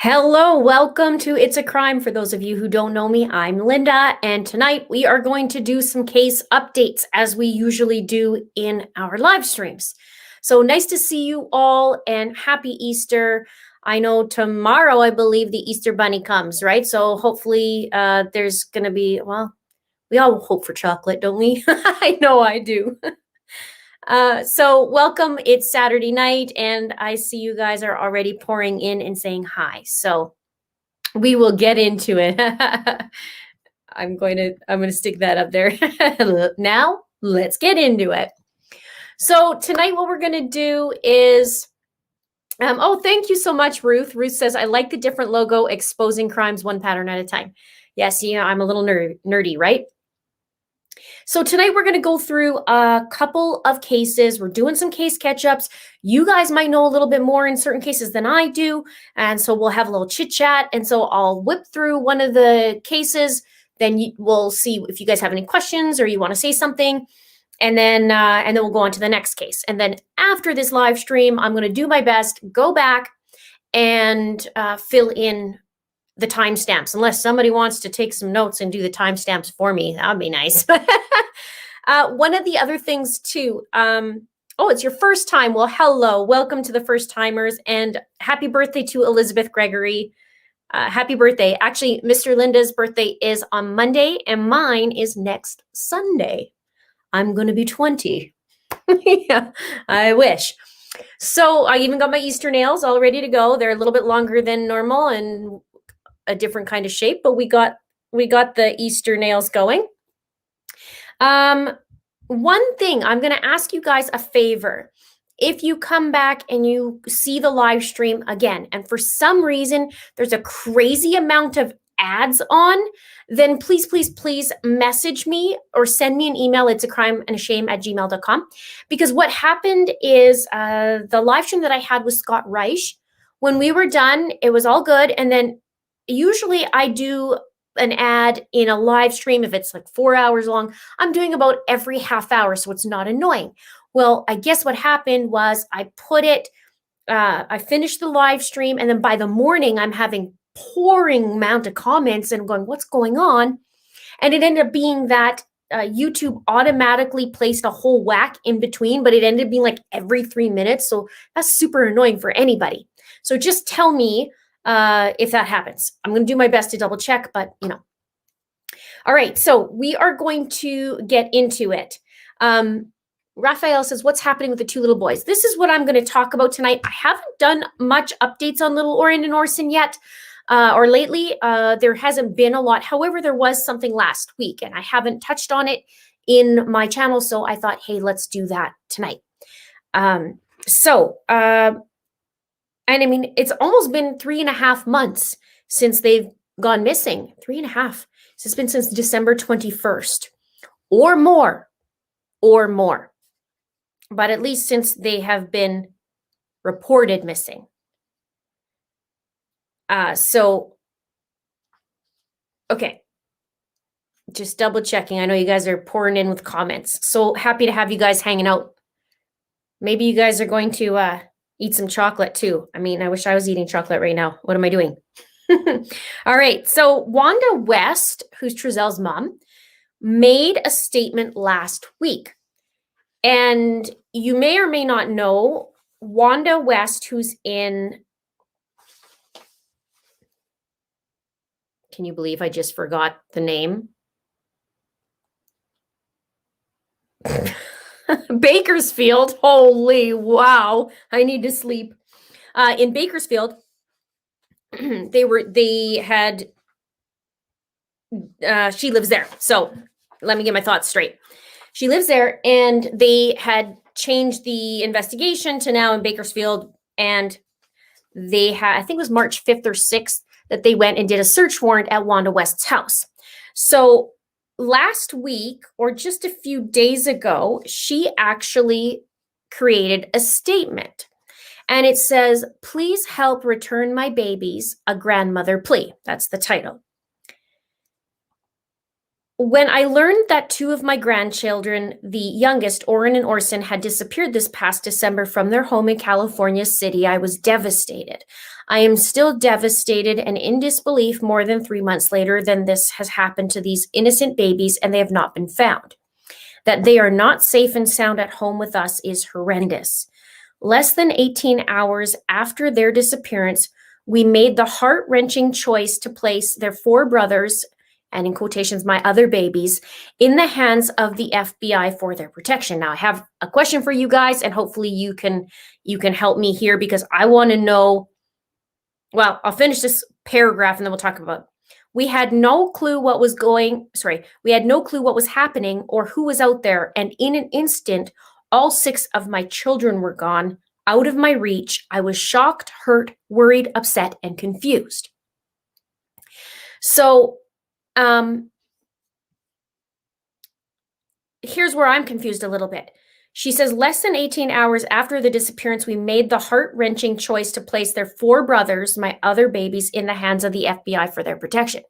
Hello, welcome to It's a Crime. For those of you who don't know me, I'm Linda, and tonight we are going to do some case updates as we usually do in our live streams. So nice to see you all and happy Easter. I know tomorrow, I believe the Easter Bunny comes, right? So hopefully there's going to be, well, we all hope for chocolate, don't we? I know I do. So welcome. It's Saturday night, and I see you guys are already pouring in and saying hi. So we will get into it. I'm going to stick that up there. Now, let's get into it. So tonight, what we're going to do is, oh, thank you so much, Ruth. Ruth says, I like the different logo, exposing crimes one pattern at a time. Yes, I'm a little nerdy, right? So tonight we're going to go through a couple of cases. We're doing some case catch-ups. You guys might know a little bit more in certain cases than I do. And so we'll have a little chit-chat. And so I'll whip through one of the cases. Then we'll see if you guys have any questions or you want to say something. And then we'll go on to the next case. And then after this live stream, I'm going to do my best, go back and fill in the timestamps, unless somebody wants to take some notes and do the timestamps for me. That would be nice. One of the other things too, oh, it's your first time. Well, hello, welcome to the first timers, and happy birthday to Elizabeth Gregory. Happy birthday. Actually, Mr. Linda's birthday is on Monday and mine is next Sunday. I'm going to be 20. Yeah, I wish. So I even got my Easter nails all ready to go. They're a little bit longer than normal and a different kind of shape, but we got the Easter nails going. One thing, I'm going to ask you guys a favor. If you come back and you see the live stream again, and for some reason there's a crazy amount of ads on, then please, please, please message me or send me an email. It's a crime and a shame at gmail.com. Because what happened is the live stream that I had with Scott Reich, when we were done, it was all good. And then usually I do an ad in a live stream. If it's like 4 hours long, I'm doing about every half hour, so it's not annoying. Well, I guess what happened was I finished the live stream, and then by the morning, I'm having pouring amount of comments and going, what's going on? And it ended up being that YouTube automatically placed a whole whack in between, but it ended up being like every 3 minutes. So that's super annoying for anybody. So just tell me if that happens. I'm going to do my best to double check, but All right, so we are going to get into it. Raphael says, what's happening with the two little boys? This is what I'm going to talk about tonight. I haven't done much updates on little Orrin and Orson yet, or lately. There hasn't been a lot. However, there was something last week, and I haven't touched on it in my channel, so I thought, hey, let's do that tonight. And I mean, it's almost been 3.5 months since they've gone missing. 3.5. So it's been since December 21st or more. But at least since they have been reported missing. Okay. Just double checking. I know you guys are pouring in with comments. So happy to have you guys hanging out. Maybe you guys are going to eat some chocolate too. I mean, I wish I was eating chocolate right now. What am I doing? All right. So Wanda West, who's Trezelle's mom, made a statement last week. And you may or may not know Wanda West, who's in, can you believe I just forgot the name? Bakersfield. Holy wow. I need to sleep. In Bakersfield, she lives there. So let me get my thoughts straight. She lives there, and they had changed the investigation to now in Bakersfield, and they had, I think it was March 5th or 6th, that they went and did a search warrant at Wanda West's house. So last week, or just a few days ago, she actually created a statement. And it says, please help return my babies, a grandmother plea. That's the title. When I learned that two of my grandchildren, the youngest, Orrin and Orson, had disappeared this past December from their home in California City, I was devastated. I am still devastated and in disbelief more than 3 months later than this has happened to these innocent babies and they have not been found. That they are not safe and sound at home with us is horrendous. Less than 18 hours after their disappearance, we made the heart-wrenching choice to place their 4 brothers, and in quotations, my other babies, in the hands of the FBI for their protection. Now, I have a question for you guys, and hopefully you can help me here because I want to know. Well, I'll finish this paragraph and then we'll talk about. We had no clue what was happening or who was out there, and in an instant, all 6 of my children were gone, out of my reach. I was shocked, hurt, worried, upset, and confused. So, here's where I'm confused a little bit. She says, less than 18 hours after the disappearance, we made the heart-wrenching choice to place their 4 brothers, my other babies, in the hands of the FBI for their protection.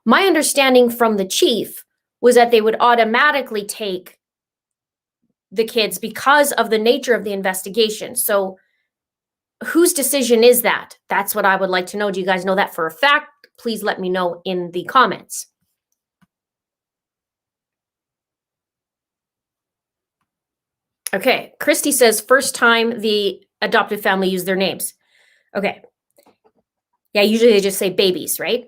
My understanding from the chief was that they would automatically take the kids because of the nature of the investigation. So whose decision is that? That's what I would like to know. Do you guys know that for a fact? Please let me know in the comments. Okay, Christy says, first time the adoptive family used their names. Okay. Yeah, usually they just say babies, right?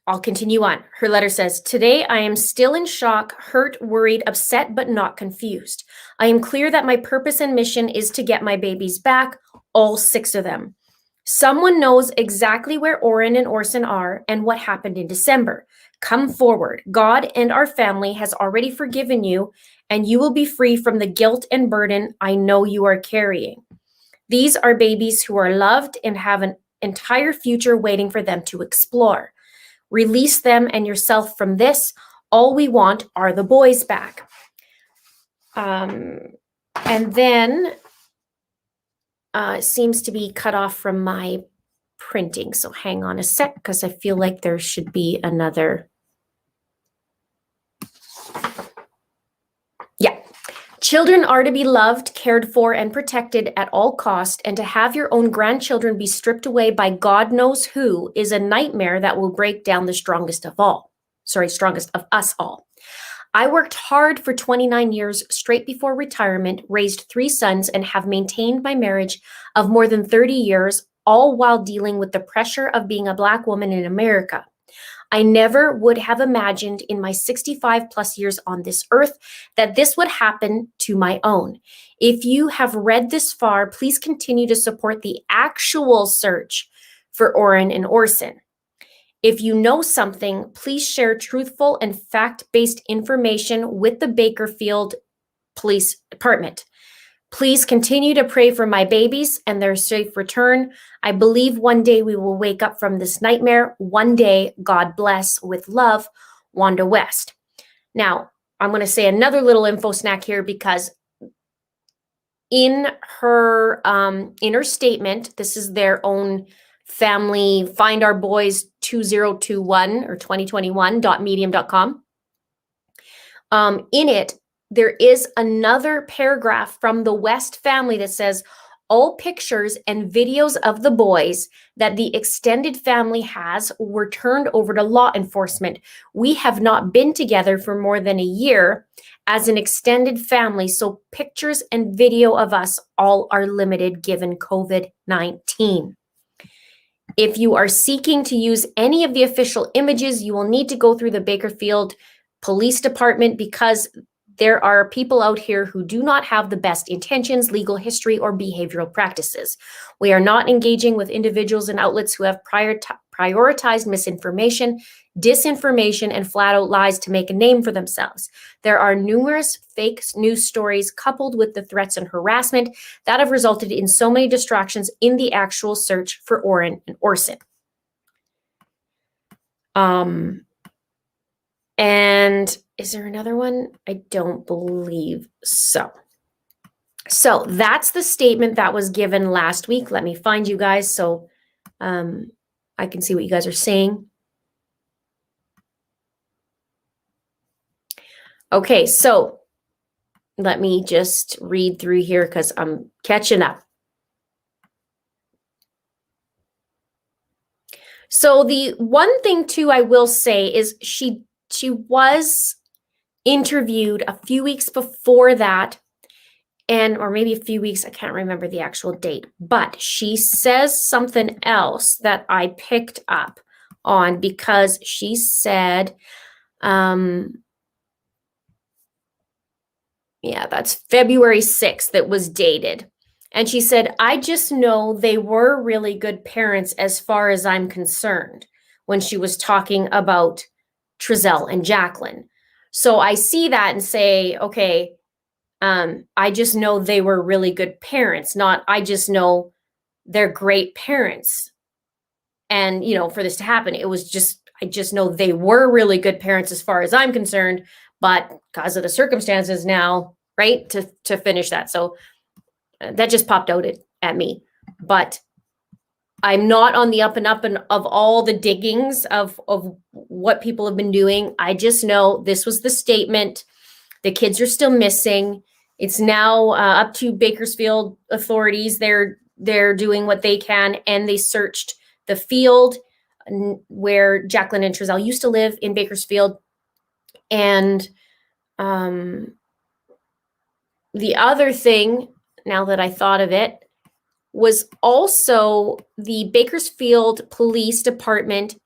I'll continue on. Her letter says, today I am still in shock, hurt, worried, upset, but not confused. I am clear that my purpose and mission is to get my babies back, all 6 of them. Someone knows exactly where Orrin and Orson are and what happened in December. Come forward. God and our family has already forgiven you, and you will be free from the guilt and burden I know you are carrying. These are babies who are loved and have an entire future waiting for them to explore. Release them and yourself from this. All we want are the boys back. And then it seems to be cut off from my printing. So hang on a sec because I feel like there should be another. Yeah. Children are to be loved, cared for, and protected at all cost, and to have your own grandchildren be stripped away by God knows who is a nightmare that will break down the strongest of us all. I worked hard for 29 years straight before retirement, raised 3 sons, and have maintained my marriage of more than 30 years, all while dealing with the pressure of being a Black woman in America. I never would have imagined in my 65 plus years on this earth that this would happen to my own. If you have read this far, please continue to support the actual search for Orrin and Orson. If you know something, please share truthful and fact-based information with the Bakersfield Police Department. Please continue to pray for my babies and their safe return. I believe one day we will wake up from this nightmare. One day, God bless. With love, Wanda West. Now, I'm going to say another little info snack here because in her statement, this is their own family, Find Our Boys 2021 or 2021.medium.com. In it, there is another paragraph from the West family that says, all pictures and videos of the boys that the extended family has were turned over to law enforcement. We have not been together for more than a year as an extended family, so pictures and video of us all are limited given COVID-19. If you are seeking to use any of the official images, you will need to go through the Bakersfield Police Department because there are people out here who do not have the best intentions, legal history, or behavioral practices. We are not engaging with individuals and outlets who have prioritized misinformation, disinformation, and flat-out lies to make a name for themselves. There are numerous fake news stories coupled with the threats and harassment that have resulted in so many distractions in the actual search for Orrin and Orson. And is there another one? I don't believe so. So that's the statement that was given last week. Let me find you guys so I can see what you guys are saying. Okay, so let me just read through here because I'm catching up. So the one thing too I will say is she was interviewed a few weeks before that, or maybe a few weeks, I can't remember the actual date, but she says something else that I picked up on because she said, yeah, that's February 6th that was dated. And she said, I just know they were really good parents as far as I'm concerned, when she was talking about Trezell and Jacqueline. So I see that and say, okay, I just know they were really good parents, not I just know they're great parents. And, for this to happen, it was just, I just know they were really good parents as far as I'm concerned, but because of the circumstances now, right, to finish that. So that just popped out at me. But I'm not on the up and up and of all the diggings of what people have been doing. I just know this was the statement. The kids are still missing. It's now up to Bakersfield authorities. They're doing what they can, and they searched the field where Jacqueline and Trezell used to live in Bakersfield. And the other thing, now that I thought of it, was also the Bakersfield Police Department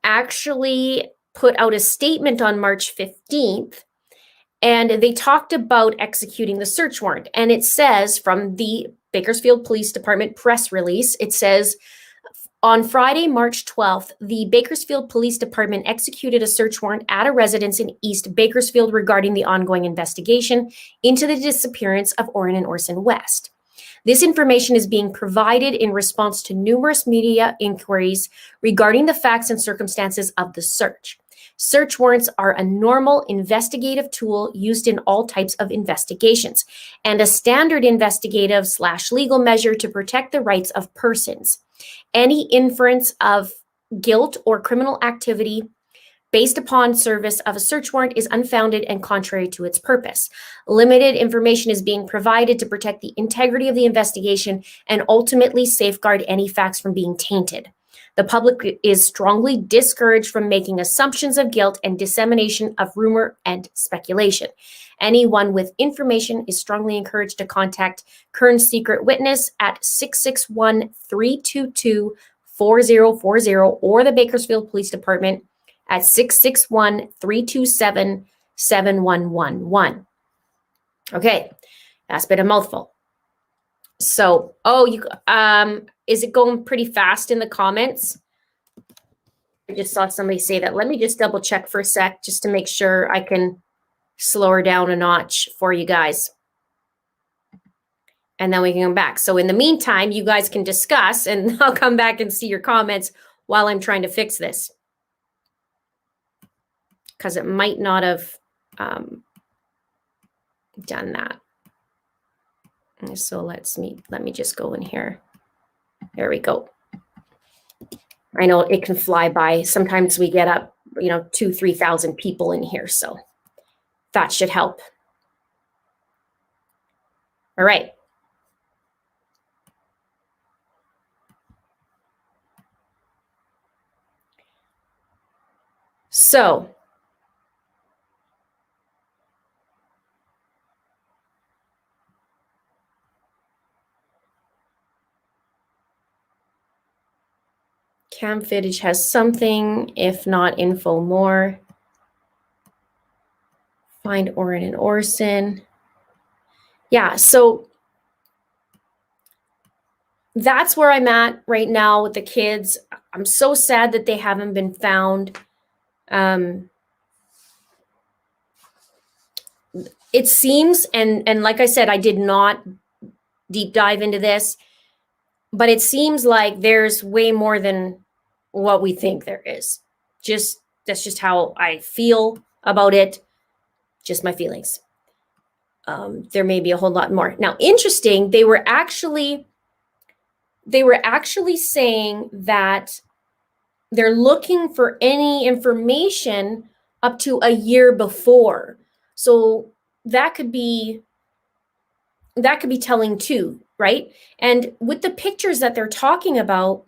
actually put out a statement on March 15th, and they talked about executing the search warrant. And it says from the Bakersfield Police Department press release, it says, on Friday, March 12th, the Bakersfield Police Department executed a search warrant at a residence in East Bakersfield regarding the ongoing investigation into the disappearance of Orrin and Orson West. This information is being provided in response to numerous media inquiries regarding the facts and circumstances of the search. Search warrants are a normal investigative tool used in all types of investigations and a standard investigative/legal measure to protect the rights of persons. Any inference of guilt or criminal activity based upon service of a search warrant is unfounded and contrary to its purpose. Limited information is being provided to protect the integrity of the investigation and ultimately safeguard any facts from being tainted. The public is strongly discouraged from making assumptions of guilt and dissemination of rumor and speculation. Anyone with information is strongly encouraged to contact Kern's secret witness at 661-322-4040 or the Bakersfield Police Department at 661-327-7111. Okay, that's been a mouthful. So, is it going pretty fast in the comments? I just saw somebody say that. Let me just double check for a sec just to make sure I can slow her down a notch for you guys. And then we can come back. So in the meantime, you guys can discuss and I'll come back and see your comments while I'm trying to fix this. Because it might not have done that. So let me just go in here. There we go. I know it can fly by. Sometimes we get up, 2,000-3,000 people in here. So that should help. All right. So Cam footage has something, if not info more. Find Orrin and Orson. Yeah, so that's where I'm at right now with the kids. I'm so sad that they haven't been found. It seems, and like I said, I did not deep dive into this, but it seems like there's way more than what we think there is. That's just how I feel about it. Just my feelings. There may be a whole lot more. Now, interesting, they were actually saying that they're looking for any information up to a year before. So that could be telling too, right? And with the pictures that they're talking about,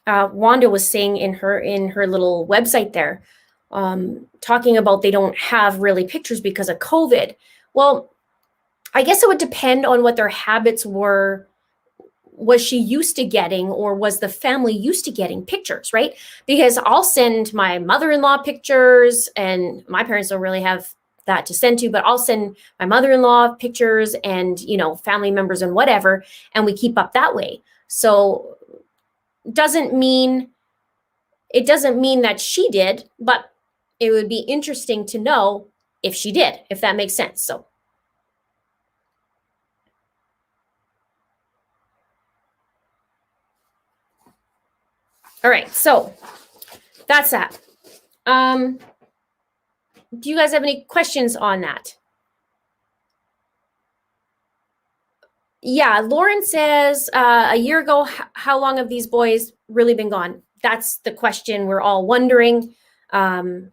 Wanda was saying in her little website there, talking about they don't have really pictures because of COVID. Well, I guess it would depend on what their habits were. Was she used to getting, or was the family used to getting pictures, right? Because I'll send my mother-in-law pictures, and my parents don't really have that to send to, but I'll send my mother-in-law pictures and, you know, family members and whatever, and we keep up that way. So it doesn't mean that she did, but it would be interesting to know if she did, if that makes sense. So all right, so that's that. Do you guys have any questions on that? Yeah, Lauren says, a year ago, how long have these boys really been gone? That's the question we're all wondering. The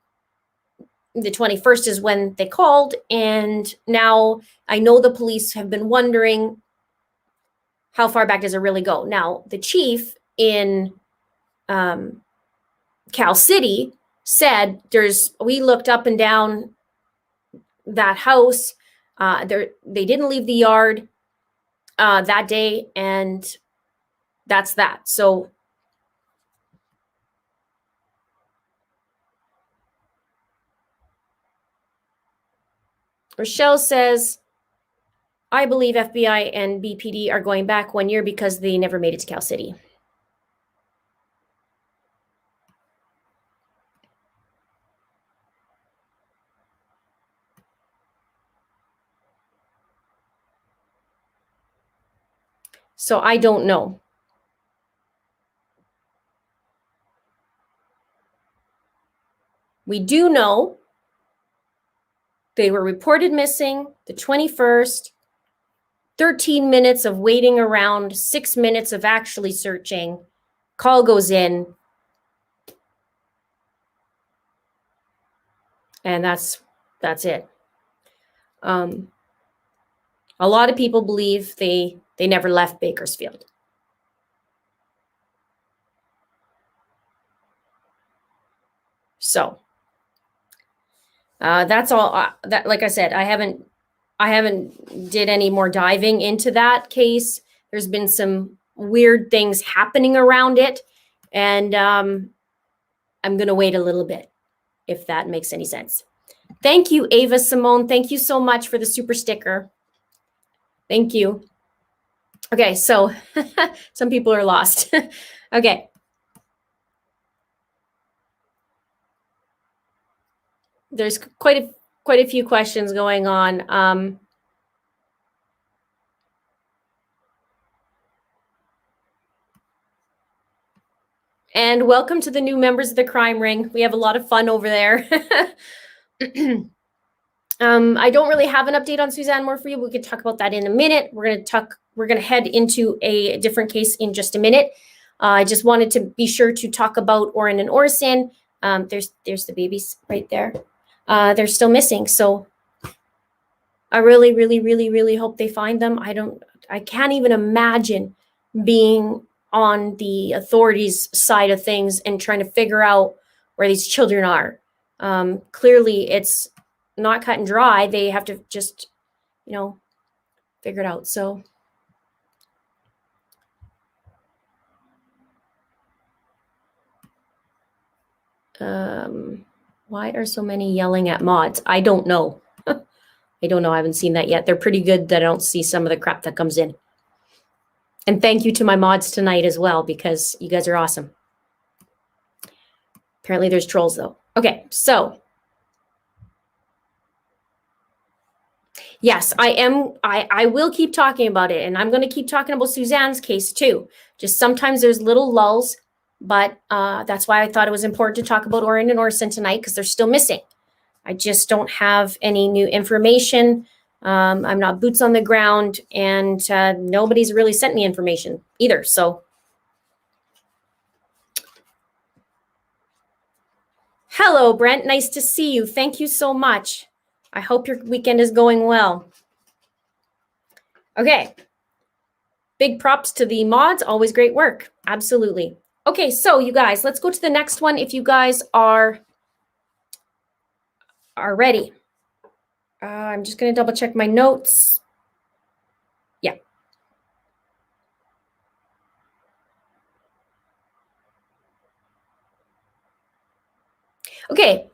21st is when they called, and now I know the police have been wondering, how far back does it really go? Now, the chief in Cal City said we looked up and down that house. They didn't leave the yard that day, and that's that. So Rochelle says, I believe FBI and BPD are going back 1 year because they never made it to Cal City. So I don't know. We do know they were reported missing the 21st, 13 minutes of waiting around, 6 minutes of actually searching. Call goes in. And that's it. A lot of people believe they never left Bakersfield. So that's all. That, like I said, I haven't did any more diving into that case. There's been some weird things happening around it, and I'm gonna wait a little bit, if that makes any sense. Thank you, Ava Simone. Thank you so much for the super sticker. Thank you. Okay, so some people are lost. Okay. There's quite a few questions going on. And welcome to the new members of the crime ring. We have a lot of fun over there. I don't really have an update on Suzanne Morphew. We could talk about that in a minute. We're gonna head into a different case in just a minute. I just wanted to be sure to talk about Orrin and Orson. There's the babies right there. They're still missing, so I really, really, really, really hope they find them. I can't even imagine being on the authorities' side of things and trying to figure out where these children are. Clearly, it's not cut and dry. They have to just, figure it out. So why are so many yelling at mods? I don't know. I don't know. I haven't seen that yet. They're pretty good that I don't see some of the crap that comes in. And thank you to my mods tonight as well, because you guys are awesome. Apparently there's trolls though. Okay, so yes, I will keep talking about it, and I'm going to keep talking about Suzanne's case too. Just sometimes there's little lulls, but that's why I thought it was important to talk about Orrin and Orson tonight, because they're still missing. I just don't have any new information. I'm not boots on the ground, and nobody's really sent me information either. So hello, Brent. Nice to see you. Thank you so much. I hope your weekend is going well. Okay. Big props to the mods. Always great work. Absolutely. Okay, so you guys, let's go to the next one if you guys are ready. I'm just going to double check my notes. Yeah. Okay.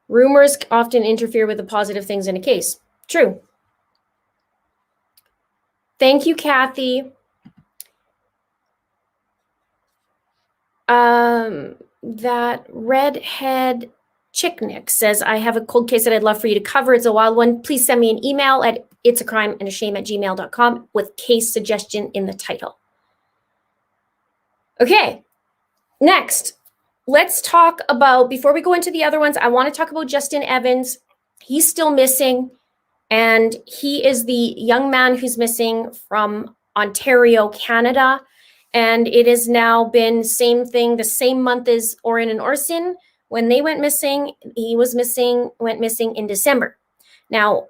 Rumors often interfere with the positive things in a case. True. Thank you, Kathy. That redhead chicknick says, I have a cold case that I'd love for you to cover. It's a wild one. Please send me an email at itsacrimeandashame@gmail.com with case suggestion in the title. Okay, next, let's talk about, before we go into the other ones, I want to talk about Justin Evans. He's still missing, and he is the young man who's missing from Ontario, Canada. And it has now been same thing, the same month as Orrin and Orson. When they went missing, he was missing, went missing in December. Now,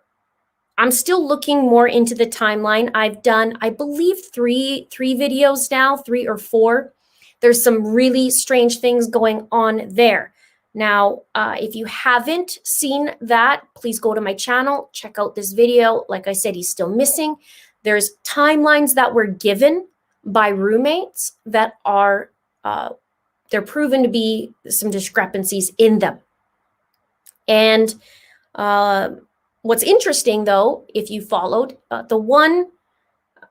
I'm still looking more into the timeline. I've done, I believe, three videos now, 3 or 4. There's some really strange things going on there. Now, if you haven't seen that, please go to my channel, check out this video. Like I said, he's still missing. There's timelines that were given by roommates that are, they're proven to be some discrepancies in them. And what's interesting, though, if you followed,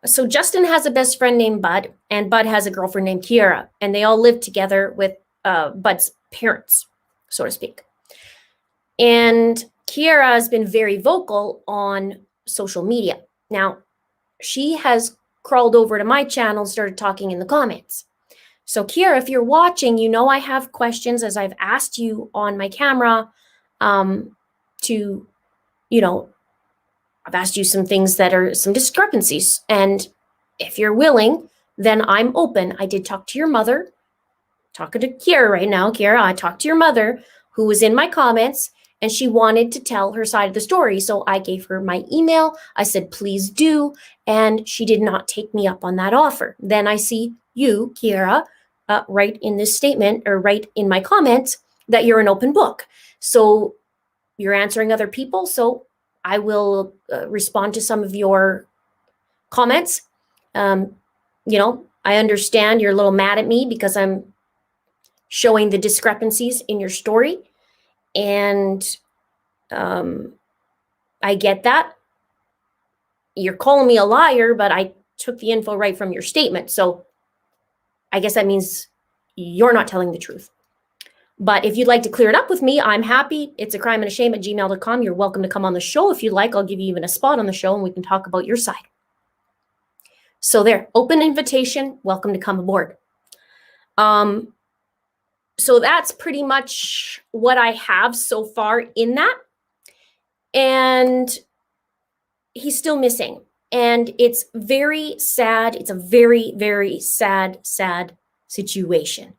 so Justin has a best friend named Bud, and Bud has a girlfriend named Kiera, and they all live together with Bud's parents, so to speak. And Kiera has been very vocal on social media. Now, she has crawled over to my channel, started talking in the comments. So Kiera, if you're watching, you know I have questions, as I've asked you on my camera, to, you know, I've asked you some things that are some discrepancies. And if you're willing, then I'm open. I did talk to your mother, talking to Kiera right now. Kiera, I talked to your mother, who was in my comments, and she wanted to tell her side of the story. So I gave her my email. I said, please do. And she did not take me up on that offer. Then I see you, Kiera, write in this statement, or write in my comments, that you're an open book. So you're answering other people. So I will respond to some of your comments. You know, I understand you're a little mad at me because I'm showing the discrepancies in your story. And I get that. You're calling me a liar, but I took the info right from your statement. So I guess that means you're not telling the truth. But if you'd like to clear it up with me, I'm happy. It's a crime and a shame @gmail.com. You're welcome to come on the show. If you'd like, I'll give you even a spot on the show and we can talk about your side. So there, open invitation. Welcome to come aboard. So that's pretty much what I have so far in that. And he's still missing. And it's very sad. It's a very, very sad, sad situation.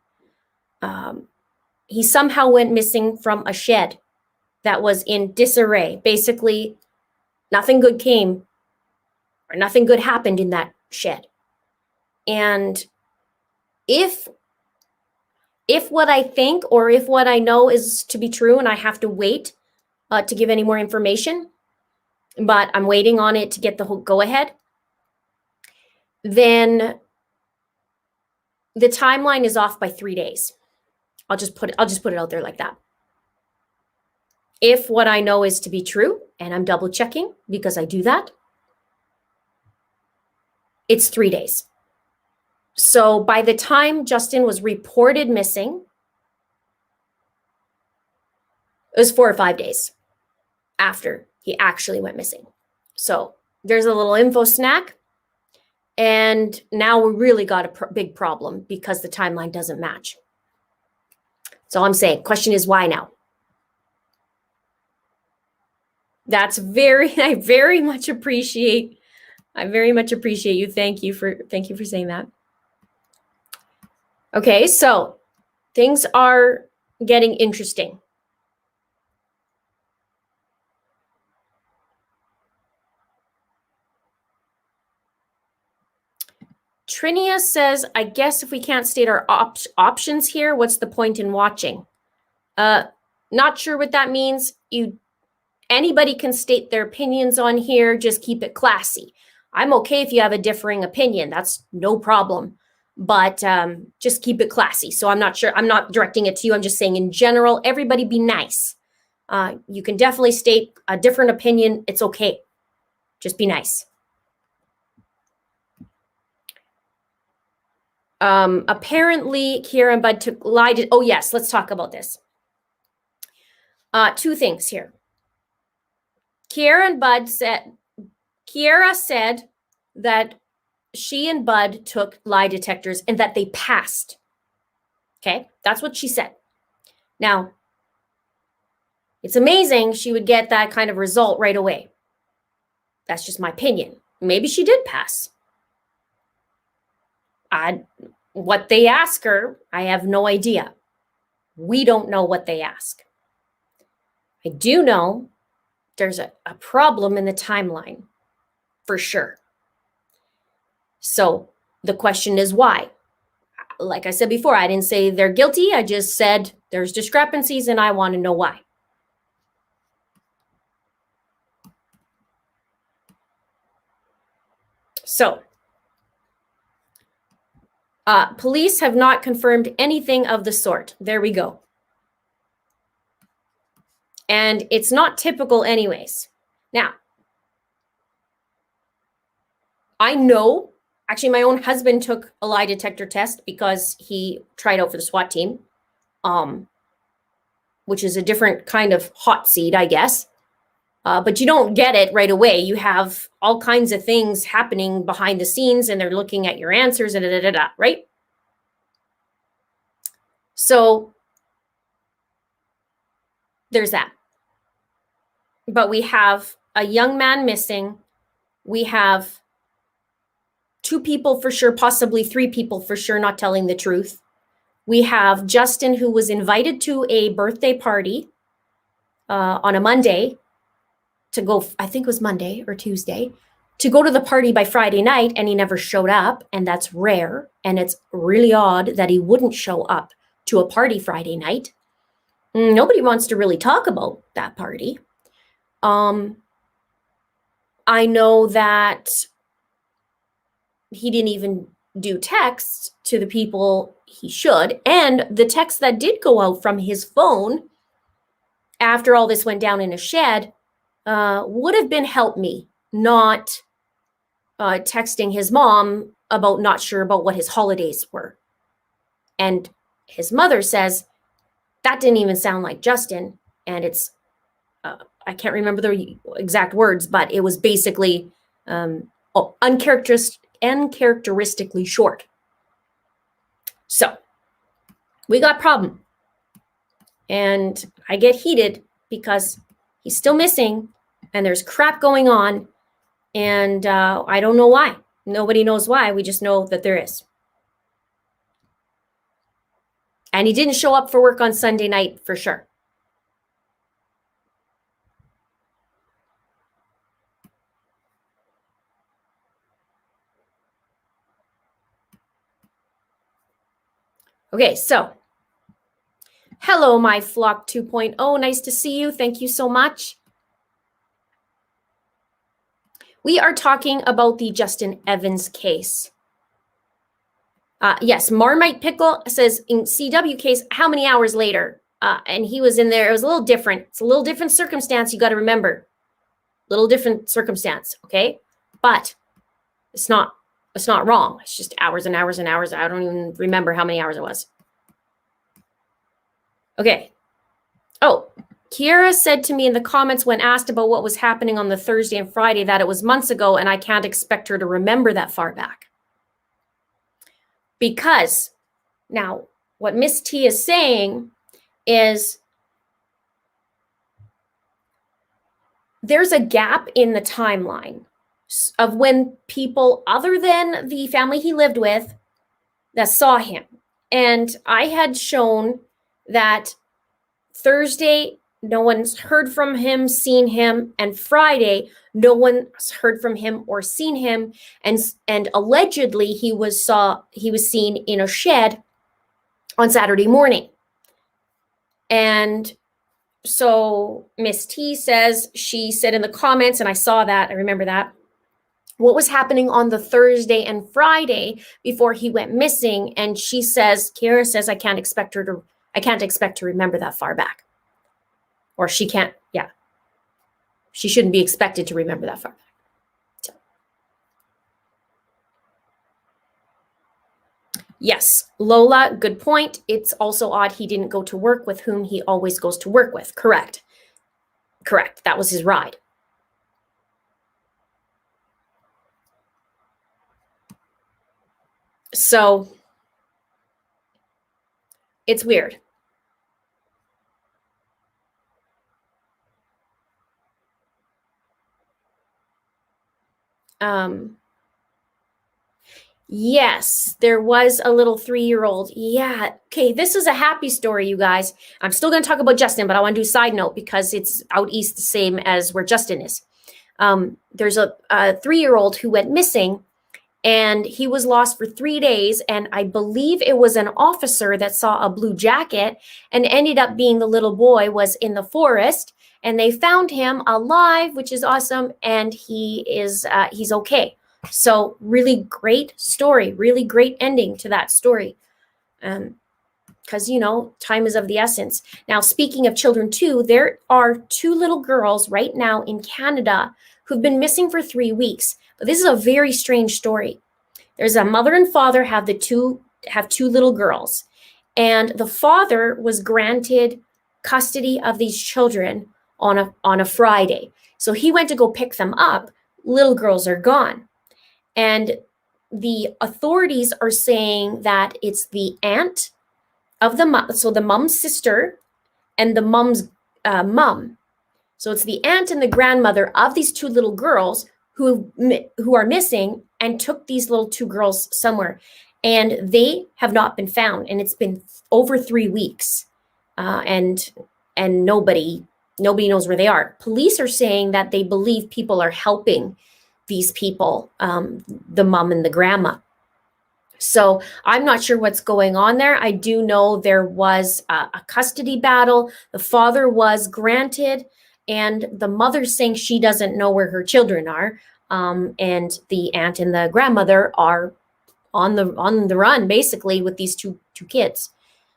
He somehow went missing from a shed that was in disarray. Basically, nothing good came, or nothing good happened in that shed. And if what I think, or if what I know is to be true, and I have to wait to give any more information, but I'm waiting on it to get the whole go-ahead, then the timeline is off by 3 days. I'll just put it out there like that. If what I know is to be true, and I'm double checking because I do that, it's 3 days. So by the time Justin was reported missing, it was 4 or 5 days after he actually went missing. So there's a little info snack. And now we really got a big problem because the timeline doesn't match. That's all I'm saying. Question is, why now? That's I very much appreciate you. Thank you for saying that. Okay, so Things are getting interesting. Trinia says, I guess if we can't state our options here, what's the point in watching? Not sure what that means. Anybody can state their opinions on here. Just keep it classy. I'm okay if you have a differing opinion. That's no problem. But just keep it classy. So I'm not sure. I'm not directing it to you. I'm just saying in general, everybody be nice. You can definitely state a different opinion. It's okay. Just be nice. Apparently, Kiera and Bud lied. Oh, yes. Let's talk about this. Two things here. Kiera said that she and Bud took lie detectors and that they passed. Okay, that's what she said. Now, it's amazing she would get that kind of result right away. That's just my opinion. Maybe she did pass. What they ask her, I have no idea. We don't know what they ask. I do know there's a problem in the timeline, for sure. So the question is why? Like I said before, I didn't say they're guilty. I just said there's discrepancies and I want to know why. So, police have not confirmed anything of the sort. There we go. And it's not typical anyways. Now, I know, actually my own husband took a lie detector test because he tried out for the SWAT team, which is a different kind of hot seat, I guess. But you don't get it right away. You have all kinds of things happening behind the scenes and they're looking at your answers and right? So there's that. But we have a young man missing. We have 2 people for sure, possibly 3 people for sure not telling the truth. We have Justin, who was invited to a birthday party on a Monday to go, I think it was Monday or Tuesday, to go to the party by Friday night, and he never showed up, and that's rare, and it's really odd that he wouldn't show up to a party Friday night. Nobody wants to really talk about that party. I know that he didn't even do texts to the people he should, and the text that did go out from his phone after all this went down in a shed would have been help me, not texting his mom about not sure about what his holidays were. And his mother says, that didn't even sound like Justin. And it's, I can't remember the exact words, but it was basically uncharacteristically short. So we got problem. And I get heated because he's still missing and there's crap going on. And I don't know why. Nobody knows why. We just know that there is. And he didn't show up for work on Sunday night for sure. Okay, so hello, my flock 2.0. Nice to see you. Thank you so much. We are talking about the Justin Evans case. Yes, Marmite Pickle says in CW case, how many hours later? And he was in there. It was a little different. It's a little different circumstance. You got to remember, little different circumstance. Okay, but it's not wrong. It's just hours and hours and hours. I don't even remember how many hours it was. Okay. Oh, Kiera said to me in the comments when asked about what was happening on the Thursday and Friday that it was months ago, and I can't expect her to remember that far back. Because now what Miss T is saying is there's a gap in the timeline of when people other than the family he lived with that saw him. And I had shown that Thursday, no one's heard from him, seen him, and Friday, no one's heard from him or seen him, and allegedly he was seen in a shed on Saturday morning. And so Miss T says, she said in the comments, and I saw that, I remember that, what was happening on the Thursday and Friday before he went missing. And she says, Kara says, I can't expect to remember that far back. Or she can't, yeah. She shouldn't be expected to remember that far back. So. Yes, Lola, good point. It's also odd he didn't go to work with whom he always goes to work with. Correct. Correct. That was his ride. So it's weird. Yes, there was a little 3-year-old. Yeah. Okay, this is a happy story, you guys. I'm still going to talk about Justin, but I want to do a side note because it's out east the same as where Justin is. There's a 3-year-old who went missing, and he was lost for 3 days. And I believe it was an officer that saw a blue jacket and ended up being the little boy was in the forest, and they found him alive, which is awesome. And he's okay. So really great story, really great ending to that story. Because, time is of the essence. Now, speaking of children too, there are 2 little girls right now in Canada who've been missing for 3 weeks. But this is a very strange story. There's a mother and father have 2 little girls. And the father was granted custody of these children on a Friday. So he went to go pick them up. Little girls are gone. And the authorities are saying that it's the aunt of the mom, so the mom's sister and the mom's mom. So it's the aunt and the grandmother of these 2 little girls who are missing and took these little 2 girls somewhere. And they have not been found. And it's been over 3 weeks. And nobody knows where they are. Police are saying that they believe people are helping these people, the mom and the grandma. So I'm not sure what's going on there. I do know there was a custody battle. The father was granted, and the mother's saying she doesn't know where her children are. And the aunt and the grandmother are on the run, basically, with these two kids.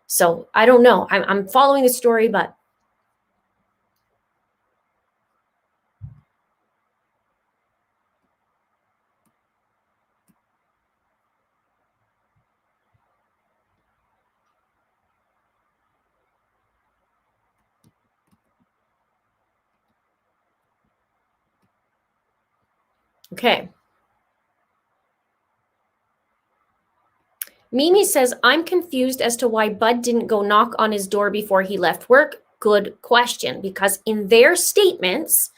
So I don't know. I'm following the story, but okay. Mimi says, I'm confused as to why Bud didn't go knock on his door before he left work. Good question, because in their statements,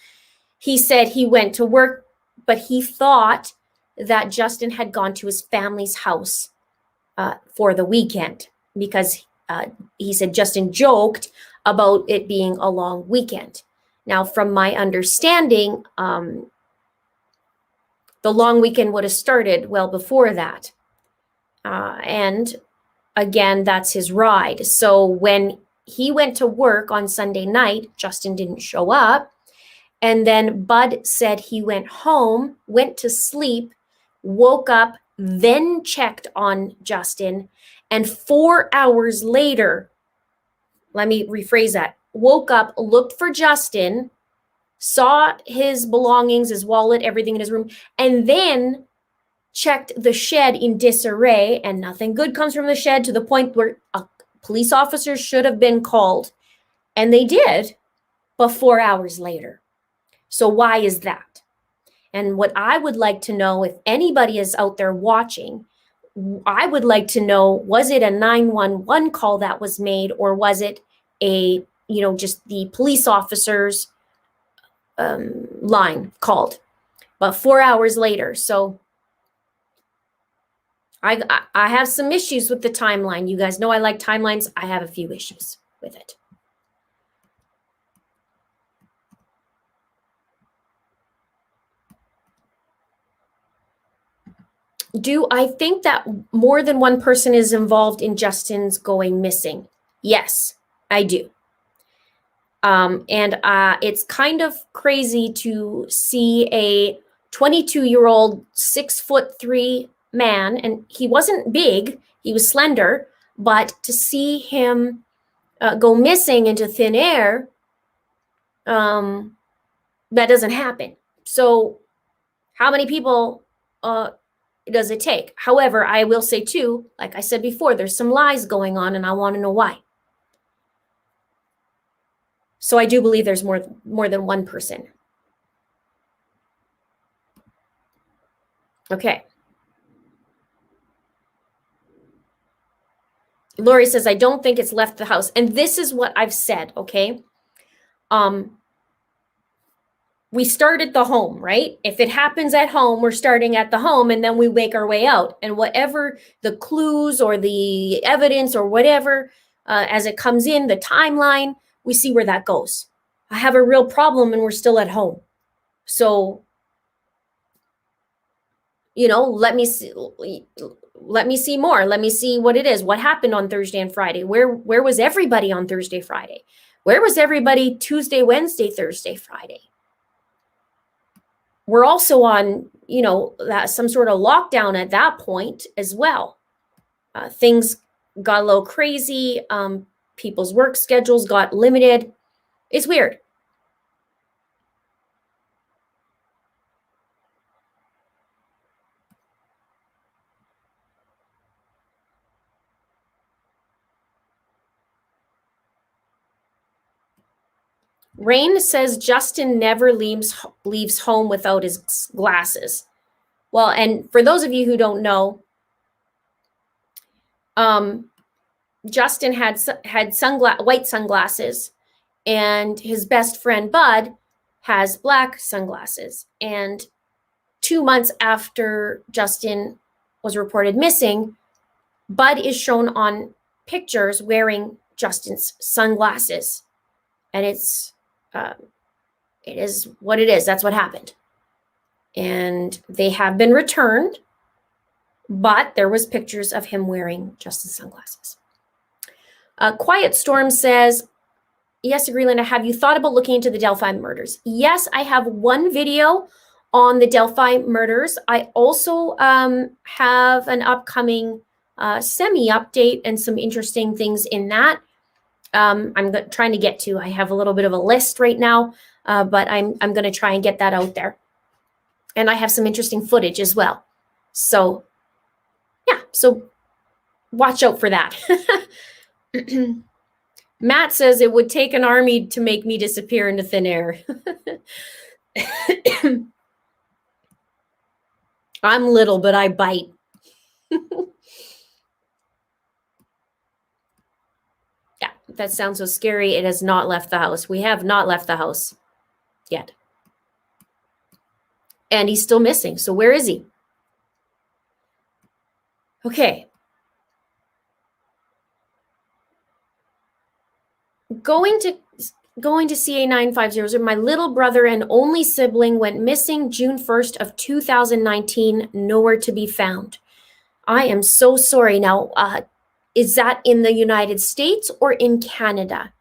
he said he went to work, but he thought that Justin had gone to his family's house for the weekend, because he said Justin joked about it being a long weekend. Now, from my understanding, the long weekend would have started well before that. And again, that's his ride. So when he went to work on Sunday night, Justin didn't show up. And then Bud said he went home, went to sleep, woke up, then checked on Justin. And 4 hours later, let me rephrase that, woke up, looked for Justin, saw his belongings, his wallet, everything in his room, and then checked the shed in disarray, and nothing good comes from the shed, to the point where police officers should have been called. And they did, but 4 hours later. So why is that? And what I would like to know, if anybody is out there watching, I would like to know, was it a 911 call that was made, or was it a, just the police officers line called? But 4 hours later. So I have some issues with the timeline. You guys know I like timelines. I have a few issues with it. Do I think that more than one person is involved in Justin's going missing? Yes, I do. And it's kind of crazy to see a 22-year-old 6'3" man, and he wasn't big, he was slender, but to see him go missing into thin air, that doesn't happen. So how many people does it take? However, I will say too, like I said before, there's some lies going on, and I want to know why. So I do believe there's more than one person. Okay. Lori says, I don't think it's left the house. And this is what I've said, okay? We start at the home, right? If it happens at home, we're starting at the home, and then we make our way out. And whatever the clues or the evidence or whatever, as it comes in, the timeline, we see where that goes. I have a real problem and we're still at home. So, let me see more. Let me see what it is. What happened on Thursday and Friday? Where was everybody on Thursday, Friday? Where was everybody Tuesday, Wednesday, Thursday, Friday? We're also on, that some sort of lockdown at that point as well. Things got a little crazy. People's work schedules got limited. It's weird. Rain says Justin never leaves home without his glasses. Well, and for those of you who don't know, Justin had white sunglasses, and his best friend Bud has black sunglasses. And 2 months after Justin was reported missing, Bud is shown on pictures wearing Justin's sunglasses, and it is what it is. That's what happened. And they have been returned, but there was pictures of him wearing Justin's sunglasses. Quiet Storm says, yes, Linda, have you thought about looking into the Delphi murders? Yes, I have one video on the Delphi murders. I also have an upcoming semi-update and some interesting things in that. I'm trying to get to. I have a little bit of a list right now, but I'm going to try and get that out there. And I have some interesting footage as well. So, yeah, so watch out for that. Matt says it would take an army to make me disappear into thin air. I'm little, but I bite. Yeah, that sounds so scary. It has not left the house. We have not left the house yet. And he's still missing. So where is he? Okay. Going to CA9500, my little brother and only sibling went missing June 1st of 2019, nowhere to be found. I am so sorry. Now, is that in the United States or in Canada?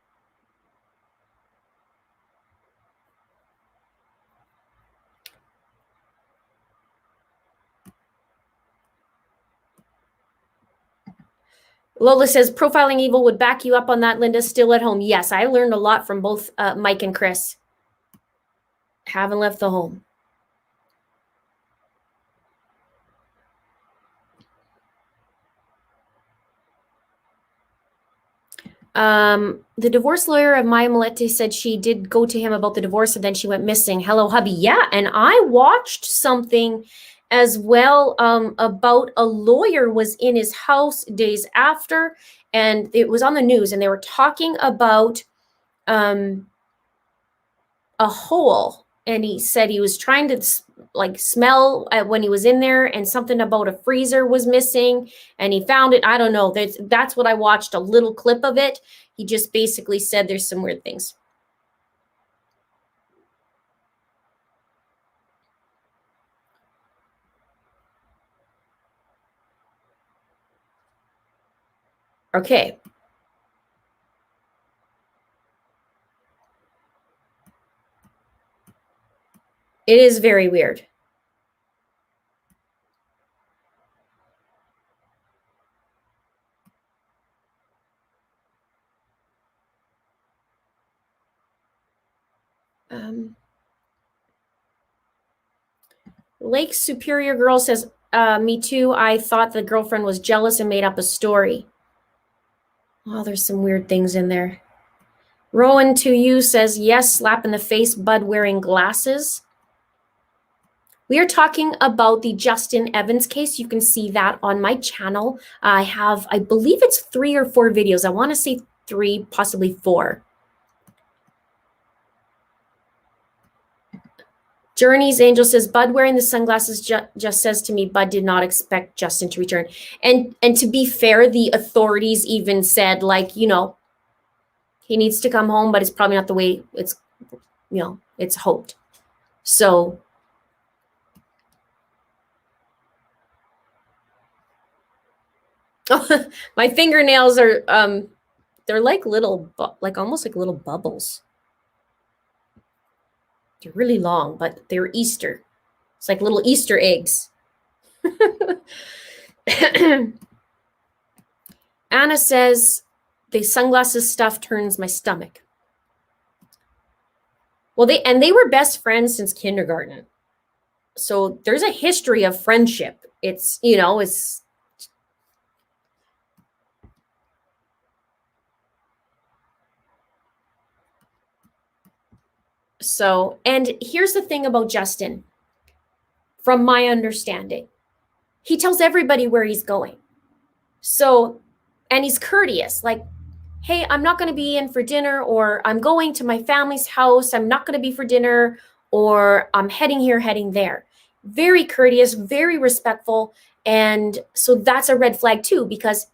Lola says, Profiling Evil would back you up on that, Linda. Still at home. Yes, I learned a lot from both Mike and Chris. Haven't left the home. The divorce lawyer of Maya Milette said she did go to him about the divorce and then she went missing. Hello, hubby. Yeah, and I watched something as well about a lawyer was in his house days after, and it was on the news, and they were talking about a hole, and he said he was trying to like smell when he was in there, and something about a freezer was missing, and he found it. I don't know. That's what I watched, a little clip of it. He just basically said there's some weird things. Okay. It is very weird. Lake Superior Girl says, me too. I thought the girlfriend was jealous and made up a story. Oh, there's some weird things in there. Rowan to you says, yes, slap in the face, Bud wearing glasses. We are talking about the Justin Evans case. You can see that on my channel. I believe it's 3 or 4 videos. I want to say 3, possibly 4. Journey's Angel says, Bud wearing the sunglasses just says to me, Bud did not expect Justin to return. And to be fair, the authorities even said, like, you know, he needs to come home, but it's probably not the way it's, you know, it's hoped. So my fingernails are, they're like little, like almost like little bubbles. They're really long, but they're Easter. It's like little Easter eggs. Anna says, the sunglasses stuff turns my stomach. Well, they were best friends since kindergarten. So there's a history of friendship. It's, you know, it's... So, and here's the thing about Justin. From my understanding, he tells everybody where he's going. So, and he's courteous, like, hey, I'm not going to be in for dinner, or I'm going to my family's house. I'm not going to be for dinner, or I'm heading here, heading there. Very courteous, very respectful. And so that's a red flag too, because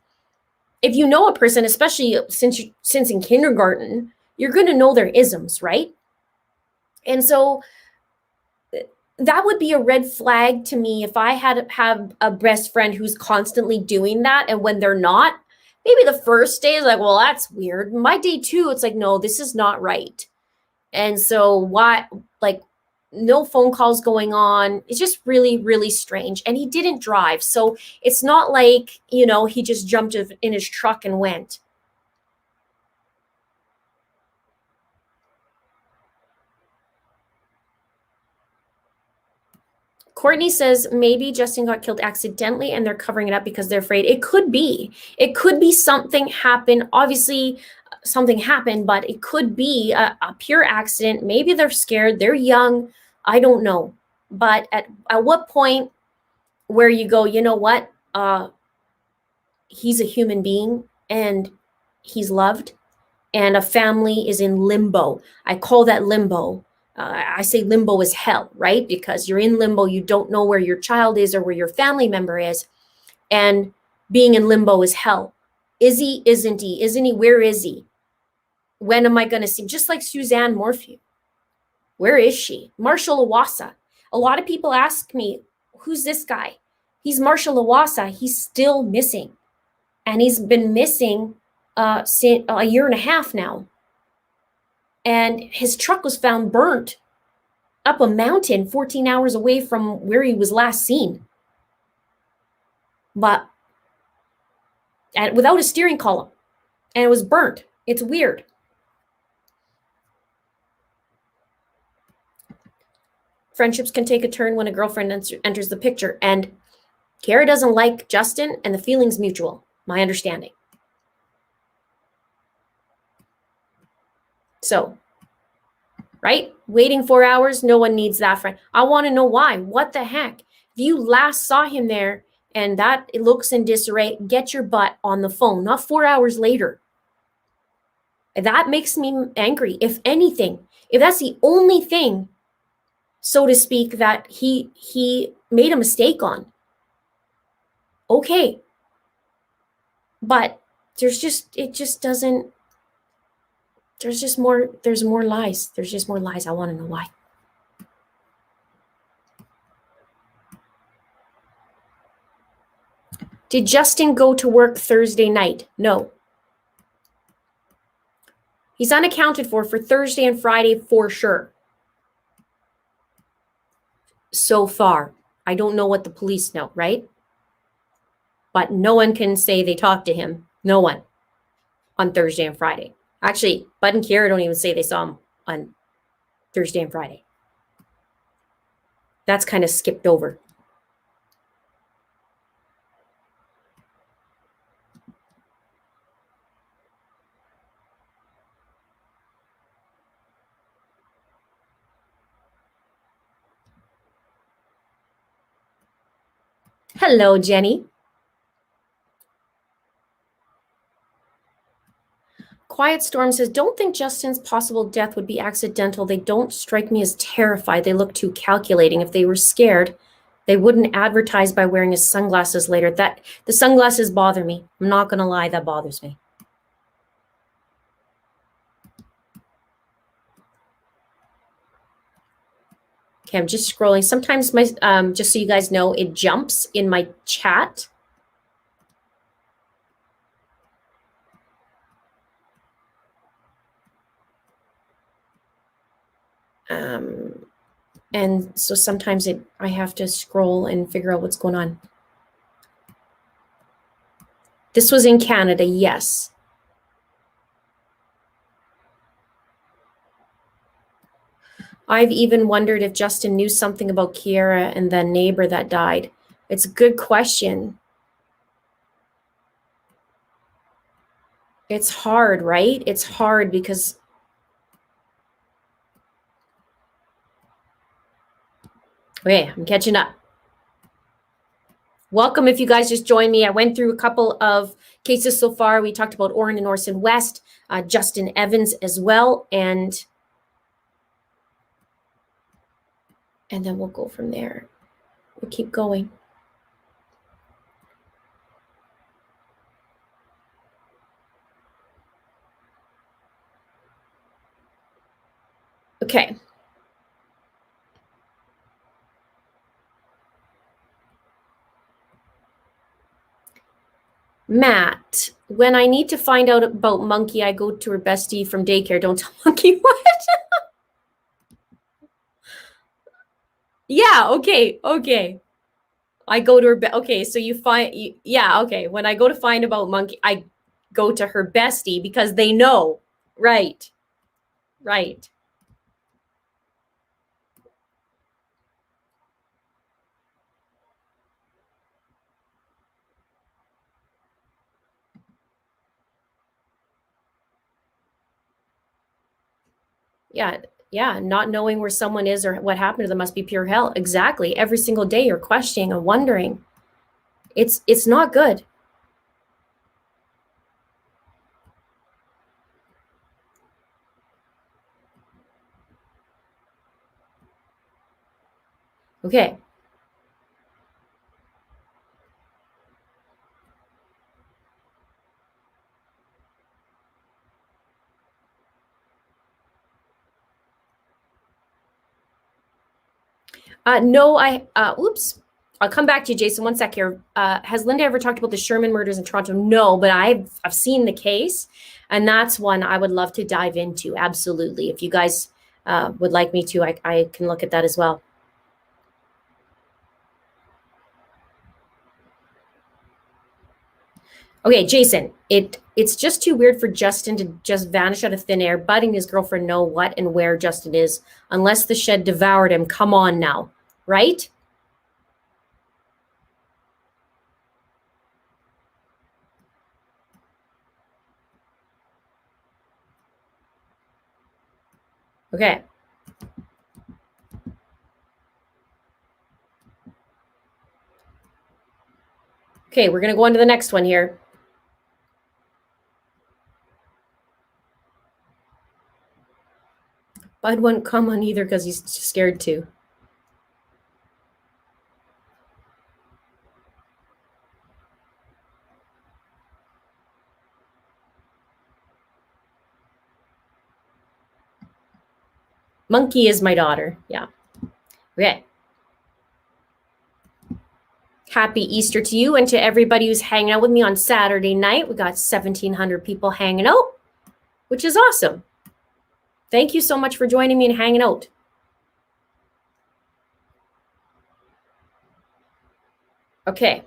if you know a person, especially since in kindergarten, you're going to know their isms, right? And so that would be a red flag to me if I have a best friend who's constantly doing that, and when they're not, maybe the first day is like, well, that's weird. My day 2, it's like, no, this is not right. And so why, like, no phone calls going on. It's just really, really strange. And he didn't drive. So it's not like, you know, he just jumped in his truck and went. Courtney says, maybe Justin got killed accidentally and they're covering it up because they're afraid. It could be. It could be something happened. Obviously, something happened, but it could be a pure accident. Maybe they're scared. They're young. I don't know. But at what point where you go, you know what? He's a human being and he's loved, and a family is in limbo. I call that limbo. I say limbo is hell, right? Because you're in limbo. You don't know where your child is or where your family member is. And being in limbo is hell. Is he? Isn't he? Isn't he? Where is he? When am I going to see him? Just like Suzanne Morphew. Where is she? Marshal Iwaasa. A lot of people ask me, who's this guy? He's Marshal Iwaasa. He's still missing. And he's been missing since a year and a half now. And his truck was found burnt up a mountain 14 hours away from where he was last seen. But without a steering column. And it was burnt. It's weird. Friendships can take a turn when a girlfriend enters the picture. And Kara doesn't like Justin, and the feeling's mutual, my understanding. So, right? Waiting 4 hours, no one needs that friend. I want to know why. What the heck? If you last saw him there and that it looks in disarray, get your butt on the phone, not 4 hours later. That makes me angry. If anything, if that's the only thing so to speak, that he made a mistake on. Okay. But there's more lies. There's just more lies. I want to know why. Did Justin go to work Thursday night? No. He's unaccounted for Thursday and Friday for sure. So far. I don't know what the police know, right? But no one can say they talked to him. No one. On Thursday and Friday. Actually, Bud and Kiera don't even say they saw him on Thursday and Friday. That's kind of skipped over. Hello, Jenny. Quiet Storm says, don't think Justin's possible death would be accidental. They don't strike me as terrified. They look too calculating. If they were scared, they wouldn't advertise by wearing his sunglasses later. The sunglasses bother me. I'm not going to lie, that bothers me. Okay, I'm just scrolling. Sometimes my just so you guys know, it jumps in my chat. And so sometimes I have to scroll and figure out what's going on. This was in Canada, yes. I've even wondered if Justin knew something about Kiera and the neighbor that died. It's a good question. It's hard, right? It's hard because okay, I'm catching up. Welcome if you guys just joined me. I went through a couple of cases so far. We talked about Orrin and Orson West, Justin Evans as well, and then we'll go from there. We'll keep going. Okay. Matt, when I need to find out about Monkey, I go to her bestie from daycare. Don't tell Monkey what? Yeah, okay. I go to her, okay, so yeah, okay. When I go to find about Monkey, I go to her bestie because they know. Right. Yeah, not knowing where someone is or what happened to them must be pure hell. Exactly. Every single day you're questioning and wondering. It's not good. Okay. No, oops. I'll come back to you, Jason. One sec here. Has Linda ever talked about the Sherman murders in Toronto? No, but I've seen the case, and that's one I would love to dive into. Absolutely. If you guys would like me to, I can look at that as well. Okay, Jason, it's just too weird for Justin to just vanish out of thin air. Bud and his girlfriend know what and where Justin is, unless the shed devoured him. Come on now, right? Okay. Okay, we're gonna go on to the next one here. Bud won't come on either because he's scared to. Monkey is my daughter. Yeah. Okay. Happy Easter to you and to everybody who's hanging out with me on Saturday night. We got 1,700 people hanging out, which is awesome. Thank you so much for joining me and hanging out. Okay.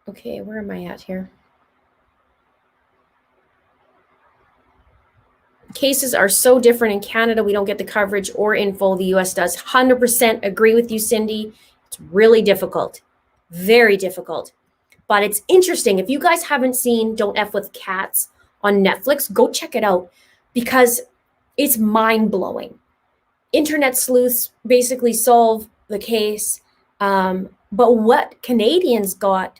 Okay, where am I at here? Cases are so different in Canada. We don't get the coverage or info the US does. 100% agree with you, Cindy. It's really difficult. Very difficult. But it's interesting. If you guys haven't seen Don't F with Cats on Netflix, go check it out because it's mind-blowing. Internet sleuths basically solve the case. But what Canadians got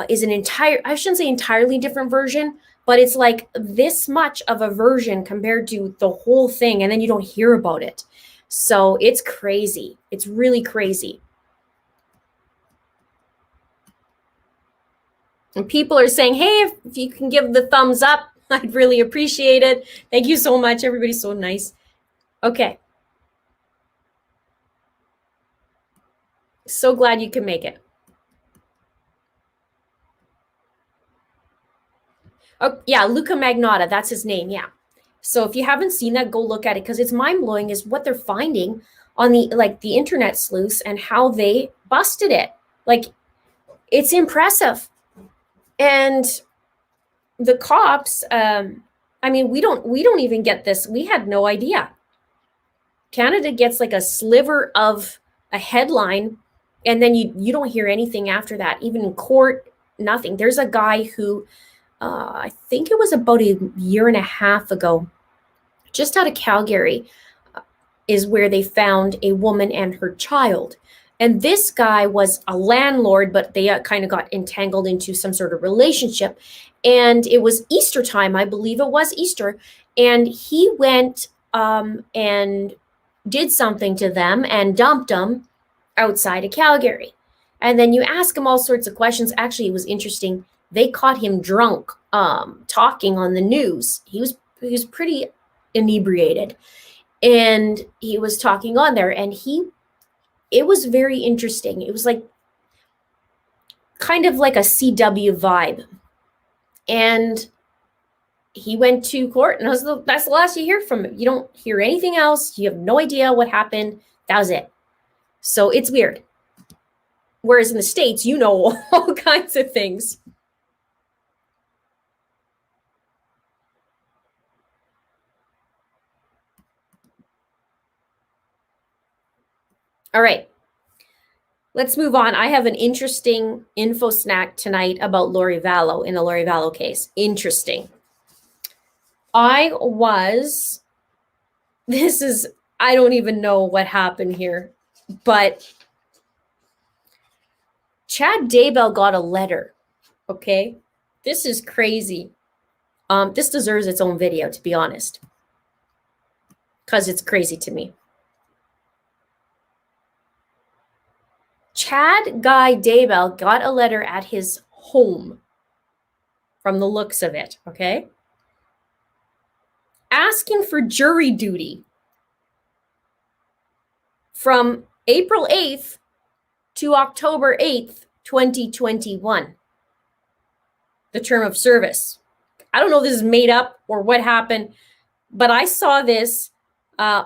is an I shouldn't say entirely different version, but it's like this much of a version compared to the whole thing, and then you don't hear about it. So it's crazy. It's really crazy. And people are saying, hey, if you can give the thumbs up, I'd really appreciate it. Thank you so much. Everybody's so nice. Okay. So glad you can make it. Oh, yeah, Luca Magnotta, that's his name, yeah. So if you haven't seen that, go look at it because it's mind-blowing is what they're finding on the internet sleuths and how they busted it. Like, it's impressive. And the cops, I mean, we don't even get this. We had no idea. Canada gets like a sliver of a headline, and then you don't hear anything after that. Even in court, nothing. There's a guy who, I think it was about a year and a half ago, just out of Calgary, is where they found a woman and her child. And this guy was a landlord, but they kind of got entangled into some sort of relationship. And it was Easter time, I believe it was Easter. And he went and did something to them and dumped them outside of Calgary. And then you ask him all sorts of questions. Actually, it was interesting. They caught him drunk, talking on the news. He was pretty inebriated, and he was talking on there, and it was very interesting. It was like kind of like a CW vibe, and he went to court, and that's the last you hear from him. You don't hear anything else. You have no idea what happened. That was it. So it's weird. Whereas in the States, you know all kinds of things. All right, let's move on. I have an interesting info snack tonight about Lori Vallow in the Lori Vallow case. Interesting. I don't even know what happened here, but Chad Daybell got a letter, okay? This is crazy. This deserves its own video, to be honest, because it's crazy to me. Chad Guy Daybell got a letter at his home, from the looks of it, okay? Asking for jury duty from April 8th to October 8th, 2021. The term of service. I don't know if this is made up or what happened, but I saw this. I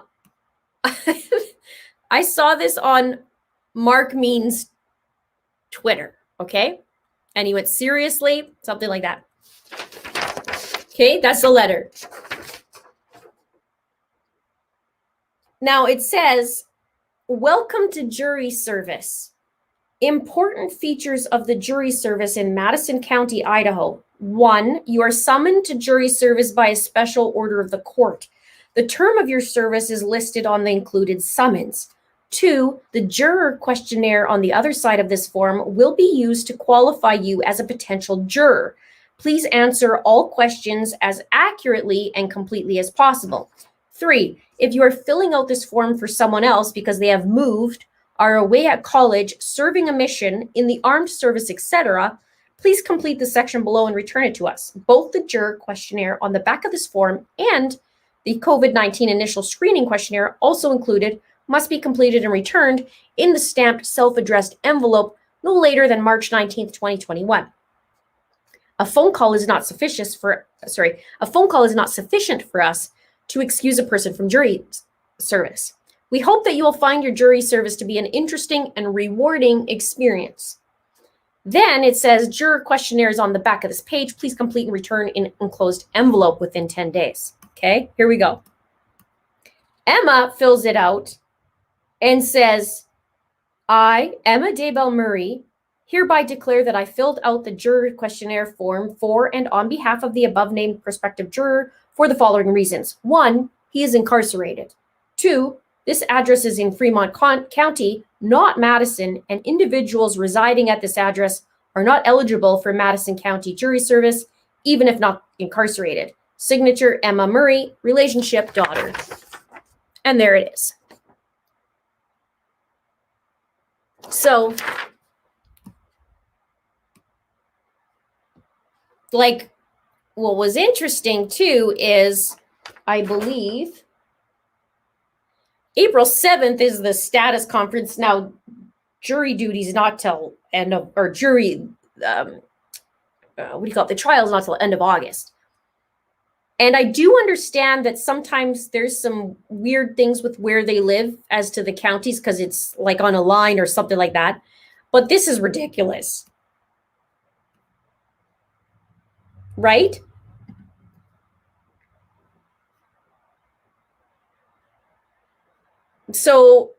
saw this on Mark Mean's Twitter, okay? And he went, seriously? Something like that. Okay, that's the letter. Now it says, welcome to jury service. Important features of the jury service in Madison County, Idaho. 1, you are summoned to jury service by a special order of the court. The term of your service is listed on the included summons. 2, the juror questionnaire on the other side of this form will be used to qualify you as a potential juror. Please answer all questions as accurately and completely as possible. 3, if you are filling out this form for someone else because they have moved, are away at college, serving a mission in the armed service, etc., please complete the section below and return it to us. Both the juror questionnaire on the back of this form and the COVID-19 initial screening questionnaire, also included, must be completed and returned in the stamped self-addressed envelope no later than March 19th, 2021. A phone call is not sufficient for us to excuse a person from jury service. We hope that you will find your jury service to be an interesting and rewarding experience. Then it says juror questionnaires on the back of this page. Please complete and return in enclosed envelope within 10 days. Okay, here we go. Emma fills it out and says, I, Emma Daybell Murray, hereby declare that I filled out the juror questionnaire form for and on behalf of the above named prospective juror for the following reasons. 1, he is incarcerated. 2, this address is in Fremont County, not Madison, and individuals residing at this address are not eligible for Madison County jury service, even if not incarcerated. Signature, Emma Murray, relationship, daughter. And there it is. So, like, what was interesting too is, I believe, April 7th is the status conference. Now, jury duty is not till end of, or jury, what do you call it? The trial is not till end of August. And I do understand that sometimes there's some weird things with where they live as to the counties because it's like on a line or something like that. But this is ridiculous. Right? So,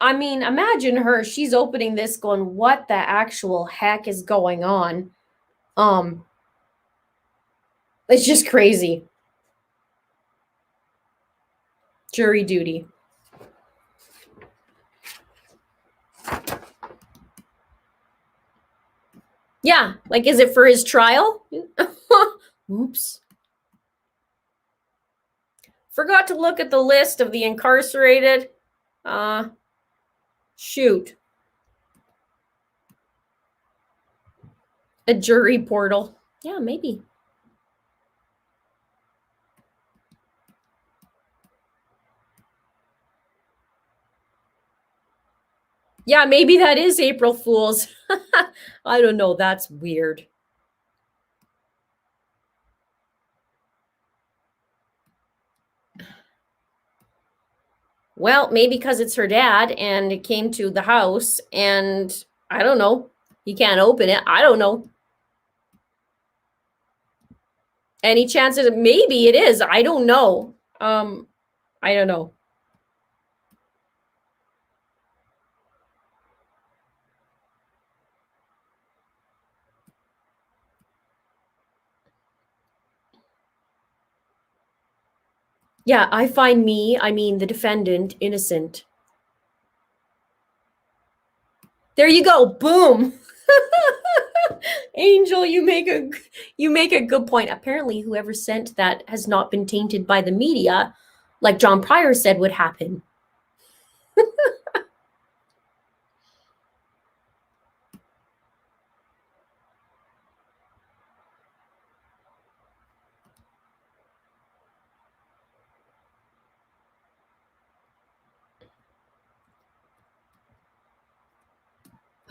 I mean, imagine her, she's opening this going, what the actual heck is going on? It's just crazy. Jury duty. Yeah, like, is it for his trial? Oops. Forgot to look at the list of the incarcerated. Shoot. A jury portal. Yeah, maybe. Yeah, maybe that is April Fool's. I don't know. That's weird. Well, maybe because it's her dad and it came to the house and I don't know. He can't open it. I don't know. Any chances? Maybe it is. I don't know. I don't know. Yeah, I mean the defendant, innocent. There you go. Boom. Angel, you make a good point. Apparently, whoever sent that has not been tainted by the media, like John Pryor said would happen.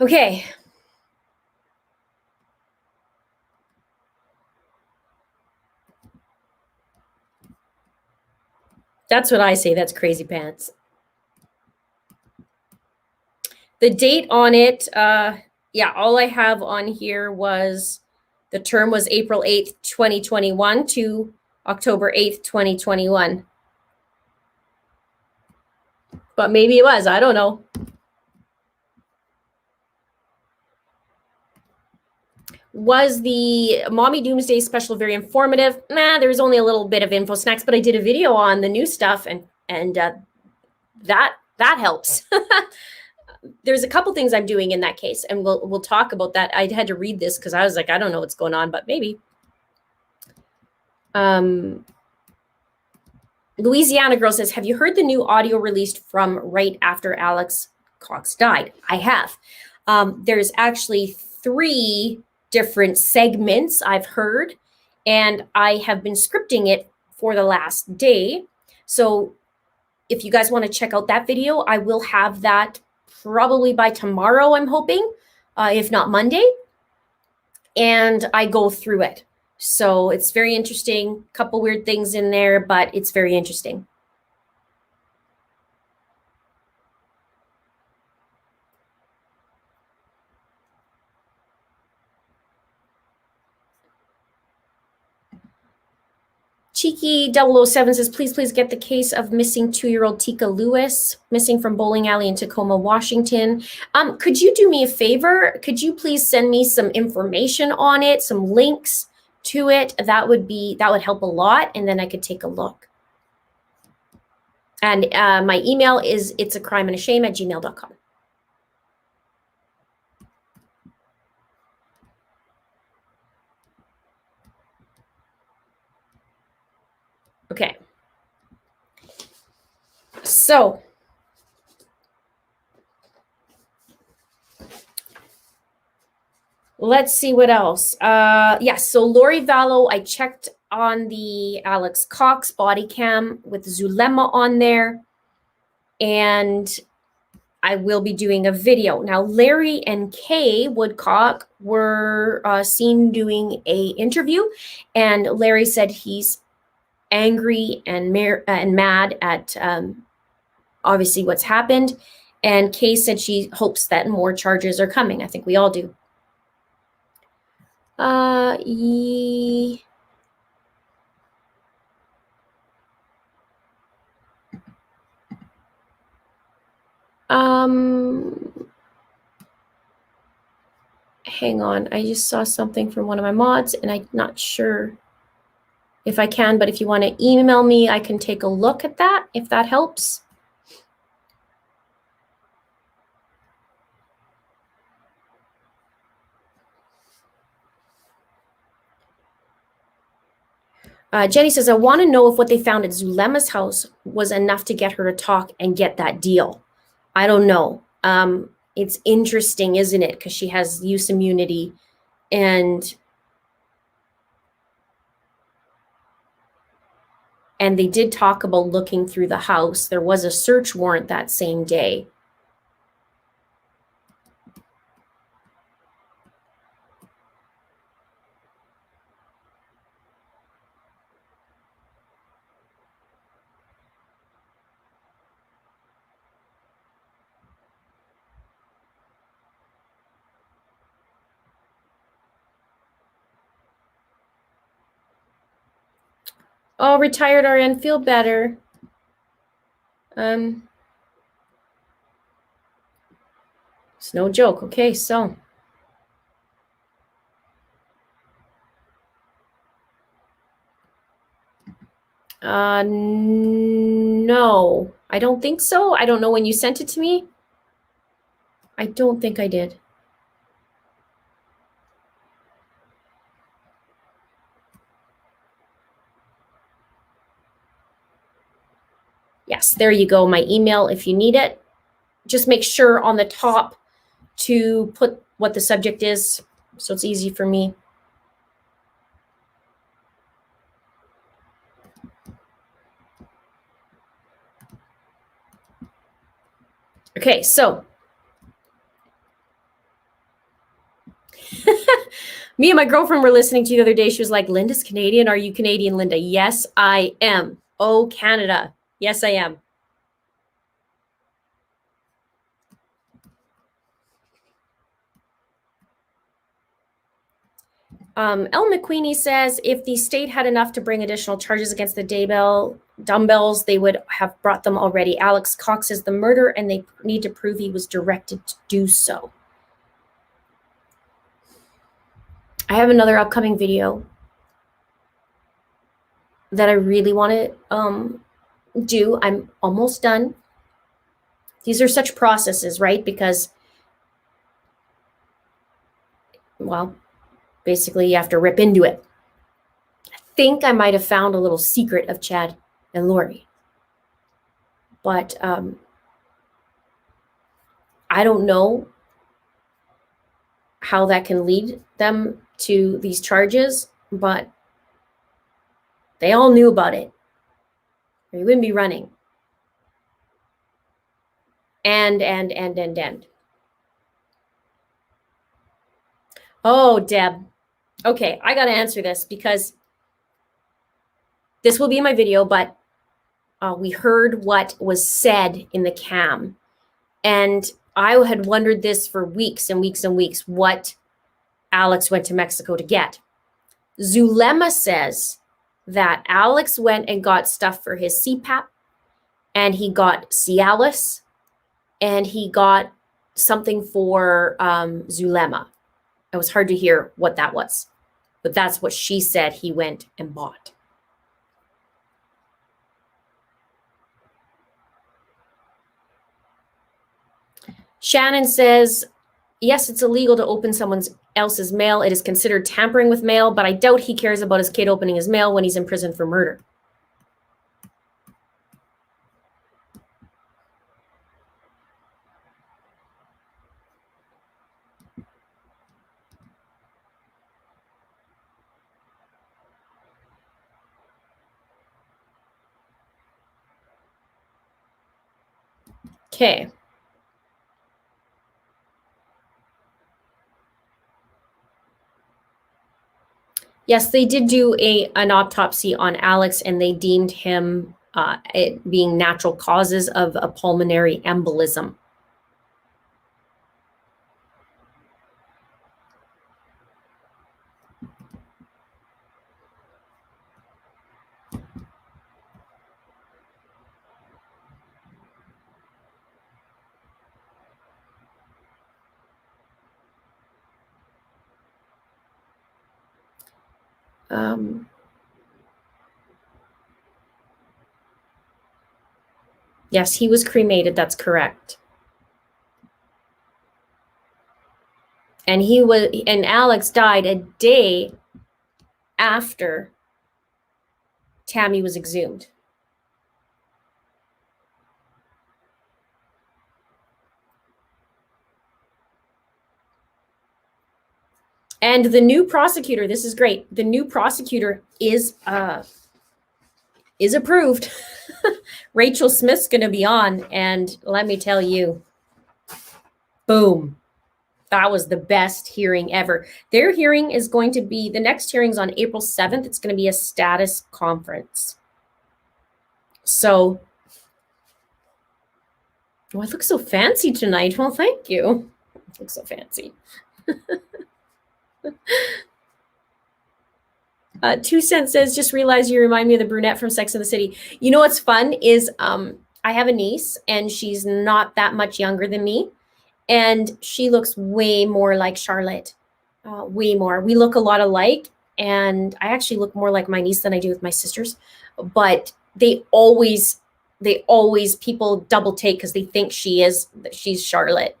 Okay. That's what I say. That's crazy pants. The date on it, yeah, all I have on here was the term was April 8th, 2021 to October 8th, 2021. But maybe it was. I don't know. Was the Mommy Doomsday special very informative? Nah, there was only a little bit of info snacks, but I did a video on the new stuff, and that helps. There's a couple things I'm doing in that case, and we'll talk about that. I had to read this because I was like, I don't know what's going on, but maybe. Louisiana Girl says, have you heard the new audio released from right after Alex Cox died? I have. There's actually 3 different segments I've heard, and I have been scripting it for the last day. So if you guys want to check out that video, I will have that probably by tomorrow, I'm hoping, if not Monday. And I go through it. So it's very interesting. Couple weird things in there, but it's very interesting. Cheeky 007 says, please get the case of missing 2-year-old Tika Lewis, missing from bowling alley in Tacoma, Washington. Could you do me a favor? Could you please send me some information on it, some links to it? That would help a lot, and then I could take a look. And my email is itsacrimeandashame@gmail.com. Okay. So let's see what else. Yes, so Lori Vallow, I checked on the Alex Cox body cam with Zulema on there, and I will be doing a video. Now, Larry and Kay Woodcock were seen doing a interview, and Larry said he's angry and mad at obviously what's happened, and Kay said she hopes that more charges are coming. I think we all do. Hang on, I just saw something from one of my mods, and I'm not sure if I can, but if you want to email me, I can take a look at that, if that helps. Jenny says, I want to know if what they found at Zulema's house was enough to get her to talk and get that deal. I don't know. It's interesting, isn't it? Because she has use immunity, and they did talk about looking through the house. There was a search warrant that same day. Oh, retired RN, feel better. It's no joke. Okay, so. No, I don't think so. I don't know when you sent it to me. I don't think I did. Yes, there you go. My email, if you need it. Just make sure on the top to put what the subject is, so it's easy for me. Okay, so me and my girlfriend were listening to you the other day. She was like, Linda's Canadian. Are you Canadian, Linda? Yes, I am. Oh, Canada. Yes, I am. El McQueenie says, if the state had enough to bring additional charges against the Daybell dumbbells, they would have brought them already. Alex Cox is the murderer, and they need to prove he was directed to do so. I have another upcoming video that I really want to do. I'm almost done. These are such processes, right? Because, well, basically you have to rip into it. I think I might have found a little secret of Chad. and Lori. But I don't know how that can lead them to these charges, but they all knew about it, or you wouldn't be running. And. Oh, Deb. Okay, I got to answer this because this will be in my video, but we heard what was said in the cam. And I had wondered this for weeks and weeks and weeks, what Alex went to Mexico to get. Zulema says that Alex went and got stuff for his CPAP, and he got Cialis, and he got something for Zulema. It was hard to hear what that was, but that's what she said he went and bought. Shannon says, yes, it's illegal to open someone else's mail. It is considered tampering with mail, but I doubt he cares about his kid opening his mail when he's in prison for murder. Okay. Yes, they did do an autopsy on Alex, and they deemed him it being natural causes of a pulmonary embolism. Yes, he was cremated. That's correct. And Alex died a day after Tammy was exhumed. And the new prosecutor, this is great. The new prosecutor is approved. Rachel Smith's going to be on, and let me tell you, boom. That was the best hearing ever. Their hearing is going to be, the next hearing's on April 7th. It's going to be a status conference. So, oh, I look so fancy tonight. Well, thank you. I look so fancy. 2 Cents says, just realized you remind me of the brunette from Sex and the City. You know what's fun is I have a niece, and she's not that much younger than me. And she looks way more like Charlotte, way more. We look a lot alike, and I actually look more like my niece than I do with my sisters. But they always people double take because they think she's Charlotte.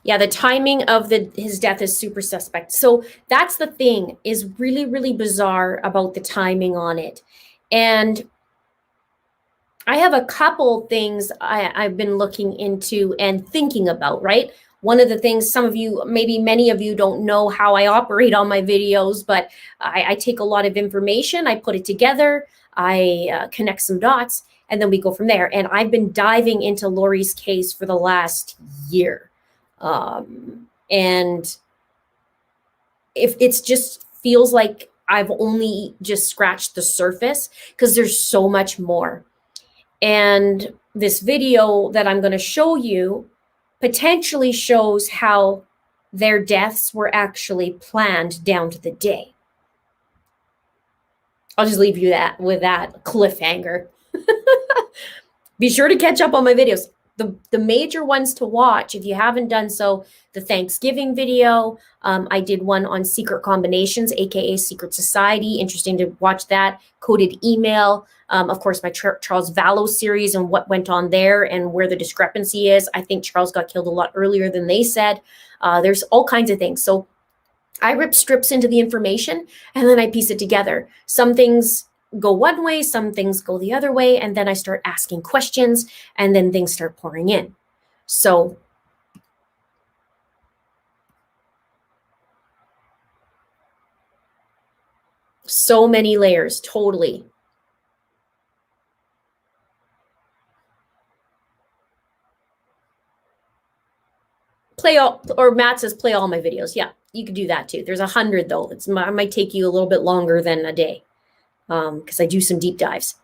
Yeah, the timing of his death is super suspect. So that's the thing, is really, really bizarre about the timing on it. And I have a couple things I've been looking into and thinking about, right? One of the things, some of you, maybe many of you don't know how I operate on my videos, but I take a lot of information, I put it together, I connect some dots, and then we go from there. And I've been diving into Lori's case for the last year. And if it's just feels like I've only just scratched the surface, because there's so much more. And this video that I'm going to show you potentially shows how their deaths were actually planned down to the day. I'll just leave you with that cliffhanger. Be sure to catch up on my videos. the major ones to watch, if you haven't done so, the Thanksgiving video. I did one on secret combinations, aka secret society. Interesting to watch that. Coded email. Of course, my Charles Vallow series and what went on there and where the discrepancy is. I think Charles got killed a lot earlier than they said. There's all kinds of things. So I rip strips into the information and then I piece it together. Some things go one way, some things go the other way, and then I start asking questions and then things start pouring in. So many layers, totally. Play all, or Matt says play all my videos. Yeah, you could do that too. There's 100 though. It might take you a little bit longer than a day because I do some deep dives.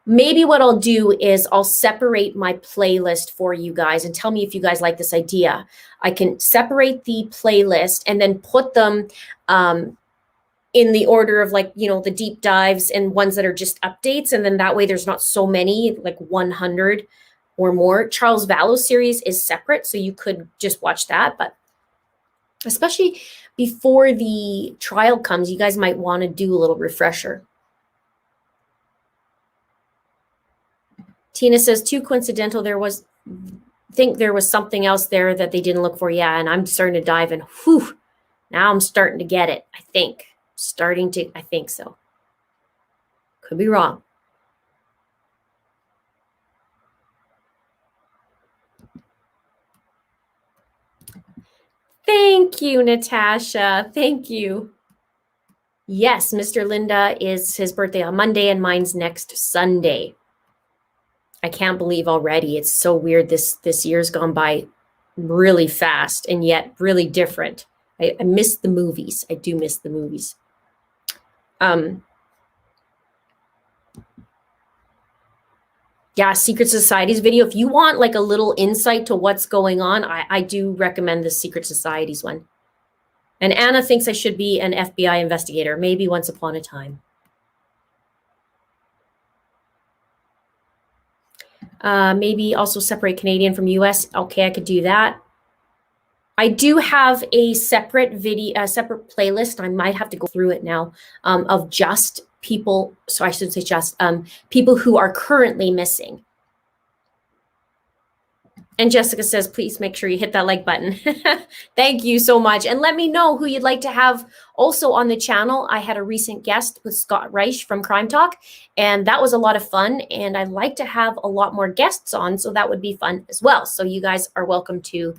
Maybe what I'll do is I'll separate my playlist for you guys and tell me if you guys like this idea. I can separate the playlist and then put them in the order of like, you know, the deep dives and ones that are just updates. And then that way there's not so many, like 100 or more. Charles Vallow series is separate, so you could just watch that. But especially before the trial comes, you guys might want to do a little refresher. Tina says, too coincidental. Think there was something else there that they didn't look for. Yeah, and I'm starting to dive in. Whew, now I'm starting to get it, I think. I think so. Could be wrong. Thank you, Natasha. Thank you. Yes, Mr. Linda is his birthday on Monday and mine's next Sunday. I can't believe already. It's so weird. This year's gone by really fast and yet really different. I miss the movies. I do miss the movies. Yeah, Secret Societies video. If you want like a little insight to what's going on, I do recommend the Secret Societies one. And Anna thinks I should be an FBI investigator, maybe once upon a time. Maybe also separate Canadian from US. Okay, I could do that. I do have a separate video, a separate playlist. I might have to go through it now of just people. So I should say just people who are currently missing. And Jessica says, please make sure you hit that like button. Thank you so much. And let me know who you'd like to have also on the channel. I had a recent guest with Scott Reich from Crime Talk, and that was a lot of fun. And I'd like to have a lot more guests on, so that would be fun as well. So you guys are welcome to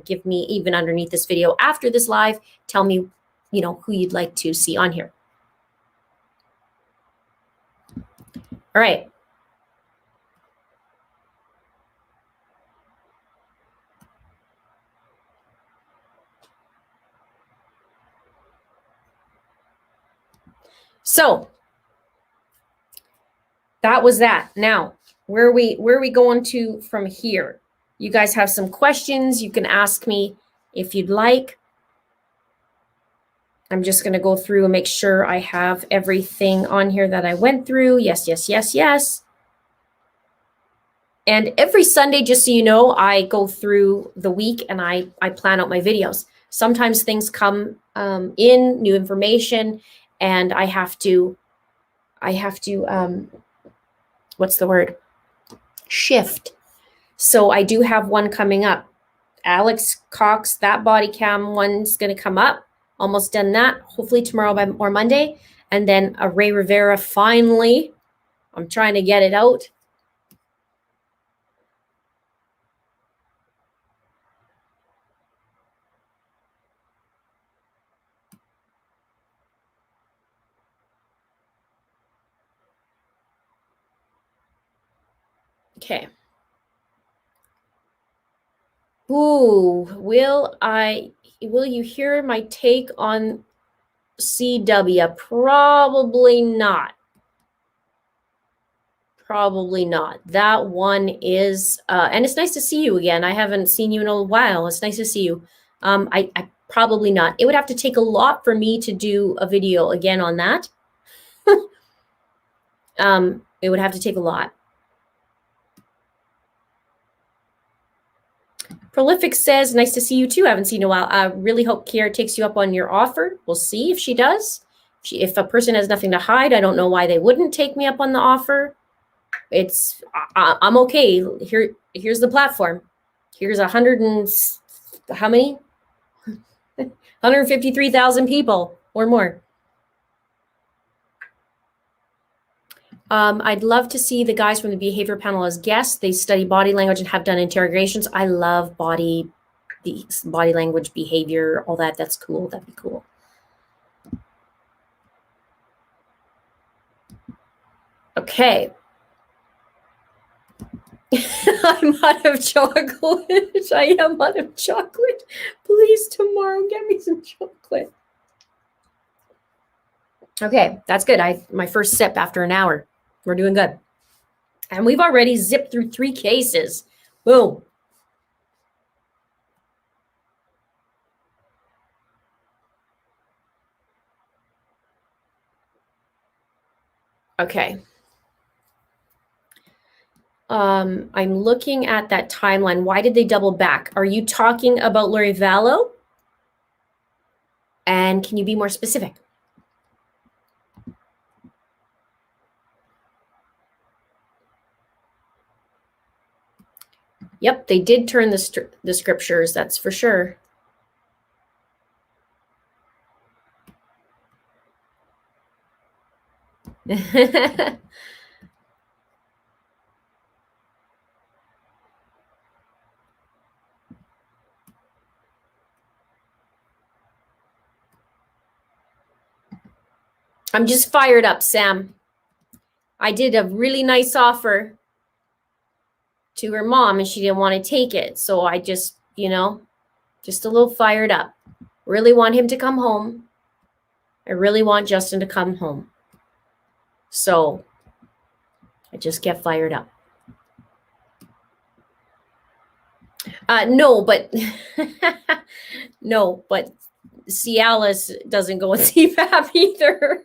give me, even underneath this video after this live, tell me, you know, who you'd like to see on here. All right. So that was that. Now, where are we going to from here? You guys have some questions. You can ask me if you'd like. I'm just going to go through and make sure I have everything on here that I went through. Yes, yes, yes, yes. And every Sunday, just so you know, I go through the week and I plan out my videos. Sometimes things come in, new information, and I have to, what's the word? Shift. So I do have one coming up. Alex Cox, that body cam one's going to come up. Almost done that. Hopefully tomorrow or Monday. And then a Ray Rivera finally. I'm trying to get it out. Okay. Ooh, will you hear my take on CW? Probably not. Probably not. That one is, and it's nice to see you again. I haven't seen you in a while. It's nice to see you. I probably not. It would have to take a lot for me to do a video again on that. It would have to take a lot. Prolific says, nice to see you too. Haven't seen you in a while. I really hope Kiara takes you up on your offer. We'll see if she does. If a person has nothing to hide, I don't know why they wouldn't take me up on the offer. I'm okay. Here's the platform. Here's how many? 153,000 people or more. I'd love to see the guys from the behavior panel as guests. They study body language and have done interrogations. I love body language, behavior, all that. That's cool. That'd be cool. Okay. I'm out of chocolate. I am out of chocolate. Please, tomorrow, get me some chocolate. Okay, that's good. My first sip after an hour. We're doing good. And we've already zipped through 3 cases. Boom. Okay. I'm looking at that timeline. Why did they double back? Are you talking about Lori Vallow? And can you be more specific? Yep, they did turn the scriptures, that's for sure. I'm just fired up, Sam. I did a really nice offer to her mom and she didn't want to take it. So I just, just a little fired up. Really want him to come home. I really want Justin to come home. So I just get fired up. No, but Cialis doesn't go with CPAP either.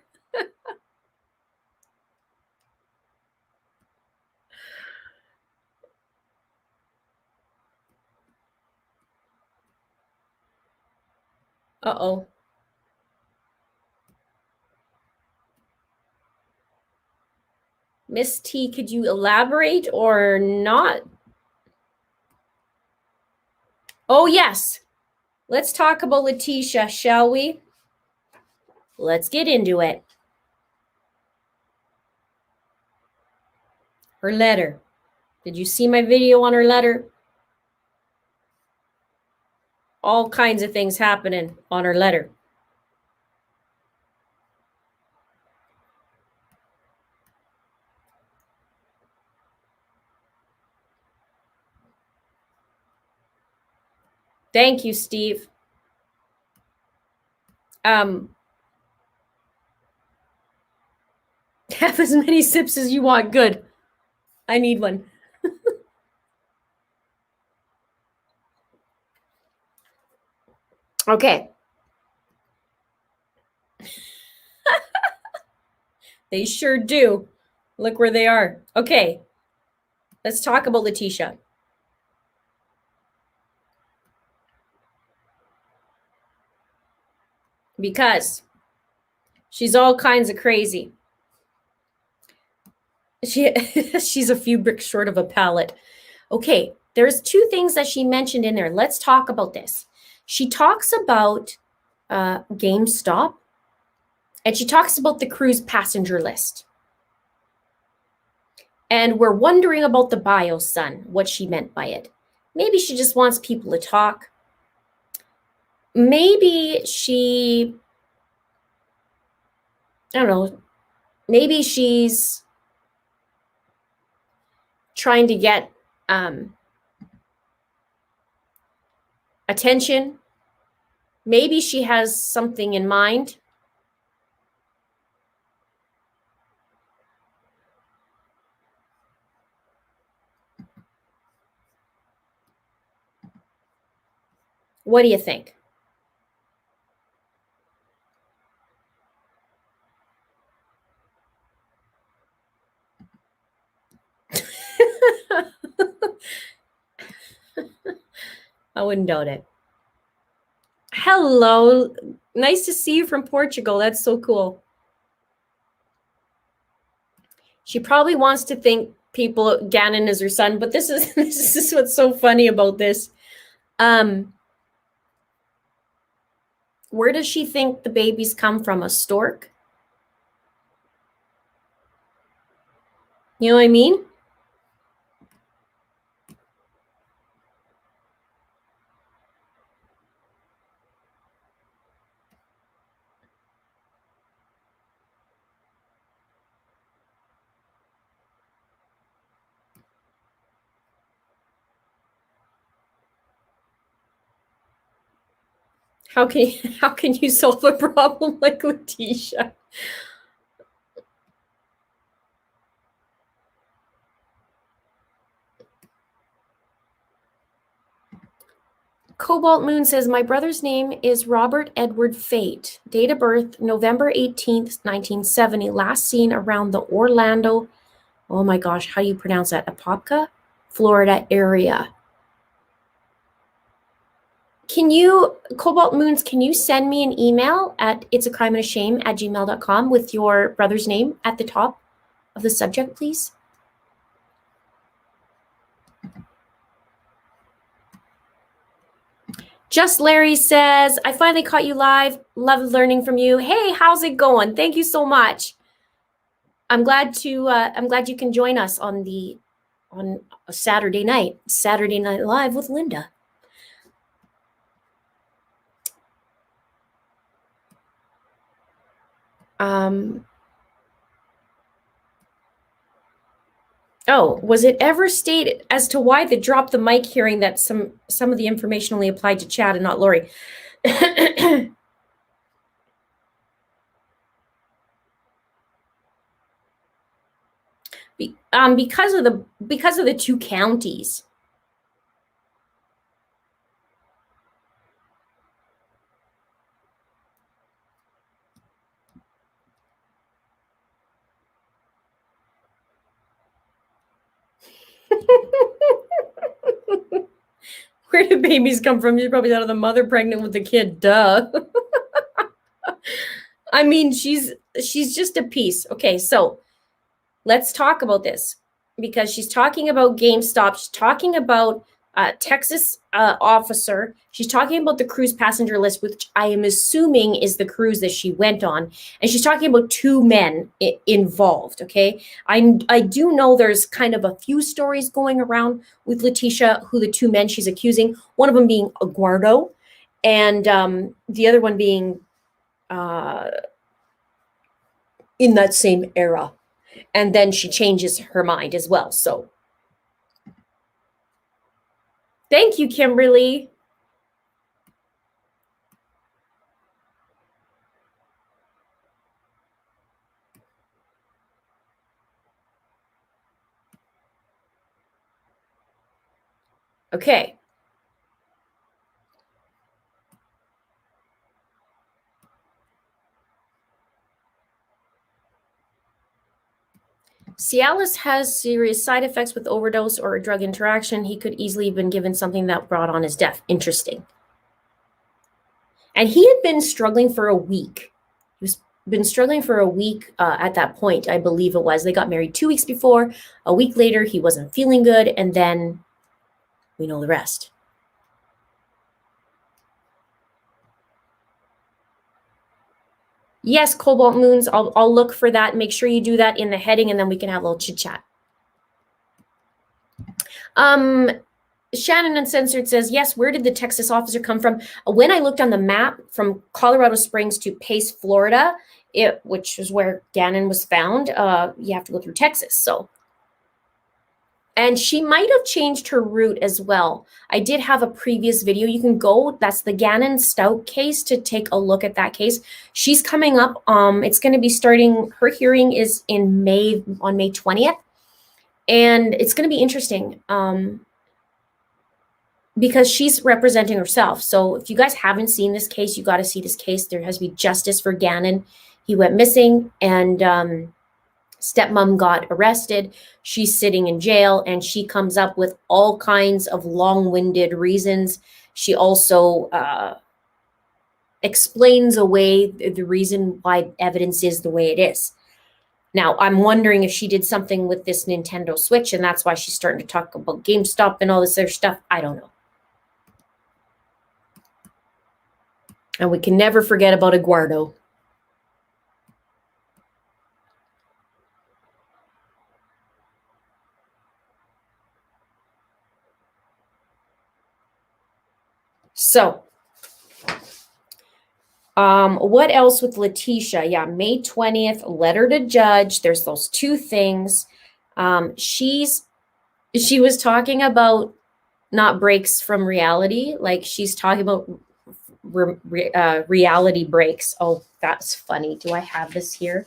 Uh-oh. Miss T, could you elaborate or not? Oh, yes. Let's talk about Leticia, shall we? Let's get into it. Her letter. Did you see my video on her letter? All kinds of things happening on her letter. Thank you, Steve. Have as many sips as you want. Good. I need one. Okay. They sure do. Look where they are. Okay. Let's talk about Leticia. Because she's all kinds of crazy. She's a few bricks short of a pallet. Okay, there's 2 things that she mentioned in there. Let's talk about this. She talks about GameStop, and she talks about the cruise passenger list. And we're wondering about the bio son, what she meant by it. Maybe she just wants people to talk. Maybe she, I don't know, maybe she's trying to get attention. Maybe she has something in mind. What do you think? I wouldn't doubt it. Hello. Nice to see you from Portugal. That's so cool. She probably wants to think Gannon is her son, but this is what's so funny about this. Where does she think the babies come from? A stork? You know what I mean? How can you solve a problem like Leticia? Cobalt Moon says, my brother's name is Robert Edward Fate. Date of birth, November 18th, 1970. Last seen around the Orlando, oh my gosh, how do you pronounce that? Apopka, Florida area. Can you, Cobalt Moons, can you send me an email at itsacrimeandashame@gmail.com with your brother's name at the top of the subject, please? Just Larry says, I finally caught you live. Love learning from you. Hey, how's it going? Thank you so much. I'm glad you can join us on a Saturday Night Live with Linda. Oh, was it ever stated as to why the drop the mic hearing that some of the information only applied to Chad and not Lori? Because of the two counties. Where do babies come from? You're probably out of the mother pregnant with the kid. Duh. I mean, she's just a piece. Okay, so let's talk about this because she's talking about GameStop. She's talking about Texas officer. She's talking about the cruise passenger list, which I am assuming is the cruise that she went on. And she's talking about two men involved, okay? I do know there's kind of a few stories going around with Leticia, who the two men she's accusing, one of them being Aguardo, and the other one being in that same era. And then she changes her mind as well, so. Thank you, Kimberly. Okay. Cialis has serious side effects with overdose or a drug interaction. He could easily have been given something that brought on his death. Interesting. And he had been struggling for a week. Been struggling for a week at that point, I believe it was. They got married 2 weeks before. A week later, he wasn't feeling good, and then we know the rest. Yes, Cobalt Moons, I'll look for that. Make sure you do that in the heading, and then we can have a little chit-chat. Shannon Uncensored says, yes, where did the Texas officer come from? When I looked on the map from Colorado Springs to Pace, Florida, which is where Gannon was found, you have to go through Texas. So, and she might have changed her route as well. I did have a previous video. You can go, that's the Gannon Stauch case, to take a look at that case. She's coming up. It's going to be starting, her hearing is in May, on May 20th. And it's going to be interesting because she's representing herself. So if you guys haven't seen this case, you got to see this case. There has to be justice for Gannon. He went missing, and stepmom got arrested. She's sitting in jail, and she comes up with all kinds of long-winded reasons. She also explains away the reason why evidence is the way it is. Now, I'm wondering if she did something with this Nintendo Switch, and that's why she's starting to talk about GameStop and all this other stuff. I don't know. And we can never forget about Eduardo. So, what else with Leticia? Yeah, May 20th, letter to judge. There's those two things. She was talking about not breaks from reality. Like she's talking about reality breaks. Oh, that's funny. Do I have this here?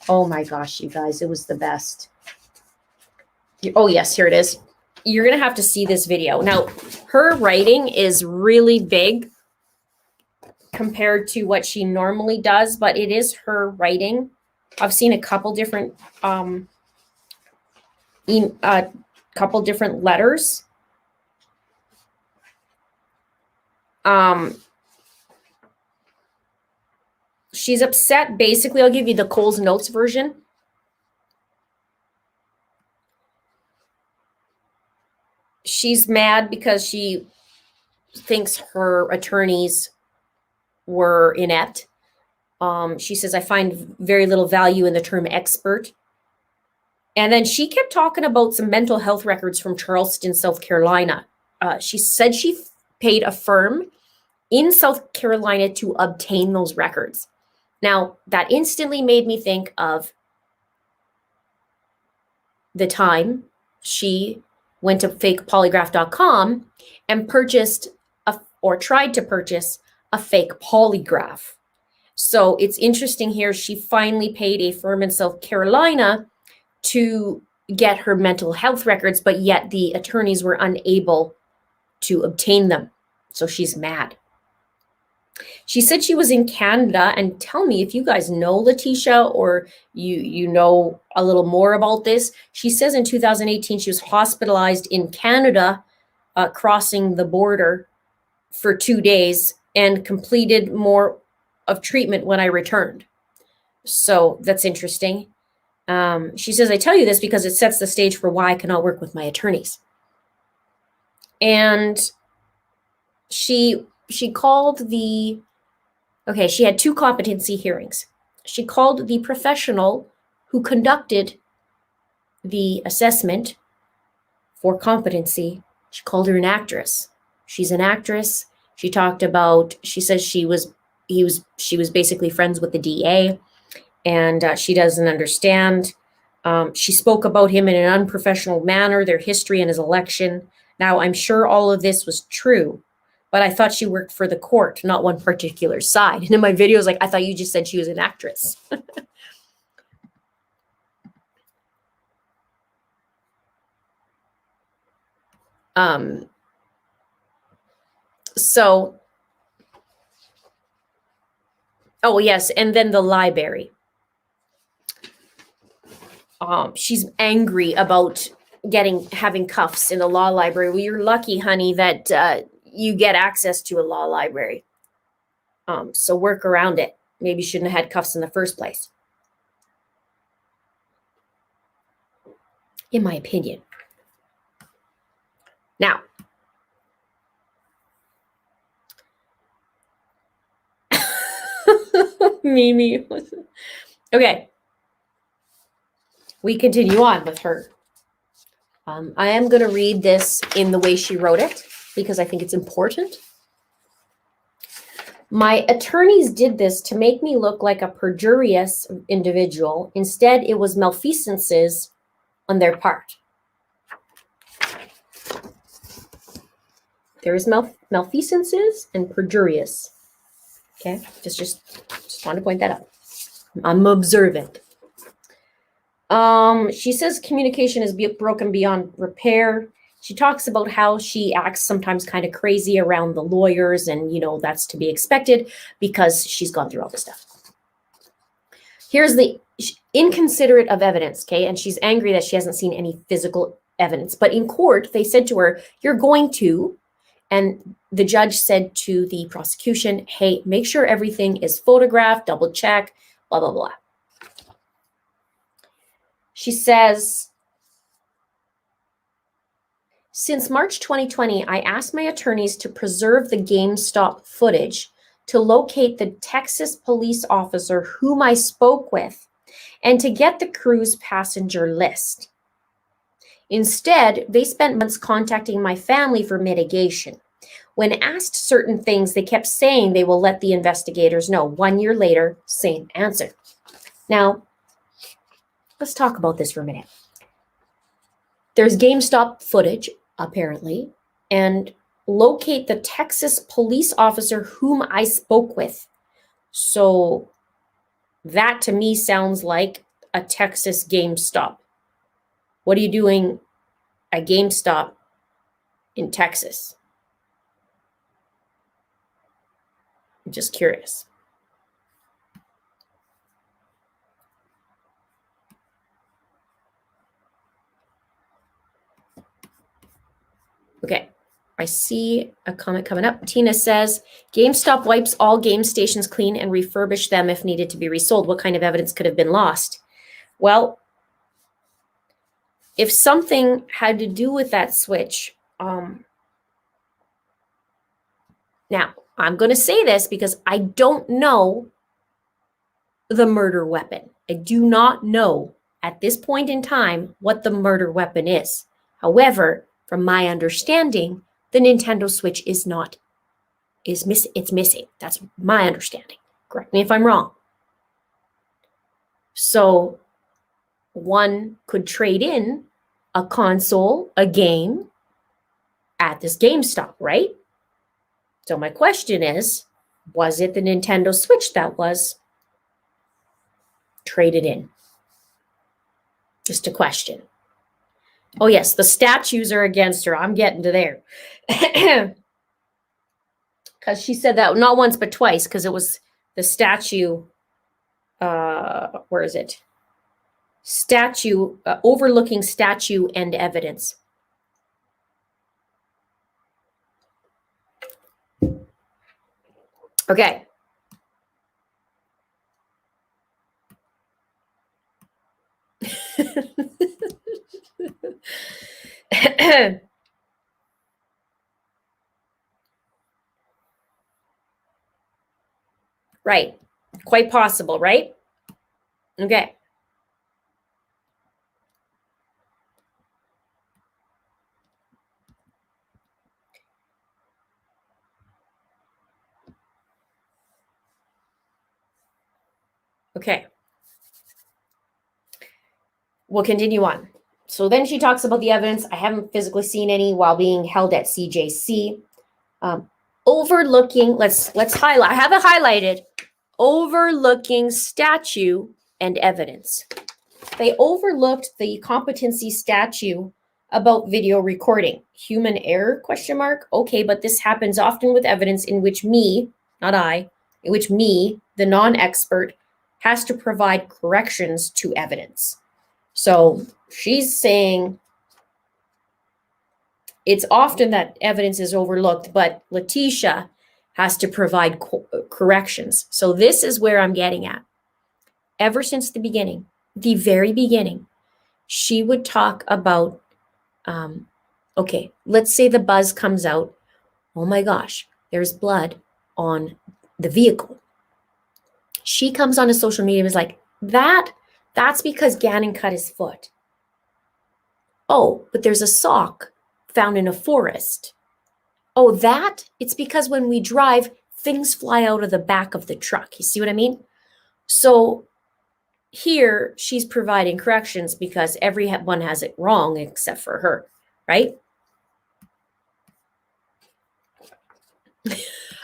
Oh my gosh, you guys, it was the best. Oh yes, here it is. You're going to have to see this video. Now, her writing is really big compared to what she normally does, but it is her writing. I've seen a couple different letters. She's upset. Basically, I'll give you the Cole's Notes version. She's mad because she thinks her attorneys were inept. She says, I find very little value in the term expert. And then she kept talking about some mental health records from Charleston, South Carolina. She said she paid a firm in South Carolina to obtain those records. Now, that instantly made me think of the time she went to fakepolygraph.com and purchased or tried to purchase a fake polygraph. So it's interesting here. She finally paid a firm in South Carolina to get her mental health records, but yet the attorneys were unable to obtain them. So she's mad. She said she was in Canada, and tell me if you guys know Leticia or you know a little more about this. She says in 2018 she was hospitalized in Canada, crossing the border for 2 days and completed more of treatment when I returned. So that's interesting. She says, I tell you this because it sets the stage for why I cannot work with my attorneys. And she called she had 2 competency hearings. She called the professional who conducted the assessment for competency. She called her an actress. She's an actress. She talked about, she says she was basically friends with the DA, and she doesn't understand. She spoke about him in an unprofessional manner, their history and his election. Now, I'm sure all of this was true, but I thought she worked for the court, not one particular side. And in my videos, like, I thought you just said she was an actress. Oh yes, and then the library. She's angry about having cuffs in the law library. Well, you're lucky, honey, that you get access to a law library. So work around it. Maybe you shouldn't have had cuffs in the first place. In my opinion. Now, Mimi. Okay. We continue on with her. I am going to read this in the way she wrote it because I think it's important. My attorneys did this to make me look like a perjurious individual. Instead, it was malfeasances on their part. There is malfeasances and perjurious. Okay, just want to point that out. I'm observant. She says communication is broken beyond repair. She talks about how she acts sometimes kind of crazy around the lawyers, and that's to be expected because she's gone through all this stuff. Here's the inconsiderate of evidence, okay? And she's angry that she hasn't seen any physical evidence. But in court, they said to her, you're going to And the judge said to the prosecution, hey, make sure everything is photographed, double check, blah, blah, blah. She says, since March 2020, I asked my attorneys to preserve the GameStop footage to locate the Texas police officer whom I spoke with and to get the cruise passenger list. Instead, they spent months contacting my family for mitigation. When asked certain things, they kept saying they will let the investigators know. 1 year later, same answer. Now, let's talk about this for a minute. There's GameStop footage, apparently, and locate the Texas police officer whom I spoke with. So that to me sounds like a Texas GameStop. What are you doing at GameStop in Texas? I'm just curious. Okay, I see a comment coming up. Tina says, GameStop wipes all game stations clean and refurbish them if needed to be resold. What kind of evidence could have been lost? Well, if something had to do with that switch, now I'm going to say this because I don't know the murder weapon. I do not know at this point in time what the murder weapon is. However, from my understanding, the Nintendo Switch is missing. That's my understanding. Correct me if I'm wrong. So one could trade in a console, a game at this GameStop, right? So my question is, was it the Nintendo Switch that was traded in? Just a question. Oh, yes, the statues are against her. I'm getting to there. Because she said that not once but twice, because it was the statue. Where is it? Statue, overlooking statue and evidence. Okay. Right. Quite possible, right? Okay. Okay. We'll continue on. So then she talks about the evidence. I haven't physically seen any while being held at CJC. Overlooking, let's highlight. I have it highlighted. Overlooking statue and evidence. They overlooked the competency statute about video recording. Human error, question mark? Okay, but this happens often with evidence in which me, not I, in which me, the non-expert, has to provide corrections to evidence. So she's saying it's often that evidence is overlooked, but Leticia has to provide corrections. So this is where I'm getting at. Ever since the beginning, the very beginning, she would talk about, okay, let's say the buzz comes out. Oh my gosh, there's blood on the vehicle. She comes on a social media and is like, that's because Gannon cut his foot. Oh, but there's a sock found in a forest. Oh, it's because when we drive, things fly out of the back of the truck. You see what I mean? So here she's providing corrections because everyone has it wrong except for her, right?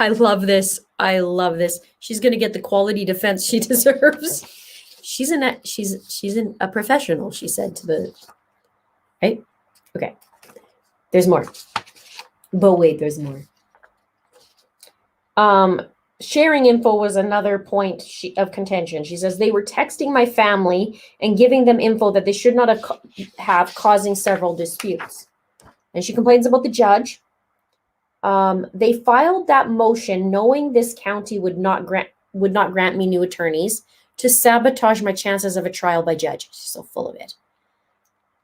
I love this. I love this. She's going to get the quality defense she deserves. She's a professional, she said to the, right? Okay. There's more. But wait, there's more. Sharing info was another point of contention. She says, they were texting my family and giving them info that they should not have causing several disputes. And she complains about the judge. They filed that motion knowing this county would not grant me new attorneys to sabotage my chances of a trial by judge. She's so full of it.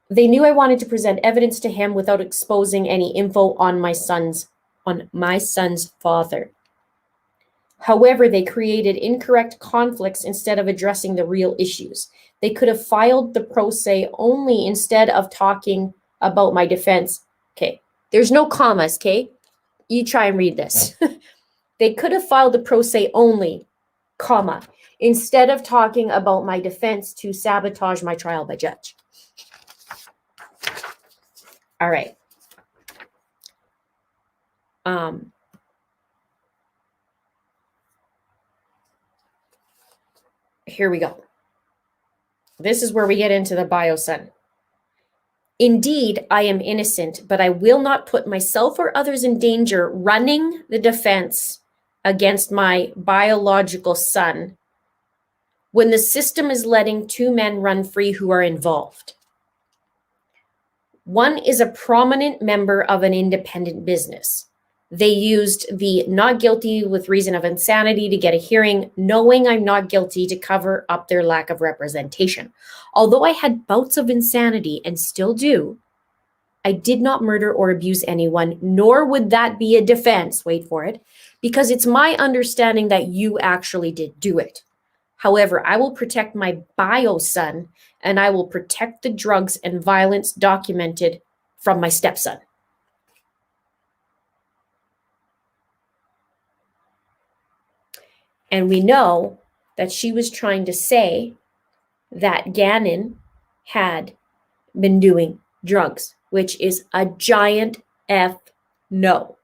They knew I wanted to present evidence to him without exposing any info on my son's father. However, they created incorrect conflicts instead of addressing the real issues. They could have filed the pro se only instead of talking about my defense. Okay, there's no commas, okay? You try and read this. They could have filed the pro se only, comma, instead of talking about my defense to sabotage my trial by judge. All right. Here we go. This is where we get into the bio son. Indeed, I am innocent, but I will not put myself or others in danger running the defense against my biological son when the system is letting two men run free who are involved. One is a prominent member of an independent business. They used the not guilty with reason of insanity to get a hearing, knowing I'm not guilty to cover up their lack of representation. Although I had bouts of insanity and still do, I did not murder or abuse anyone, nor would that be a defense, wait for it, because it's my understanding that you actually did do it. However, I will protect my bio son, and I will protect the drugs and violence documented from my stepson. And we know that she was trying to say that Gannon had been doing drugs, which is a giant F no.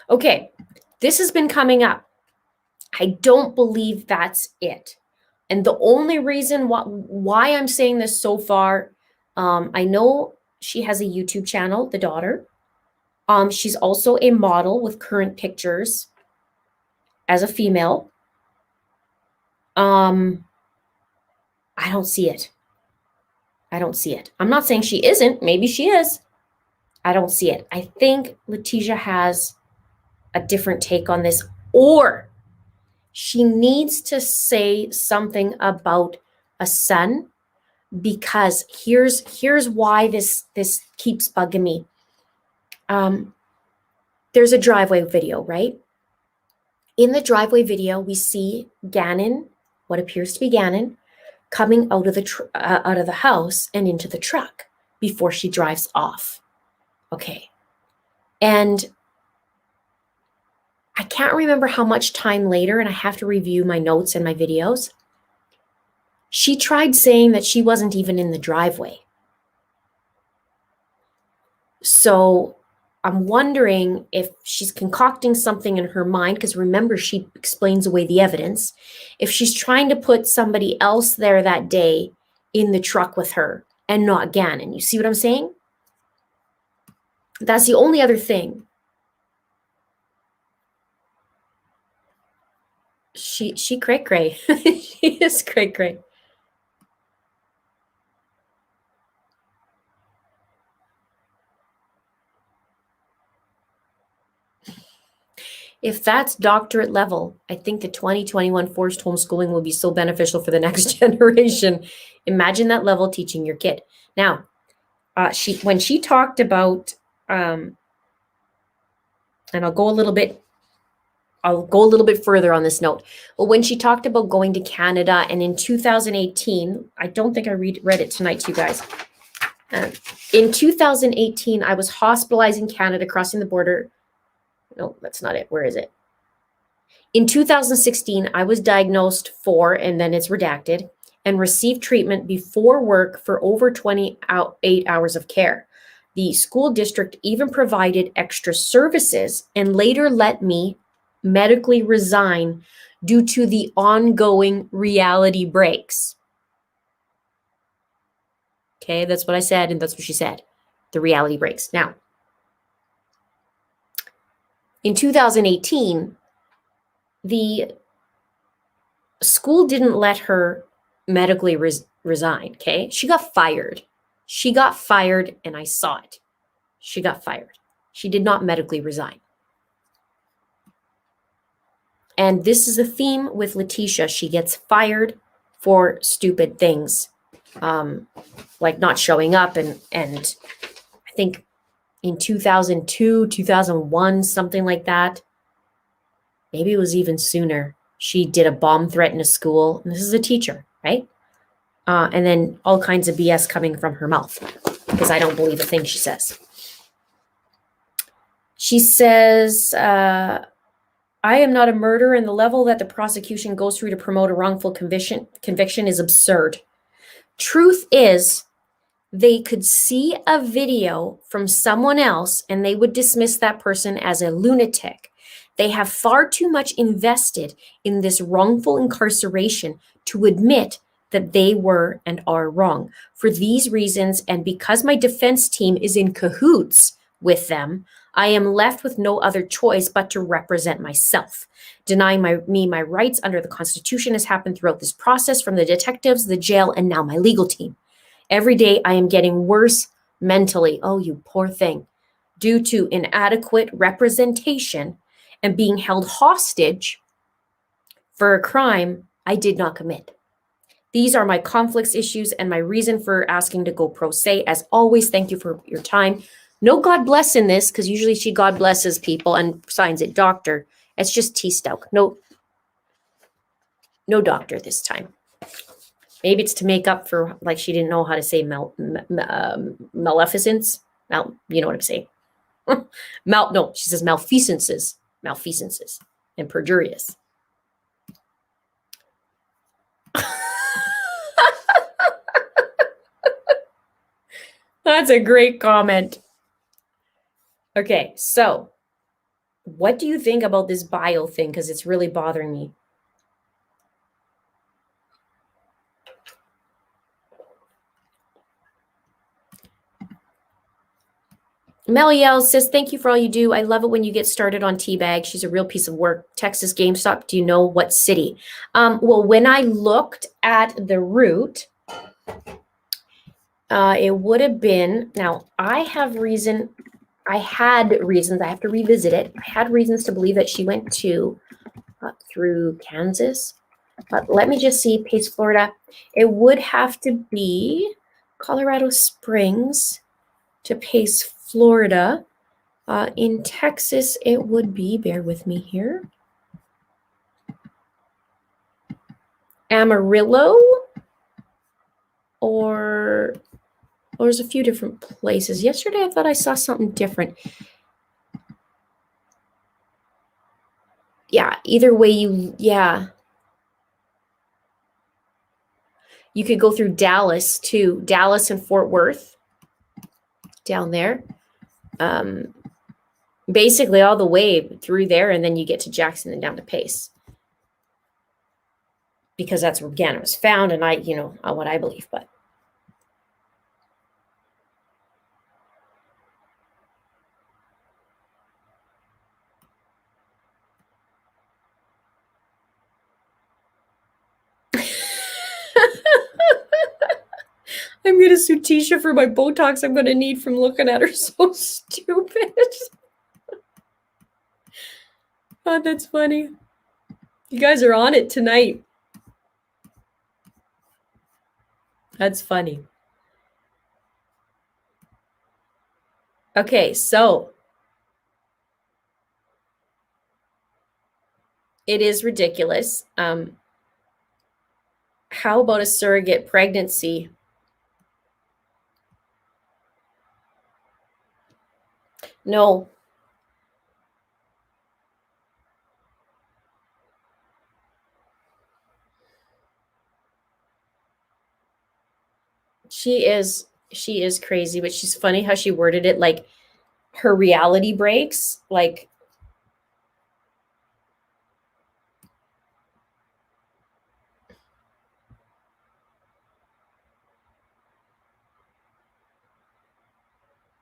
Okay, this has been coming up. I don't believe that's it. And the only reason why I'm saying this so far, I know she has a YouTube channel, the daughter. She's also a model with current pictures as a female. I don't see it. I don't see it. I'm not saying she isn't. Maybe she is. I don't see it. I think Leticia has a different take on this, or she needs to say something about a son, because here's why this keeps bugging me. There's a driveway video, right? In the driveway video, we see Gannon, what appears to be Gannon, coming out of the house and into the truck before she drives off. Okay, and I can't remember how much time later, and I have to review my notes and my videos. She tried saying that she wasn't even in the driveway. So I'm wondering if she's concocting something in her mind, because remember, she explains away the evidence. If she's trying to put somebody else there that day in the truck with her and not Gannon. You see what I'm saying? That's the only other thing. She cray-cray. She is cray-cray. If that's doctorate level, I think the 2021 forced homeschooling will be so beneficial for the next generation. Imagine that level teaching your kid. Now, when she talked about, and I'll go a little bit further on this note. But when she talked about going to Canada, and in 2018, I don't think I read it tonight to you guys. In 2018, I was hospitalized in Canada, crossing the border. No, that's not it. Where is it? In 2016, I was diagnosed for, and then it's redacted, and received treatment before work for over 28 hours of care. The school district even provided extra services and later let me medically resign due to the ongoing reality breaks. Okay, that's what I said, and that's what she said. The reality breaks. Now, in 2018, the school didn't let her medically resign, okay? She got fired. She got fired, and I saw it. She got fired. She did not medically resign. And this is a theme with Leticia. She gets fired for stupid things, like not showing up. And I think in 2002, 2001, something like that, maybe it was even sooner, she did a bomb threat in a school. And this is a teacher, right? And then all kinds of BS coming from her mouth because I don't believe a thing she says. She says, I am not a murderer, and the level that the prosecution goes through to promote a wrongful conviction is absurd. Truth is, they could see a video from someone else and they would dismiss that person as a lunatic. They have far too much invested in this wrongful incarceration to admit that they were and are wrong. For these reasons, and because my defense team is in cahoots with them, I am left with no other choice but to represent myself. Denying me my rights under the Constitution has happened throughout this process, from the detectives, the jail, and now my legal team. Every day I am getting worse mentally, oh, you poor thing, due to inadequate representation and being held hostage for a crime I did not commit. These are my conflicts, issues, and my reason for asking to go pro se. As always, thank you for your time. No God bless in this, because usually she God blesses people and signs it doctor. It's just T Stauch. No doctor this time. Maybe it's to make up for, like, she didn't know how to say maleficence. You know what I'm saying. No, she says malfeasances, and perjurious. That's a great comment. Okay, so what do you think about this bio thing? Because it's really bothering me. Mel Yells says, thank you for all you do. I love it when you get started on Teabag. She's a real piece of work. Texas GameStop. Do you know what city? Well, when I looked at the route, it would have been, now I had reasons, I have to revisit it. I had reasons to believe that she went to through Kansas, but let me just see, Pace, Florida. It would have to be Colorado Springs to Pace, Florida. In Texas, it would be, bear with me here, Amarillo, or there's a few different places. Yesterday, I thought I saw something different. Yeah, either way, you could go through Dallas too. Dallas and Fort Worth down there. Basically all the way through there, and then you get to Jackson and down to Pace. Because that's where, again, it was found, and what I believe, but. I'm going to sue Tisha for my Botox I'm going to need from looking at her so stupid. God, that's funny. You guys are on it tonight. That's funny. Okay, so it is ridiculous. How about a surrogate pregnancy? No. She is crazy, but she's funny how she worded it, like her reality breaks, like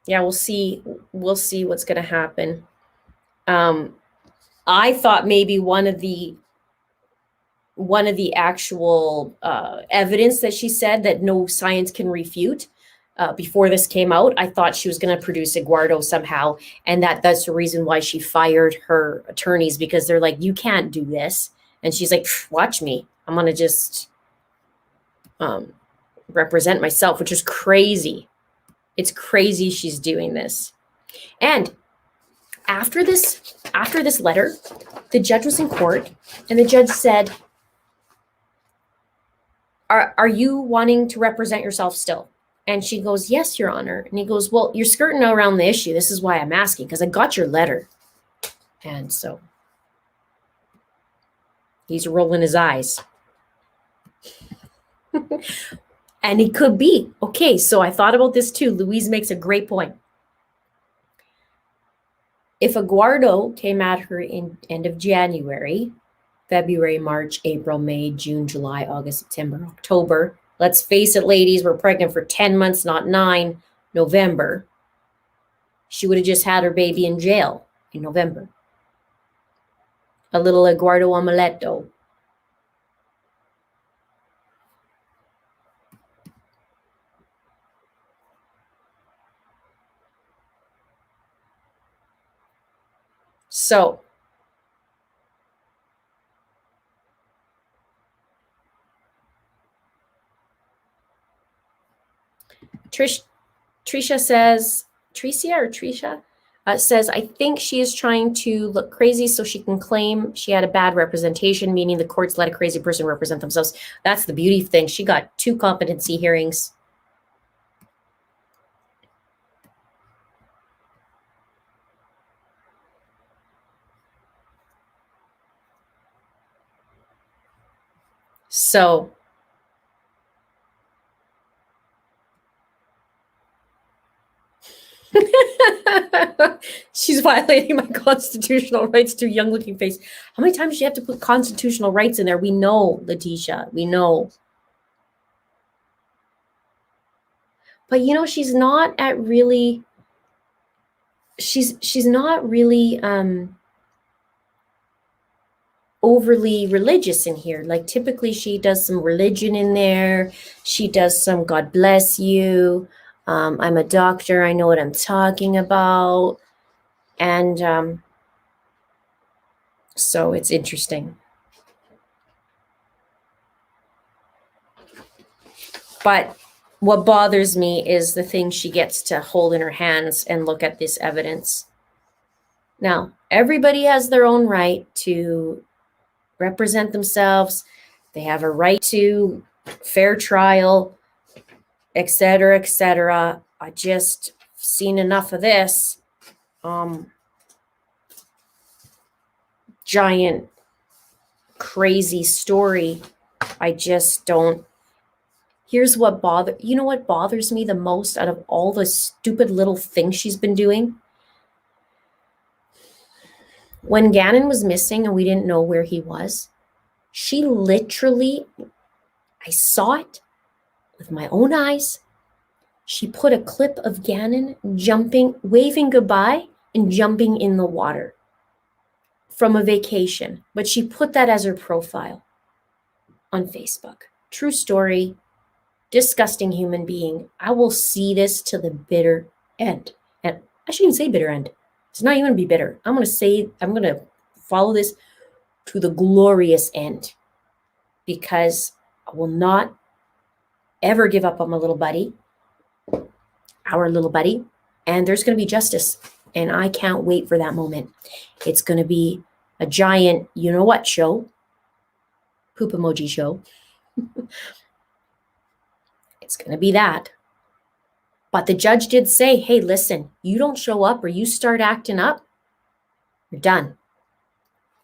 Yeah, we'll see. We'll see what's going to happen. I thought maybe one of the actual evidence that she said that no science can refute before this came out, I thought she was going to produce Eduardo somehow, and that's the reason why she fired her attorneys, because they're like, you can't do this. And she's like, watch me. I'm going to just represent myself, which is crazy. It's crazy she's doing this. And after this letter, the judge was in court, and the judge said, are you wanting to represent yourself still? And she goes, yes, Your Honor. And he goes, well, you're skirting around the issue. This is why I'm asking, because I got your letter. And so he's rolling his eyes. And it could be. Okay, so I thought about this too. Louise makes a great point. If Eduardo came at her in end of January, February, March, April, May, June, July, August, September, October. Let's face it, ladies, we're pregnant for 10 months, not 9. November. She would have just had her baby in jail in November. A little Eduardo Omeletto. So, Tricia says, says, I think she is trying to look crazy so she can claim she had a bad representation, meaning the courts let a crazy person represent themselves. That's the beauty thing. She got 2 competency hearings. So, she's violating my constitutional rights to young looking face. How many times do you have to put constitutional rights in there? We know, Leticia, we know. But you know, she's not really overly religious in here. Like typically she does some religion in there. She does some God bless you. I'm a doctor. I know what I'm talking about. And so it's interesting. But what bothers me is the thing she gets to hold in her hands and look at this evidence. Now, everybody has their own right to represent themselves. They have a right to fair trial, etc., etc. I just seen enough of this giant crazy story. I just don't. Here's what what bothers me the most out of all the stupid little things she's been doing? When Gannon was missing and we didn't know where he was, she literally, I saw it with my own eyes. She put a clip of Gannon jumping, waving goodbye and jumping in the water from a vacation. But she put that as her profile on Facebook. True story. Disgusting human being. I will see this to the bitter end. And I shouldn't even say bitter end. It's not even going to be bitter. I'm going to follow this to the glorious end, because I will not ever give up on my little buddy, our little buddy, and there's going to be justice. And I can't wait for that moment. It's going to be a giant, you know what show? Poop emoji show. It's going to be that. But the judge did say, hey, listen, you don't show up or you start acting up, you're done.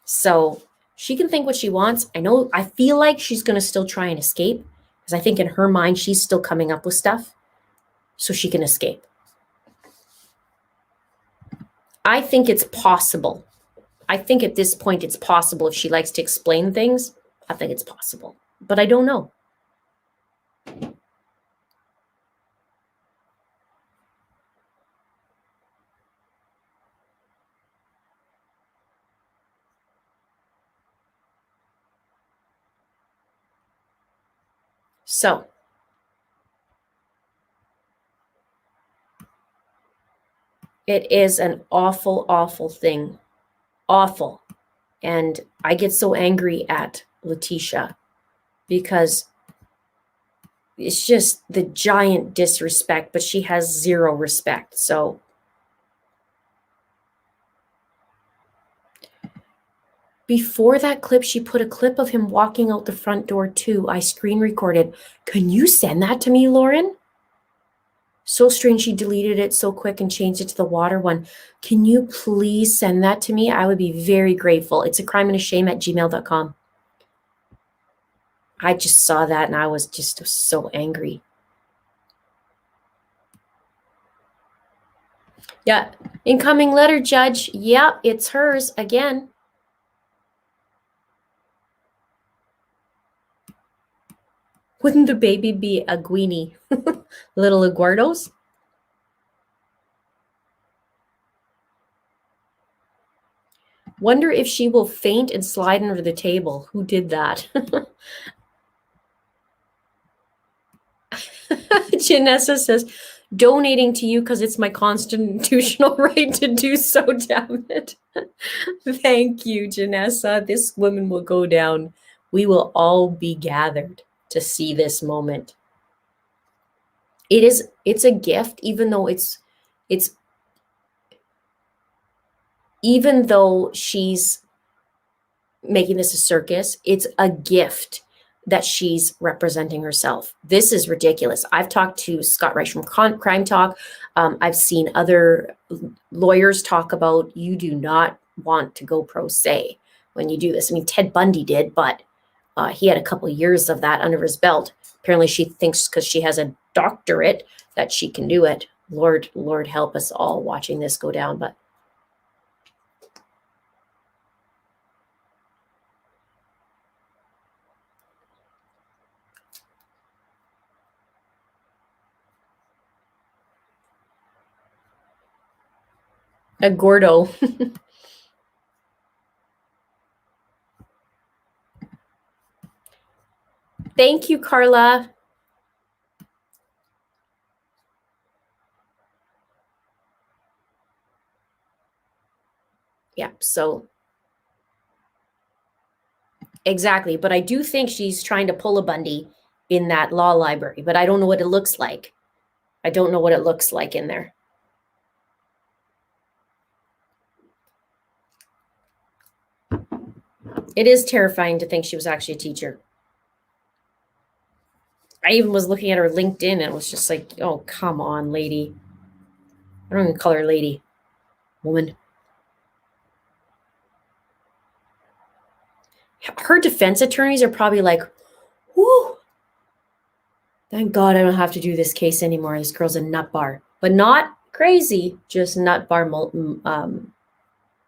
So she can think what she wants. I feel like she's going to still try and escape, because I think in her mind, she's still coming up with stuff so she can escape. I think it's possible. I think at this point, it's possible if she likes to explain things. I think it's possible, but I don't know. So it is an awful, awful thing. Awful. And I get so angry at Leticia because it's just the giant disrespect, but she has zero respect. So before that clip, she put a clip of him walking out the front door too. I screen recorded. Can you send that to me, Lauren? So strange she deleted it so quick and changed it to the water one. Can you please send that to me? I would be very grateful. It's a crime and a shame at gmail.com. I just saw that and I was just so angry. Yeah. Incoming letter, Judge. Yeah, it's hers again. Wouldn't the baby be a Guini? Little Eduardo's? Wonder if she will faint and slide under the table. Who did that? Janessa says, donating to you because it's my constitutional right to do so, damn it. Thank you, Janessa. This woman will go down. We will all be gathered to see this moment. It's a gift, even though even though she's making this a circus, it's a gift that she's representing herself. This is ridiculous. I've talked to Scott Reich from Crime Talk. I've seen other lawyers talk about you do not want to go pro se when you do this. I mean, Ted Bundy did, but he had a couple of years of that under his belt. Apparently she thinks because she has a doctorate that she can do it. Lord help us all watching this go down, but a Gordo. Thank you, Carla. Yeah, so exactly. But I do think she's trying to pull a Bundy in that law library, but I don't know what it looks like. I don't know what it looks like in there. It is terrifying to think she was actually a teacher. I even was looking at her LinkedIn and it was just like, oh, come on, lady. I don't even call her lady. Woman. Her defense attorneys are probably like, whoo, thank God I don't have to do this case anymore. This girl's a nut bar. But not crazy, just nut bar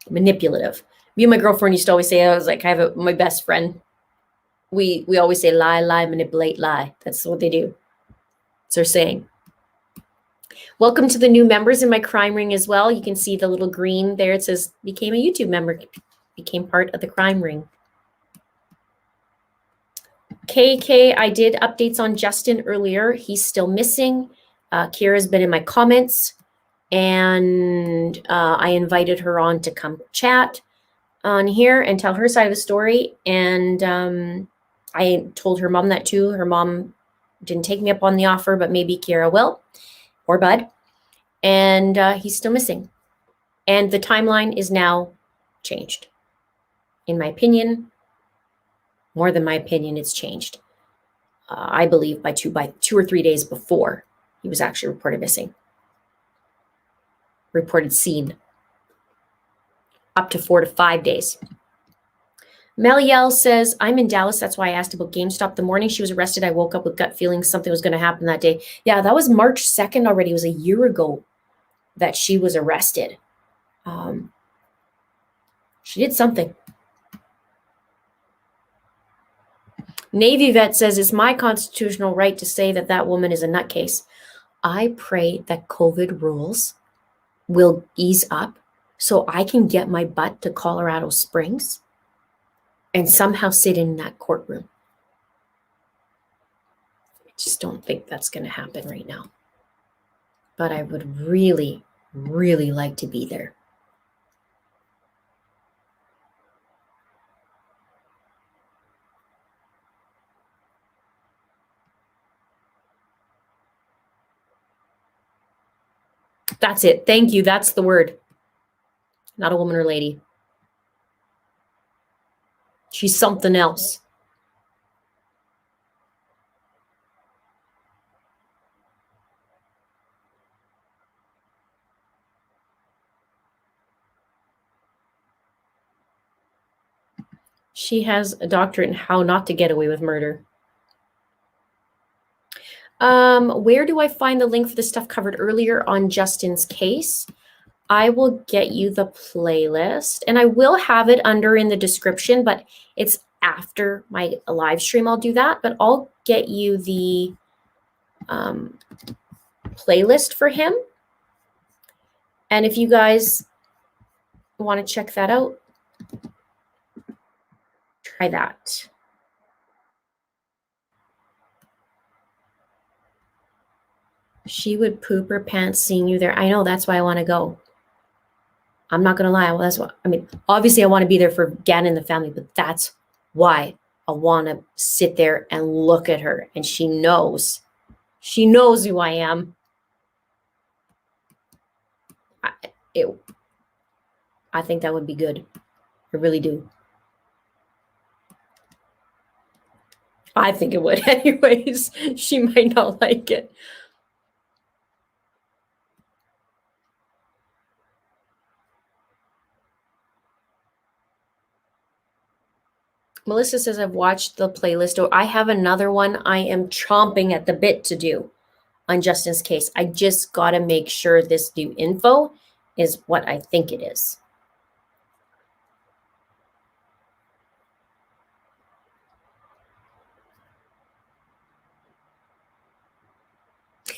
manipulative. Me and my girlfriend used to always say, I was like, I have my best friend. We always say lie, manipulate, lie. That's what they do. It's their saying. Welcome to the new members in my crime ring as well. You can see the little green there. It says became a YouTube member, became part of the crime ring. KK, I did updates on Justin earlier. He's still missing. Kira's been in my comments, and I invited her on to come chat on here and tell her side of the story. And I told her mom that too. Her mom didn't take me up on the offer, but maybe Kira will, or Bud. And he's still missing. And the timeline is now changed. In my opinion, more than my opinion, it's changed. I believe by 2 or 3 days before he was actually reported missing. Reported seen. Up to 4 to 5 days. Meliel says, I'm in Dallas. That's why I asked about GameStop. The morning she was arrested, I woke up with gut feelings something was going to happen that day. Yeah, that was March 2nd already. It was a year ago that she was arrested. She did something. Navy vet says, it's my constitutional right to say that that woman is a nutcase. I pray that COVID rules will ease up so I can get my butt to Colorado Springs and somehow sit in that courtroom. Just don't think that's going to happen right now. But I would really, really like to be there. That's it. Thank you. That's the word. Not a woman or lady. She's something else. She has a doctorate in how not to get away with murder. Where do I find the link for the stuff covered earlier on Justin's case? I will get you the playlist, and I will have it under in the description, but it's after my live stream. I'll do that, but I'll get you the playlist for him. And if you guys want to check that out, try that. She would poop her pants seeing you there. I know, that's why I want to go. I'm not going to lie. Well, that's what, I mean, obviously I want to be there for Gan and the family, but that's why I want to sit there and look at her. And she knows who I am. I think that would be good. I really do. I think it would. Anyways, she might not like it. Melissa says, I've watched the playlist. Or I have another one I am chomping at the bit to do on Justin's case. I just got to make sure this new info is what I think it is.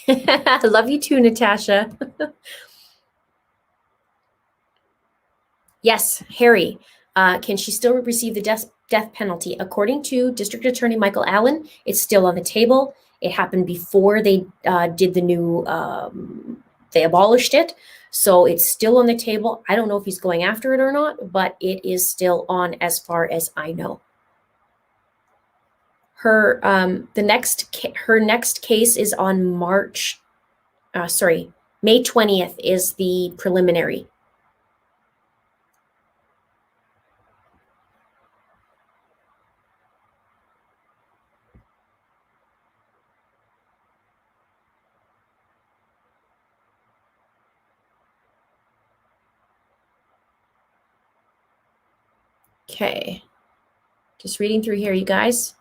I love you too, Natasha. Yes, Harry. Can she still receive the death penalty? According to District Attorney Michael Allen, it's still on the table. It happened before they did the new, they abolished it. So it's still on the table. I don't know if he's going after it or not, but it is still on as far as I know. Her next case is on May 20th is the preliminary. Okay, just reading through here, you guys.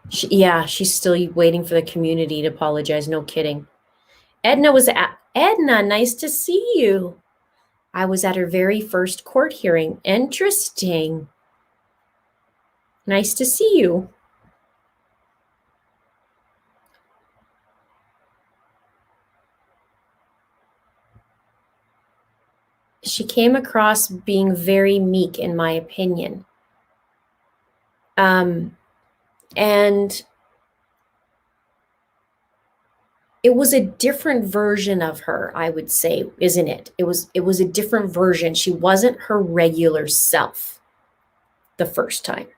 She's still waiting for the community to apologize. No kidding. Edna, nice to see you. I was at her very first court hearing. Interesting. Nice to see you. She came across being very meek, in my opinion. And it was a different version of her, I would say, isn't it? It was a different version. She wasn't her regular self the first time.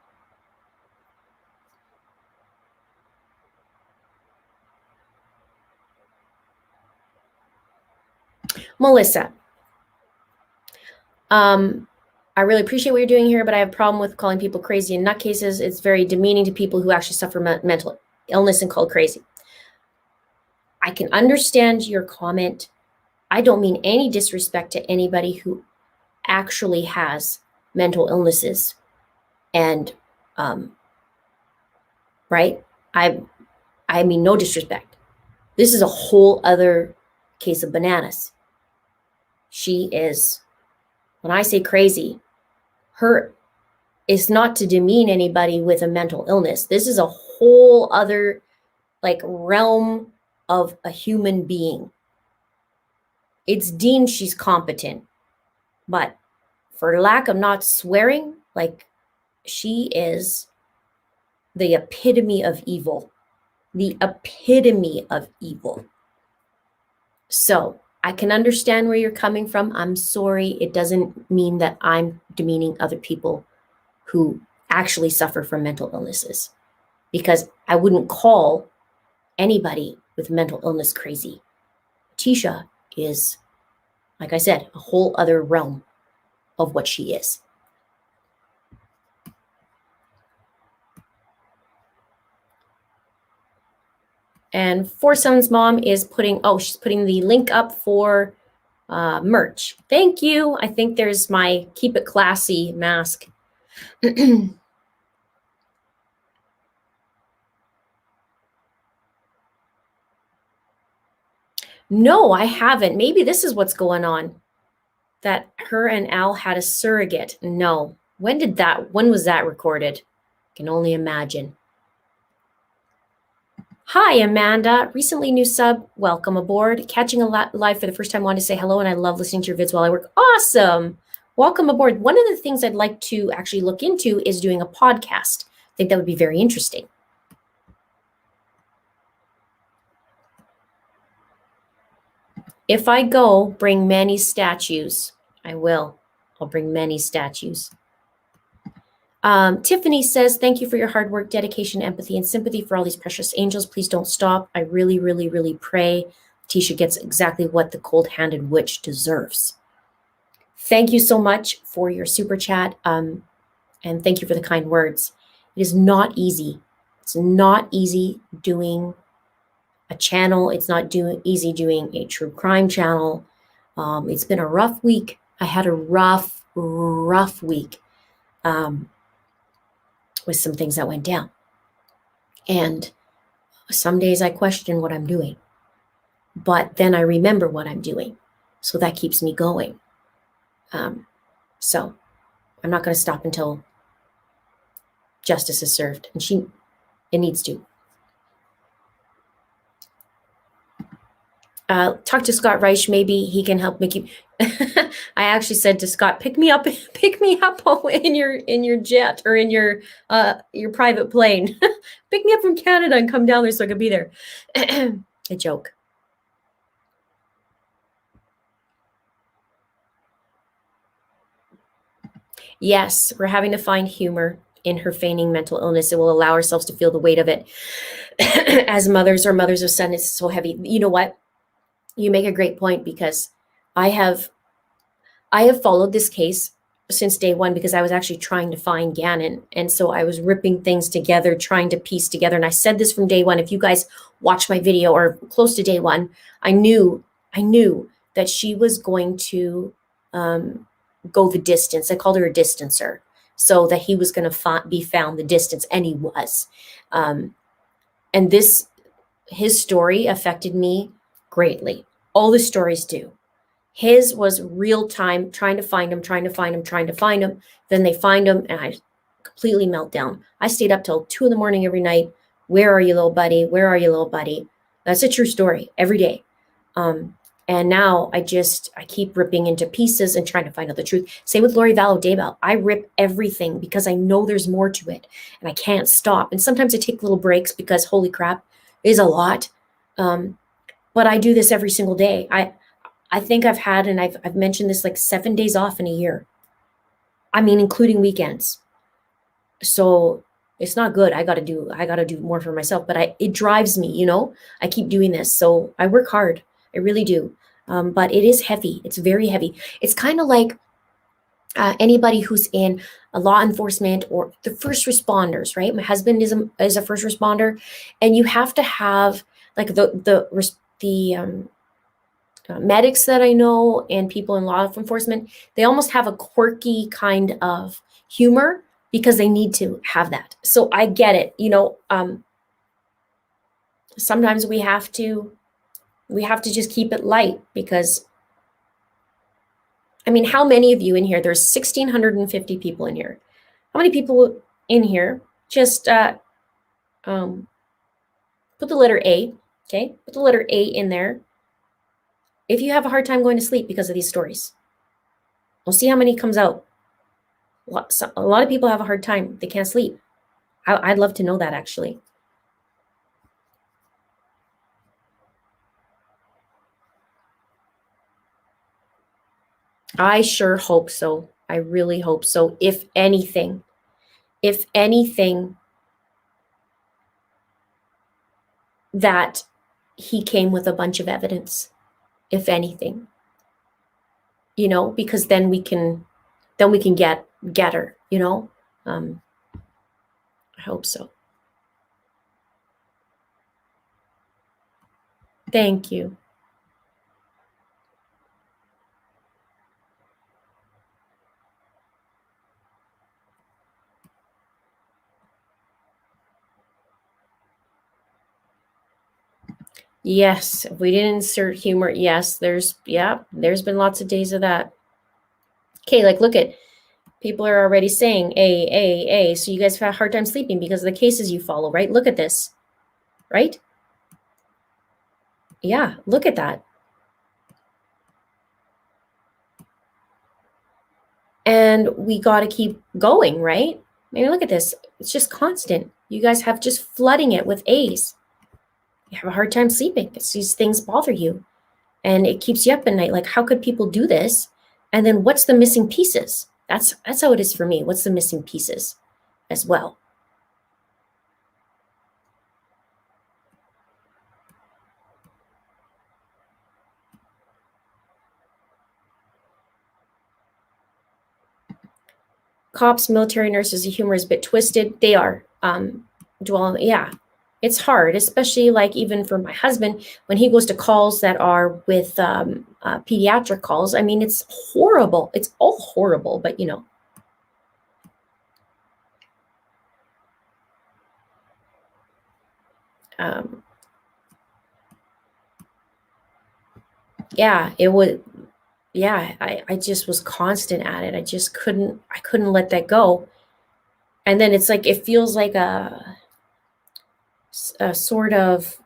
Melissa, I really appreciate what you're doing here, but I have a problem with calling people crazy and nutcases. It's very demeaning to people who actually suffer mental illness and called crazy. I can understand your comment. I don't mean any disrespect to anybody who actually has mental illnesses. And, right? I mean, no disrespect. This is a whole other case of bananas. She is, when I say crazy, her is not to demean anybody with a mental illness. This is a whole other realm of a human being. It's deemed she's competent, but for lack of not swearing, she is the epitome of evil. The epitome of evil. So I can understand where you're coming from. I'm sorry. It doesn't mean that I'm demeaning other people who actually suffer from mental illnesses, because I wouldn't call anybody with mental illness crazy. Leticia is, like I said, a whole other realm of what she is. And Four Sons Mom is putting, she's putting the link up for merch. Thank you. I think there's my Keep It Classy mask. No, I haven't. Maybe this is what's going on. That her and Al had a surrogate. No. When was that recorded? Can only imagine. Hi, Amanda. Recently new sub. Welcome aboard. Catching a live for the first time. Wanted to say hello, and I love listening to your vids while I work. Awesome. Welcome aboard. One of the things I'd like to actually look into is doing a podcast. I think that would be very interesting. If I go, bring many statues. I will. I'll bring many statues. Tiffany says, thank you for your hard work, dedication, empathy, and sympathy for all these precious angels. Please don't stop. I really, really, really pray Leticia gets exactly what the cold-handed witch deserves. Thank you so much for your super chat, and thank you for the kind words. It is not easy. It's not easy doing a channel. It's not easy doing a true crime channel. It's been a rough week. I had a rough week. With some things that went down. And some days I question what I'm doing, but then I remember what I'm doing. So that keeps me going. So I'm not going to stop until justice is served, and it needs to. Talk to Scott Reich. Maybe he can help make you. I actually said to Scott, pick me up in your jet or in your private plane. Pick me up from Canada and come down there so I could be there. A joke. Yes, we're having to find humor in her feigning mental illness. It will allow ourselves to feel the weight of it. As mothers or mothers of sons, it's so heavy. You know what? You make a great point, because I have followed this case since day one, because I was actually trying to find Gannon. And so I was ripping things together, trying to piece together. And I said this from day one. If you guys watch my video or close to day one, I knew that she was going to go the distance. I called her a distancer, so that he was going to be found the distance, and he was. And his story affected me greatly. All the stories do. His was real time, trying to find him. Then they find him, and I completely melt down. I stayed up till 2 a.m. every night. Where are you, little buddy? Where are you, little buddy? That's a true story every day. And now I keep ripping into pieces and trying to find out the truth. Same with Lori Vallow Daybell. I rip everything because I know there's more to it, and I can't stop. And sometimes I take little breaks because holy crap, it is a lot. But I do this every single day. I think I've had, and I've mentioned this, like 7 days off in a year. I mean, including weekends. So it's not good. I gotta do more for myself, but it drives me, I keep doing this. So I work hard. I really do. But it is heavy. It's very heavy. It's kind of like anybody who's in a law enforcement or the first responders, right? My husband is a first responder, and you have to have like the medics that I know and people in law enforcement, they almost have a quirky kind of humor because they need to have that. So I get it. Sometimes we have to just keep it light, because I mean, how many of you in here? There's 1,650 people in here. How many people in here just put the letter A, okay? Put the letter A in there if you have a hard time going to sleep because of these stories. We'll see how many comes out. A lot of people have a hard time. They can't sleep. I'd love to know that, actually. I sure hope so. I really hope so. If anything, that he came with a bunch of evidence, if anything, because then we can get her, I hope so. Thank you. Yes, if we didn't insert humor, yes, there's been lots of days of that. Okay, like look at people are already saying A. So you guys have a hard time sleeping because of the cases you follow, right? Look at this, right? Yeah, look at that. And we got to keep going, right? I mean, look at this. It's just constant. You guys have just flooding it with A's. You have a hard time sleeping because these things bother you. And it keeps you up at night. Like, how could people do this? And then what's the missing pieces? That's how it is for me. What's the missing pieces as well? Cops, military nurses, the humor is a bit twisted. They are. Yeah, it's hard, especially like even for my husband when he goes to calls that are with pediatric calls. I mean, it's horrible. It's all horrible, but yeah, it would. Yeah, I just was constant at it. I couldn't let that go. And then it's like, it feels like a sort of,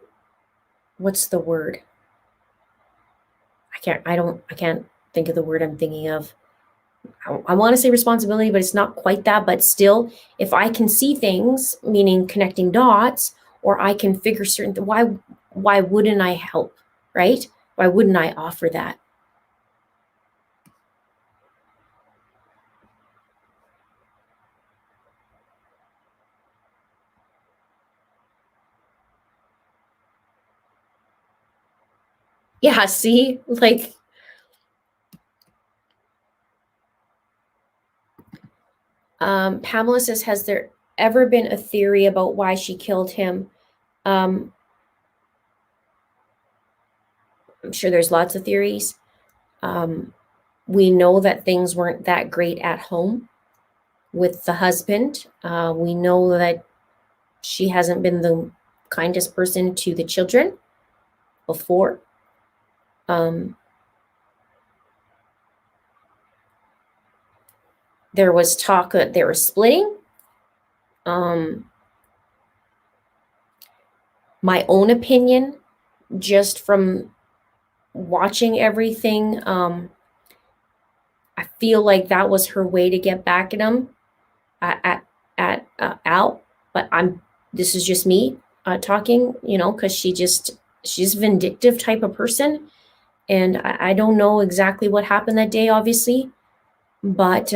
what's the word? I can't think of the word I'm thinking of. I want to say responsibility, but it's not quite that. But still, if I can see things, meaning connecting dots, or I can figure certain, why wouldn't I help, right? Why wouldn't I offer that? Yeah, see, like, Pamela says, has there ever been a theory about why she killed him? I'm sure there's lots of theories. We know that things weren't that great at home with the husband. We know that she hasn't been the kindest person to the children before. There was talk that they were splitting. My own opinion, just from watching everything, I feel like that was her way to get back at him, at Al. But this is just me talking, because she's a vindictive type of person, and I don't know exactly what happened that day, obviously, but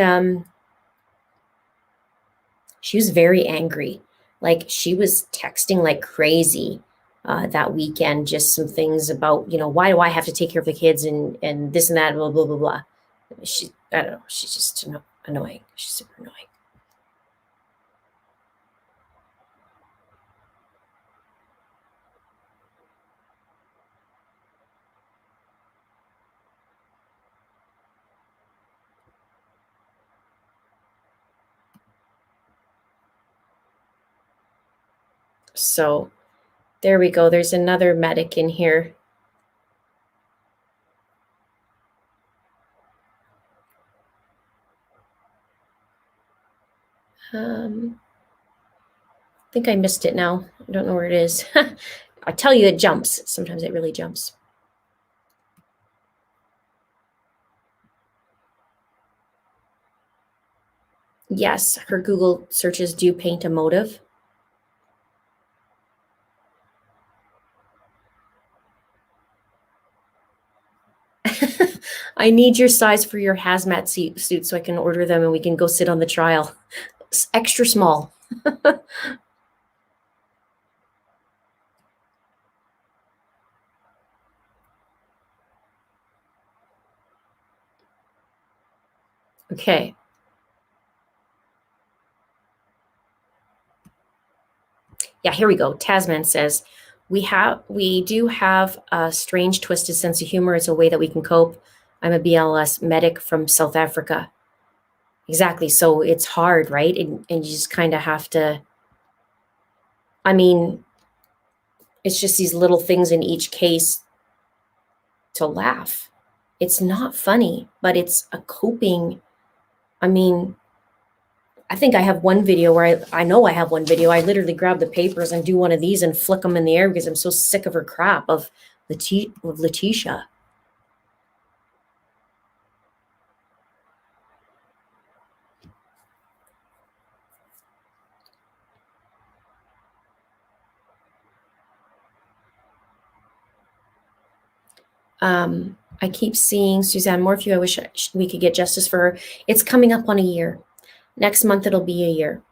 she was very angry. Like, she was texting like crazy that weekend, just some things about, why do I have to take care of the kids and this and that, blah, blah, blah, blah. I don't know. She's just annoying. She's super annoying. So there we go. There's another medic in here. I think I missed it now. I don't know where it is. I tell you, it jumps. Sometimes it really jumps. Yes, her Google searches do paint a motive. I need your size for your hazmat suit so I can order them and we can go sit on the trial. It's extra small. Okay. Yeah, here we go. Tasman says, we do have a strange twisted sense of humor. It's a way that we can cope. I'm a BLS medic from South Africa. Exactly. So it's hard, right? And you just kind of have to, I mean, it's just these little things in each case to laugh. It's not funny, but it's a coping. I mean, I think I have one video where I know I have one video. I literally grab the papers and do one of these and flick them in the air because I'm so sick of her crap of Leticia. I keep seeing Suzanne Morphew. I wish we could get justice for her. It's coming up on a year. Next month, it'll be a year.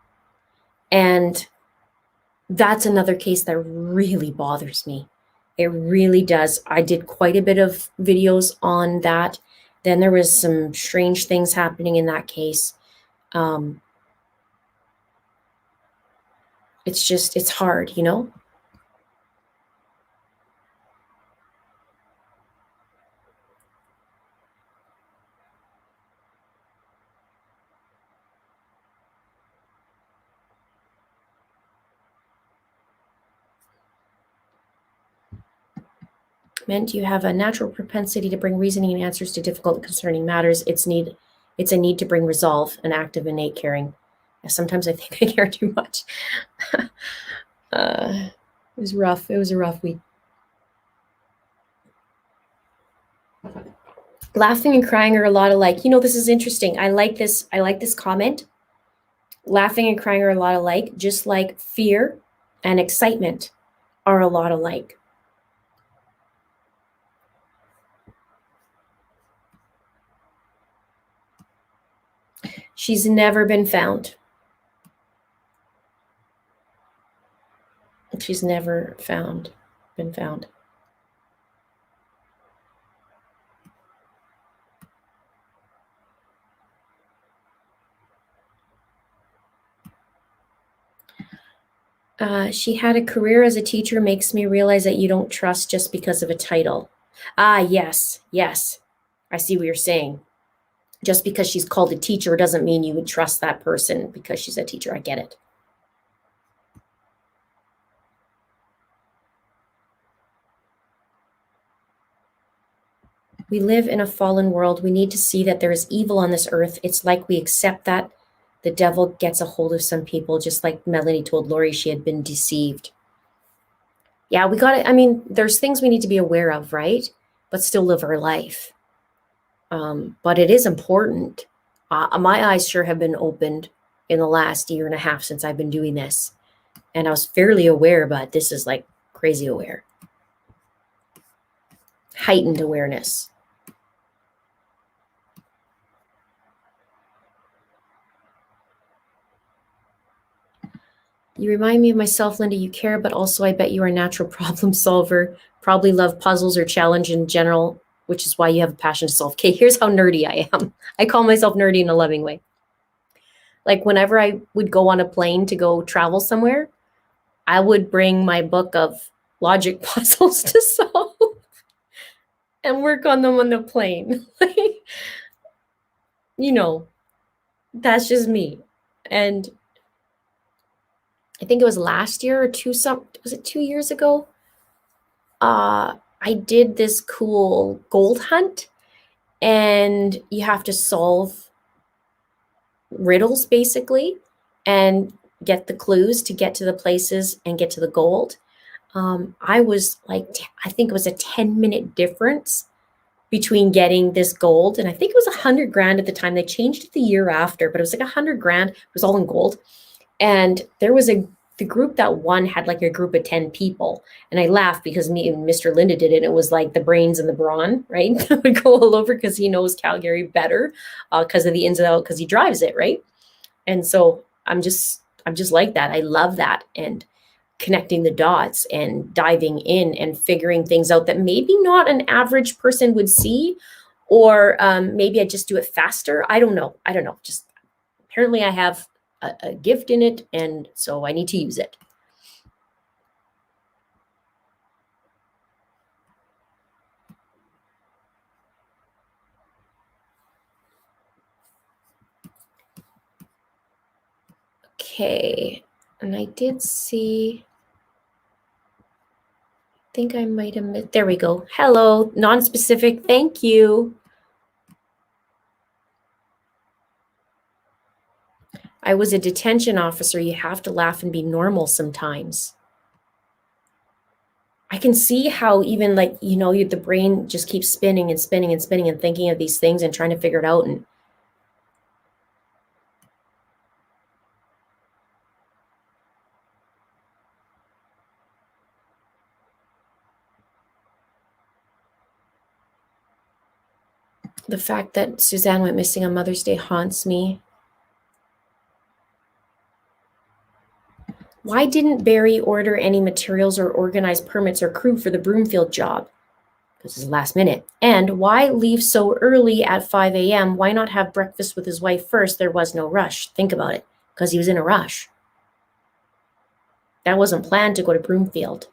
And that's another case that really bothers me. It really does. I did quite a bit of videos on that. Then there was some strange things happening in that case. It's hard, you know? Meant you have a natural propensity to bring reasoning and answers to difficult and concerning matters. It's a need to bring resolve, an active innate caring. Sometimes I think I care too much. It was rough. It was a rough week. Laughing and crying are a lot alike. You know, this is interesting. I like this comment. Laughing and crying are a lot alike, just like fear and excitement are a lot alike. She's never been found. She's never been found. She had a career as a teacher makes me realize that you don't trust just because of a title. Ah, yes. I see what you're saying. Just because she's called a teacher doesn't mean you would trust that person because she's a teacher. I get it. We live in a fallen world. We need to see that there is evil on this earth. It's like we accept that the devil gets a hold of some people, just like Melanie told Lori she had been deceived. Yeah, we got it. I mean, there's things we need to be aware of, right? But still live our life. But it is important. My eyes sure have been opened in the last year and a half since I've been doing this. And I was fairly aware, but this is like crazy aware. Heightened awareness. You remind me of myself, Linda. You care, but also I bet you are a natural problem solver. Probably love puzzles or challenge in general, which is why you have a passion to solve. Okay, here's how nerdy I am. I call myself nerdy in a loving way. Like whenever I would go on a plane to go travel somewhere, I would bring my book of logic puzzles to solve and work on them on the plane. You know, that's just me. And I think it was last year or was it 2 years ago? I did this cool gold hunt, and you have to solve riddles basically and get the clues to get to the places and get to the gold. I was like, I think it was a 10-minute difference between getting this gold, and I think it was 100 grand at the time. They changed it the year after, but it was like 100 grand. It was all in gold. And there was a the group that won had like a group of 10 people. And I laughed because me and Mr. Linda did it. And it was like the brains and the brawn, right? That would go all over because he knows Calgary better because of the ins and outs, because he drives it, right? And so I'm just like that. I love that. And connecting the dots and diving in and figuring things out that maybe not an average person would see, or maybe I just do it faster. I don't know. Just apparently I have a gift in it, and so I need to use it. Okay, and I did see, I think I might have missed, there we go. Hello, non-specific, thank you. I was a detention officer. You have to laugh and be normal sometimes. I can see how even like, the brain just keeps spinning and spinning and spinning and thinking of these things and trying to figure it out. And the fact that Suzanne went missing on Mother's Day haunts me. Why didn't Barry order any materials or organize permits or crew for the Broomfield job? Because it's last minute. And why leave so early at 5 a.m.? Why not have breakfast with his wife first? There was no rush. Think about it. Because he was in a rush. That wasn't planned to go to Broomfield.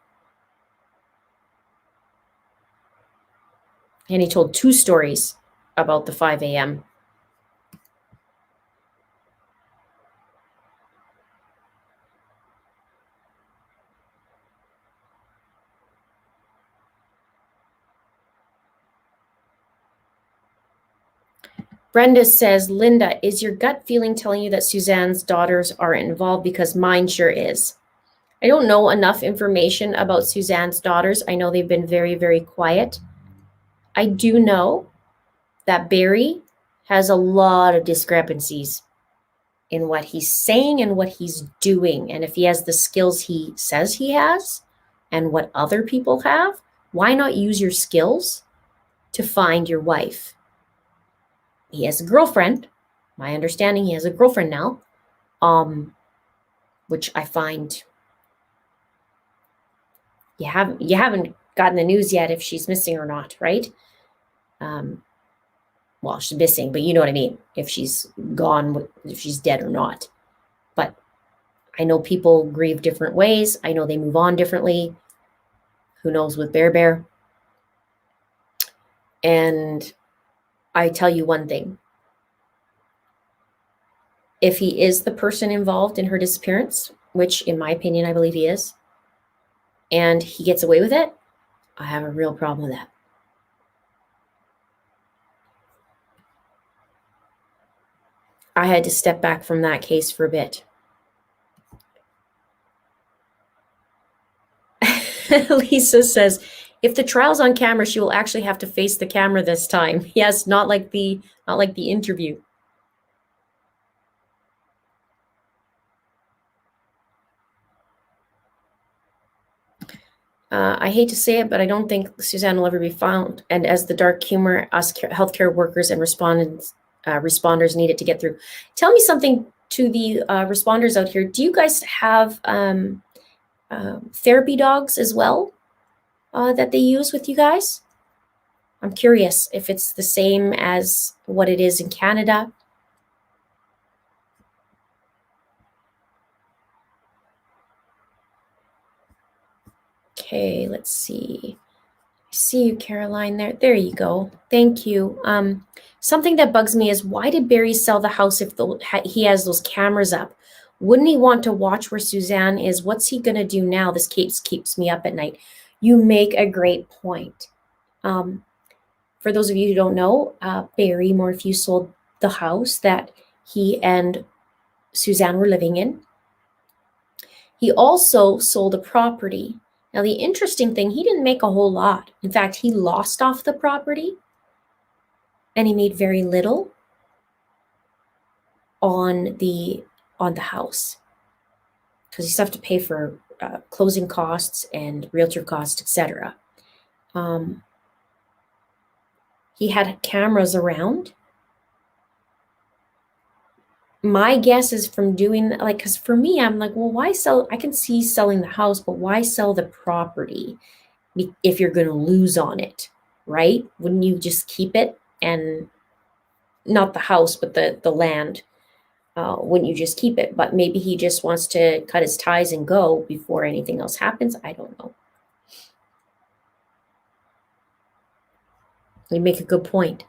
And he told 2 stories about the 5 a.m. Brenda says, Linda, is your gut feeling telling you that Suzanne's daughters are involved? Because mine sure is. I don't know enough information about Suzanne's daughters. I know they've been very, very quiet. I do know that Barry has a lot of discrepancies in what he's saying and what he's doing. And if he has the skills he says he has and what other people have, why not use your skills to find your wife? He has a girlfriend. My understanding, he has a girlfriend now, which I find you haven't gotten the news yet if she's missing or not, right? Well, she's missing, but you know what I mean. If she's gone, if she's dead or not. But I know people grieve different ways. I know they move on differently. Who knows with Bear? And I tell you one thing. If he is the person involved in her disappearance, which in my opinion, I believe he is, and he gets away with it, I have a real problem with that. I had to step back from that case for a bit. Lisa says, if the trial's on camera, she will actually have to face the camera this time. Yes, not like the interview. I hate to say it, but I don't think Suzanne will ever be found. And as the dark humor us healthcare workers and responders needed to get through. Tell me something to the responders out here. Do you guys have therapy dogs as well that they use with you guys? I'm curious if it's the same as what it is in Canada. Okay, let's see. I see you, Caroline, there. There you go. Thank you. Something that bugs me is, why did Barry sell the house if he has those cameras up? Wouldn't he want to watch where Suzanne is? What's he going to do now? This keeps me up at night. You make a great point. For those of you who don't know, Barry Morphew sold the house that he and Suzanne were living in. He also sold a property. Now, the interesting thing, he didn't make a whole lot. In fact, he lost off the property and he made very little on the house. because you still have to pay for closing costs and realtor costs, etc. He had cameras around. My guess is from doing, like, because for me, I'm like, well, why sell? I can see selling the house, but why sell the property if you're going to lose on it, right? Wouldn't you just keep it, and not the house, but the land? Wouldn't you just keep it? But maybe he just wants to cut his ties and go before anything else happens. I don't know. You make a good point.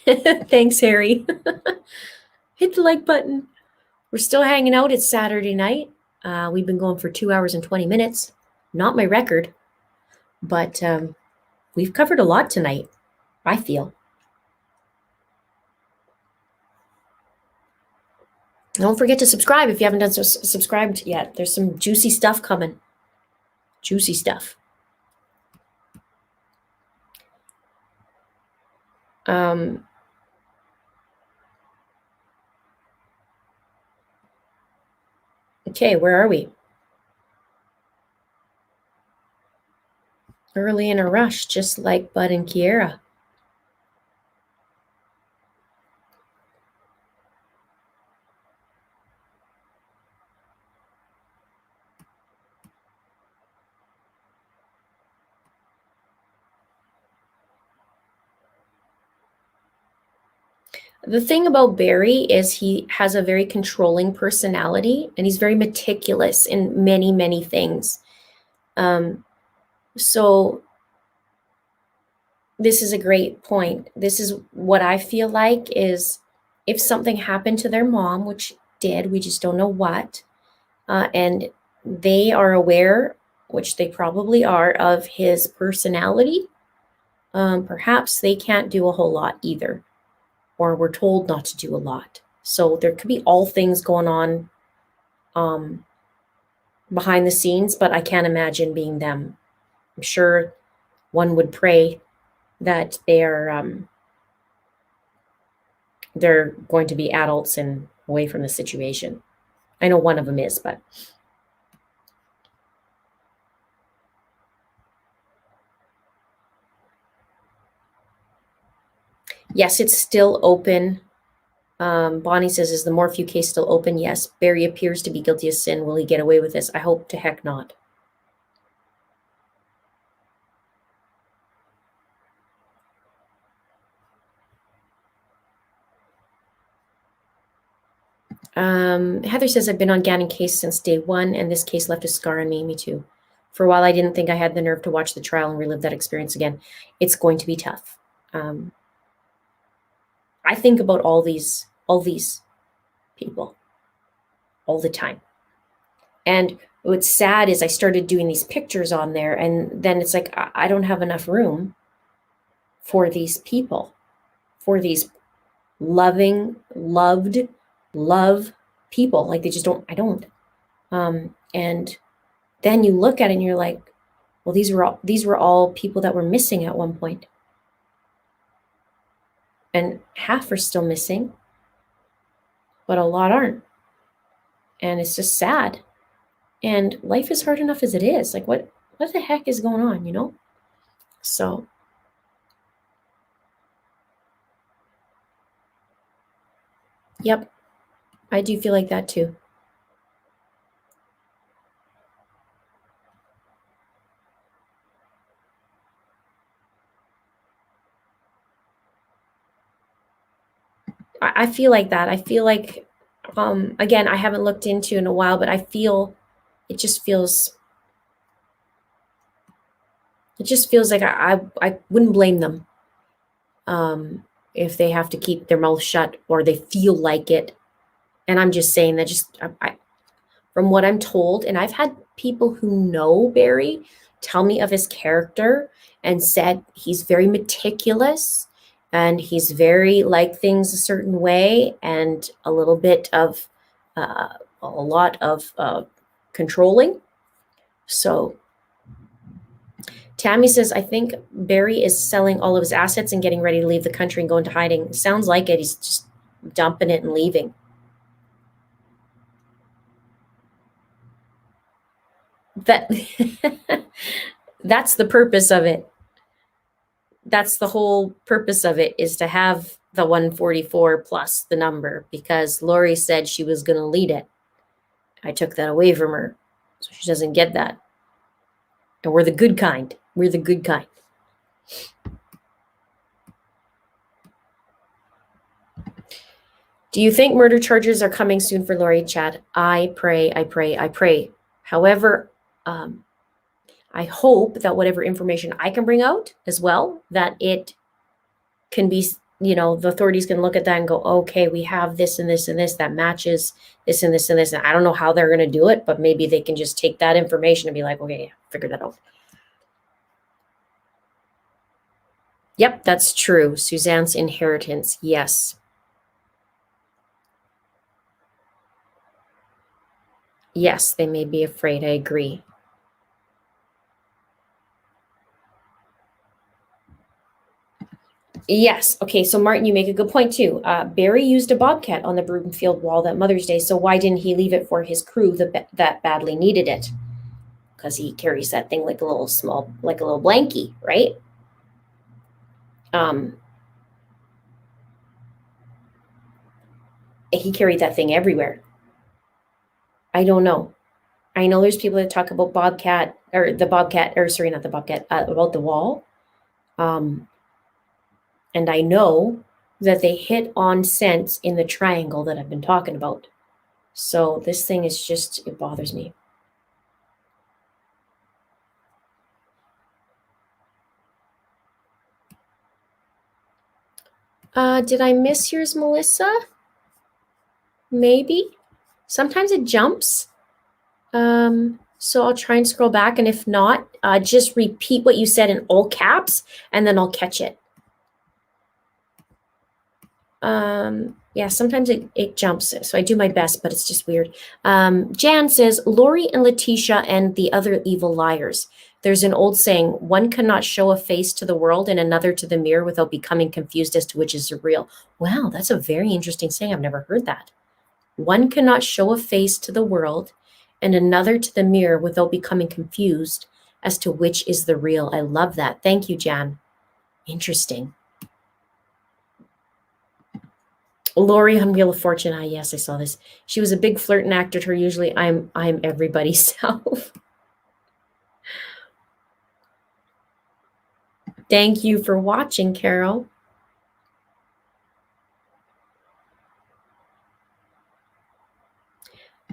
Thanks, Harry. Hit the like button. We're still hanging out. It's Saturday night. We've been going for 2 hours and 20 minutes. Not my record, but we've covered a lot tonight, I feel. Don't forget to subscribe if you haven't done so subscribed yet. There's some juicy stuff coming. Juicy stuff. Okay, where are we? Early in a rush, just like Bud and Kiera. The thing about Barry is he has a very controlling personality, and he's very meticulous in many, many things. So this is a great point. This is what I feel like is if something happened to their mom, which did, we just don't know what, and they are aware, which they probably are, of his personality, perhaps they can't do a whole lot either, or we're told not to do a lot. So there could be all things going on behind the scenes, but I can't imagine being them. I'm sure one would pray that they're going to be adults and away from the situation. I know one of them is, but yes, it's still open. Bonnie says, is the Morphew case still open? Yes. Barry appears to be guilty of sin. Will he get away with this? I hope to heck not. Heather says, I've been on Gannon case since day one, and this case left a scar on me. Me too. For a while, I didn't think I had the nerve to watch the trial and relive that experience again. It's going to be tough. I think about all these people all the time. And what's sad is I started doing these pictures on there, and then it's like I don't have enough room for these people, for these loving, love people. Like they just don't, I don't. And then you look at it and you're like, well, these were all people that were missing at one point. And half are still missing, but a lot aren't. And it's just sad. And life is hard enough as it is. Like what the heck is going on, you know? So yep, I do feel like that too. I feel like that. I feel like, again, I haven't looked into in a while, but I feel, it just feels like I wouldn't blame them if they have to keep their mouth shut or they feel like it. And I'm just saying that from what I'm told, and I've had people who know Barry tell me of his character and said he's very meticulous and he's very like things a certain way and a little bit of a lot of controlling. So Tammy says, I think Barry is selling all of his assets and getting ready to leave the country and go into hiding. Sounds like it. He's just dumping it and leaving. That's the purpose of it. That's the whole purpose of it, is to have the 144 plus the number, because Lori said she was going to lead it. I took that away from her, so she doesn't get that. And we're the good kind. We're the good kind. Do you think murder charges are coming soon for Lori, Chad? I pray, I pray, I pray. However, I hope that whatever information I can bring out as well, that it can be, the authorities can look at that and go, okay, we have this and this and this that matches this and this and this. And I don't know how they're going to do it, but maybe they can just take that information and be like, okay, figure that out. Yep, that's true. Suzanne's inheritance. Yes. Yes, they may be afraid. I agree. Yes. Okay. So Martin, you make a good point too. Barry used a bobcat on the Broomfield wall that Mother's Day. So why didn't he leave it for his crew that badly needed it? Because he carries that thing like a little blankie, right? He carried that thing everywhere. I don't know. I know there's people that talk about about the wall. And I know that they hit on scents in the triangle that I've been talking about. So this thing is just, it bothers me. Did I miss yours, Melissa? Maybe. Sometimes it jumps. So I'll try and scroll back. And if not, just repeat what you said in all caps, and then I'll catch it. Yeah, sometimes it jumps, so I do my best, but it's just weird. Jan says, Lori and Leticia and the other evil liars. There's an old saying, one cannot show a face to the world and another to the mirror without becoming confused as to which is real. Wow, that's a very interesting saying. I've never heard that. One cannot show a face to the world and another to the mirror without becoming confused as to which is the real. I love that. Thank you, Jan. Interesting. Lori on Wheel of Fortune. Yes, I saw this. She was a big flirt and acted her usually I'm everybody's self. Thank you for watching, Carol.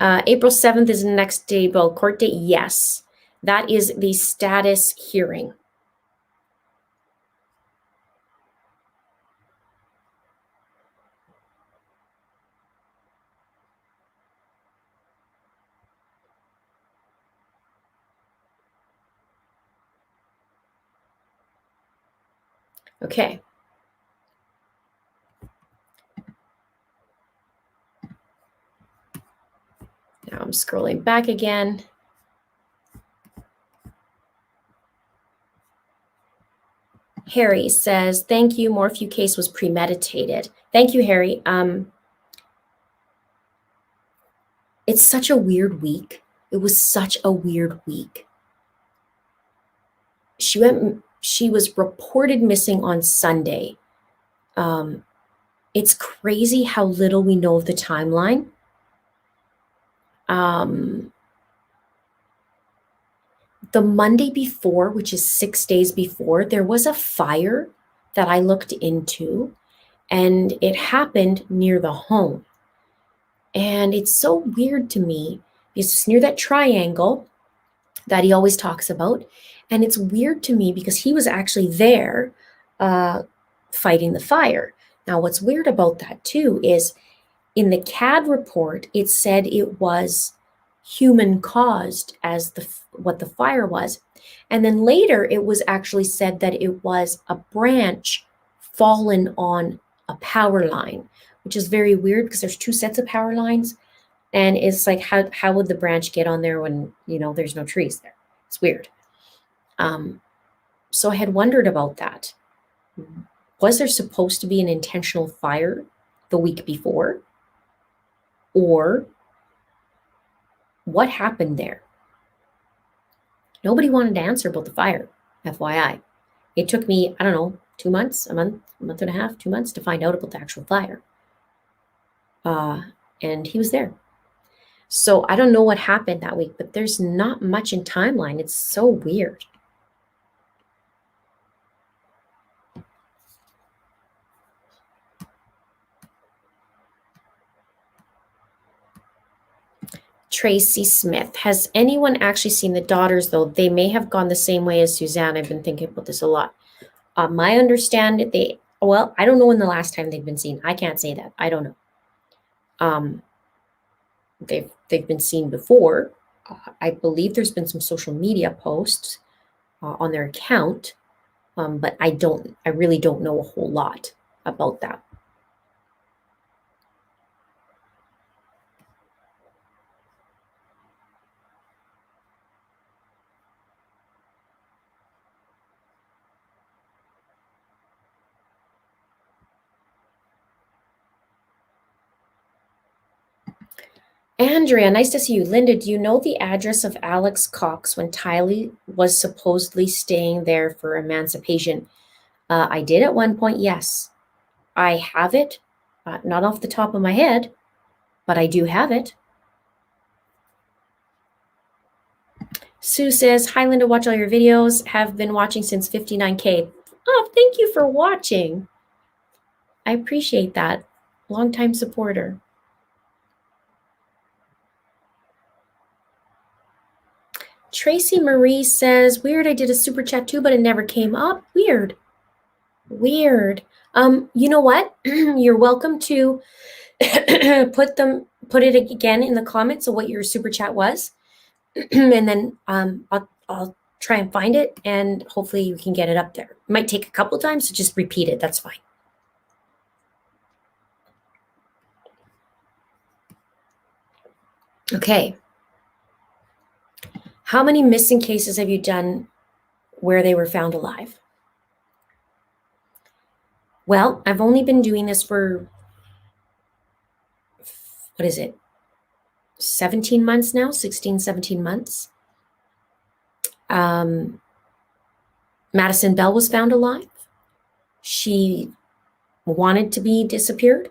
April 7th is the next Daybell court date. Yes, that is the status hearing. Okay. Now I'm scrolling back again. Harry says, thank you. Morphew case was premeditated. Thank you, Harry. It's such a weird week. It was such a weird week. She was reported missing on Sunday. It's crazy how little we know of the timeline. The Monday before, which is 6 days before, there was a fire that I looked into, and it happened near the home. And it's so weird to me because it's near that triangle that he always talks about. And it's weird to me because he was actually there fighting the fire. Now, what's weird about that too is in the CAD report, it said it was human caused as what the fire was. And then later it was actually said that it was a branch fallen on a power line, which is very weird because there's two sets of power lines. And it's like, how would the branch get on there when, there's no trees there? It's weird. So I had wondered about that. Was there supposed to be an intentional fire the week before? Or what happened there? Nobody wanted to answer about the fire, FYI. It took me, I don't know, 2 months, a month and a half, 2 months to find out about the actual fire. And he was there. So I don't know what happened that week, but there's not much in timeline. It's so weird. Tracy Smith. Has anyone actually seen the daughters, though? They may have gone the same way as Suzanne. I've been thinking about this a lot. My understanding, I don't know when the last time they've been seen. I can't say that. I don't know. They've been seen before. I believe there's been some social media posts on their account, but I really don't know a whole lot about that. Andrea, nice to see you. Linda, do you know the address of Alex Cox when Tylee was supposedly staying there for emancipation? I did at one point, yes. I have it, not off the top of my head, but I do have it. Sue says, hi, Linda, watch all your videos. Have been watching since 59K. Oh, thank you for watching. I appreciate that. Longtime supporter. Tracy Marie says, weird, I did a super chat too, but it never came up. Weird. Weird. You know what? You're welcome to put it again in the comments of what your super chat was. And then I'll try and find it, and hopefully you can get it up there. It might take a couple times, so just repeat it. That's fine. Okay. How many missing cases have you done where they were found alive? Well, I've only been doing this for, what is it? 17 months now, 16, 17 months. Madison Bell was found alive. She wanted to be disappeared.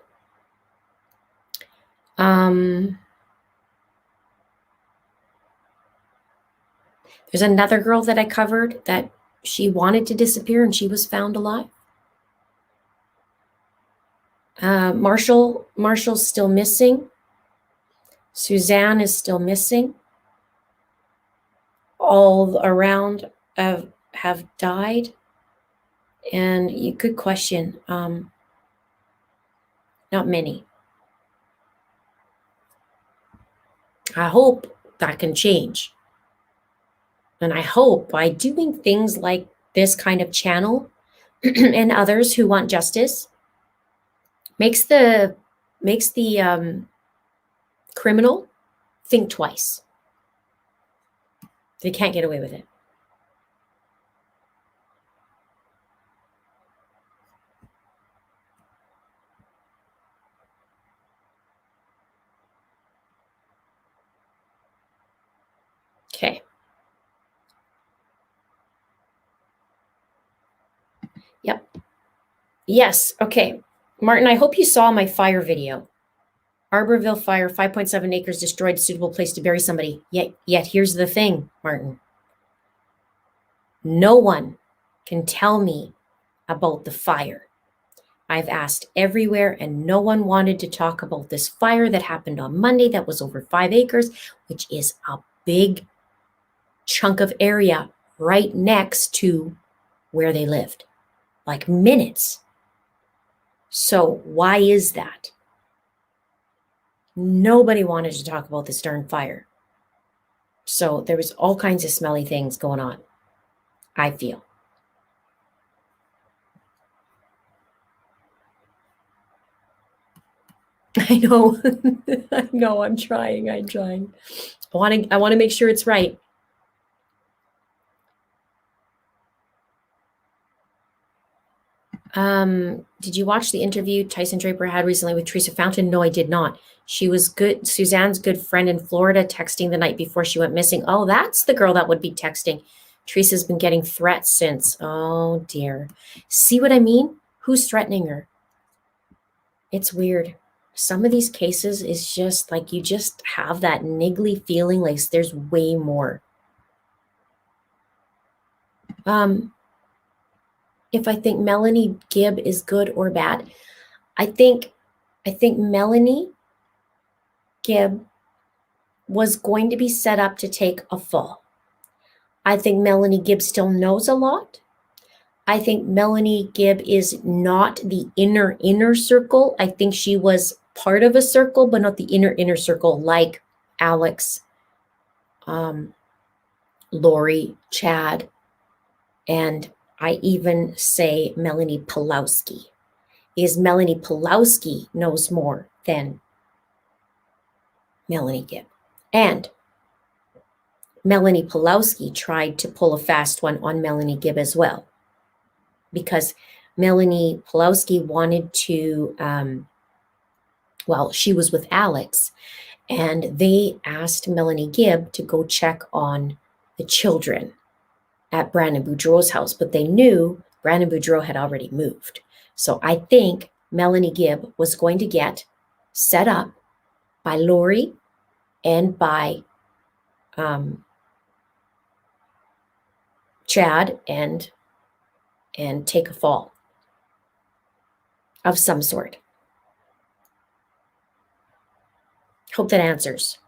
There's another girl that I covered that she wanted to disappear and she was found alive. Marshall's still missing. Suzanne is still missing. All around have died. And you could question, not many. I hope that can change. And I hope by doing things like this kind of channel and others who want justice makes the criminal think twice. They can't get away with it. Okay. Yep. Yes. Okay. Martin, I hope you saw my fire video. Arborville fire, 5.7 acres destroyed, suitable place to bury somebody. Yet here's the thing, Martin. No one can tell me about the fire. I've asked everywhere and no one wanted to talk about this fire that happened on Monday that was over 5 acres, which is a big chunk of area right next to where they lived, like minutes. So why is that? Nobody wanted to talk about this darn fire. So there was all kinds of smelly things going on, I feel. I know. I know. I'm trying. I want to make sure it's right. Did you watch the interview Tyson Draper had recently with Teresa Fountain? No, I did not. She was good. Suzanne's good friend in Florida, texting the night before she went missing. Oh, that's the girl that would be texting. Teresa's been getting threats since. Oh, dear. See what I mean? Who's threatening her? It's weird. Some of these cases is just like you just have that niggly feeling like there's way more. If I think Melanie Gibb is good or bad, I think Melanie Gibb was going to be set up to take a fall. I think Melanie Gibb still knows a lot. I think Melanie Gibb is not the inner circle. I think she was part of a circle, but not the inner circle like Alex, Lori, Chad, and I even say Melanie Pulowski. Is Melanie Pulowski knows more than Melanie Gibb. And Melanie Pulowski tried to pull a fast one on Melanie Gibb as well, because Melanie Pulowski wanted to, she was with Alex, and they asked Melanie Gibb to go check on the children at Brandon Boudreau's house, but they knew Brandon Boudreau had already moved. So I think Melanie Gibb was going to get set up by Lori and by Chad and take a fall of some sort. Hope that answers.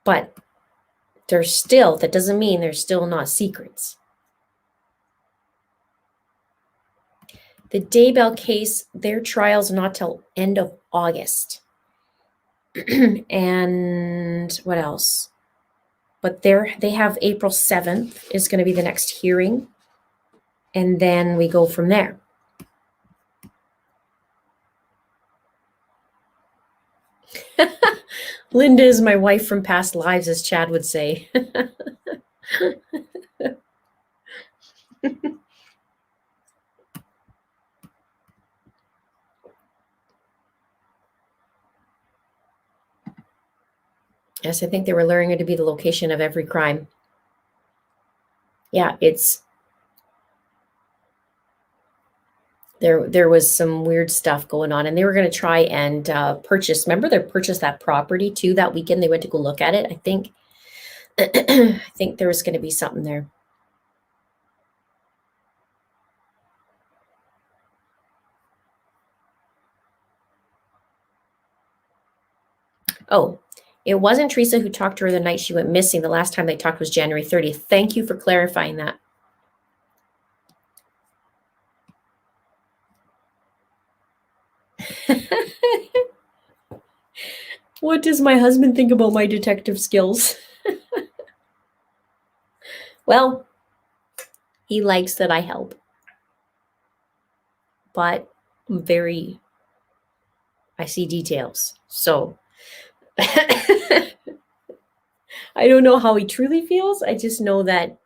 But that doesn't mean there's still not secrets. The Daybell case, their trial's not till end of August. And what else? But they have April 7th is going to be the next hearing. And then we go from there. Linda is my wife from past lives, as Chad would say. Yes, I think they were luring her to be the location of every crime. Yeah, there was some weird stuff going on, and they were going to try and purchase. Remember, they purchased that property too that weekend. They went to go look at it. I think, I think there was going to be something there. Oh, it wasn't Teresa who talked to her the night she went missing. The last time they talked was January 30th. Thank you for clarifying that. What does my husband think about my detective skills? Well, he likes that I help. But I see details. So I don't know how he truly feels. I just know that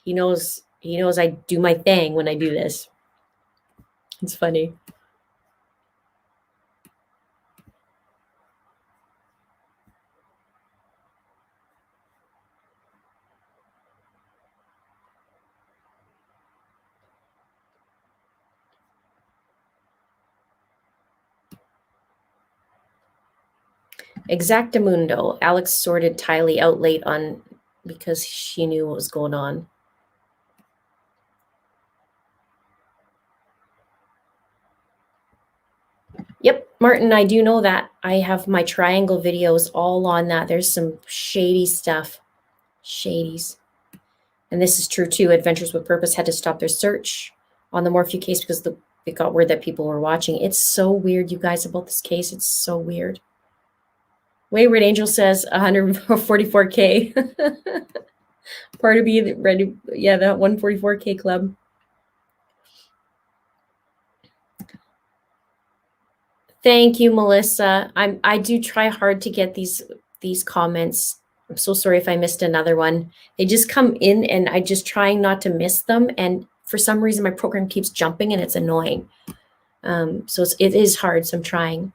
he knows I do my thing when I do this. It's funny. Exactamundo. Alex sorted Tylee out late on because she knew what was going on. Yep, Martin, I do know that. I have my triangle videos all on that. There's some shady stuff. Shadies. And this is true too. Adventures with Purpose had to stop their search on the Morphew case because it got word that people were watching. It's so weird, you guys, about this case. It's so weird. Wayward Angel says 144K. Part of me ready. Yeah, that 144K club. Thank you, Melissa. I do try hard to get these comments. I'm so sorry if I missed another one. They just come in and I just trying not to miss them. And for some reason my program keeps jumping and it's annoying. So it is hard, so I'm trying.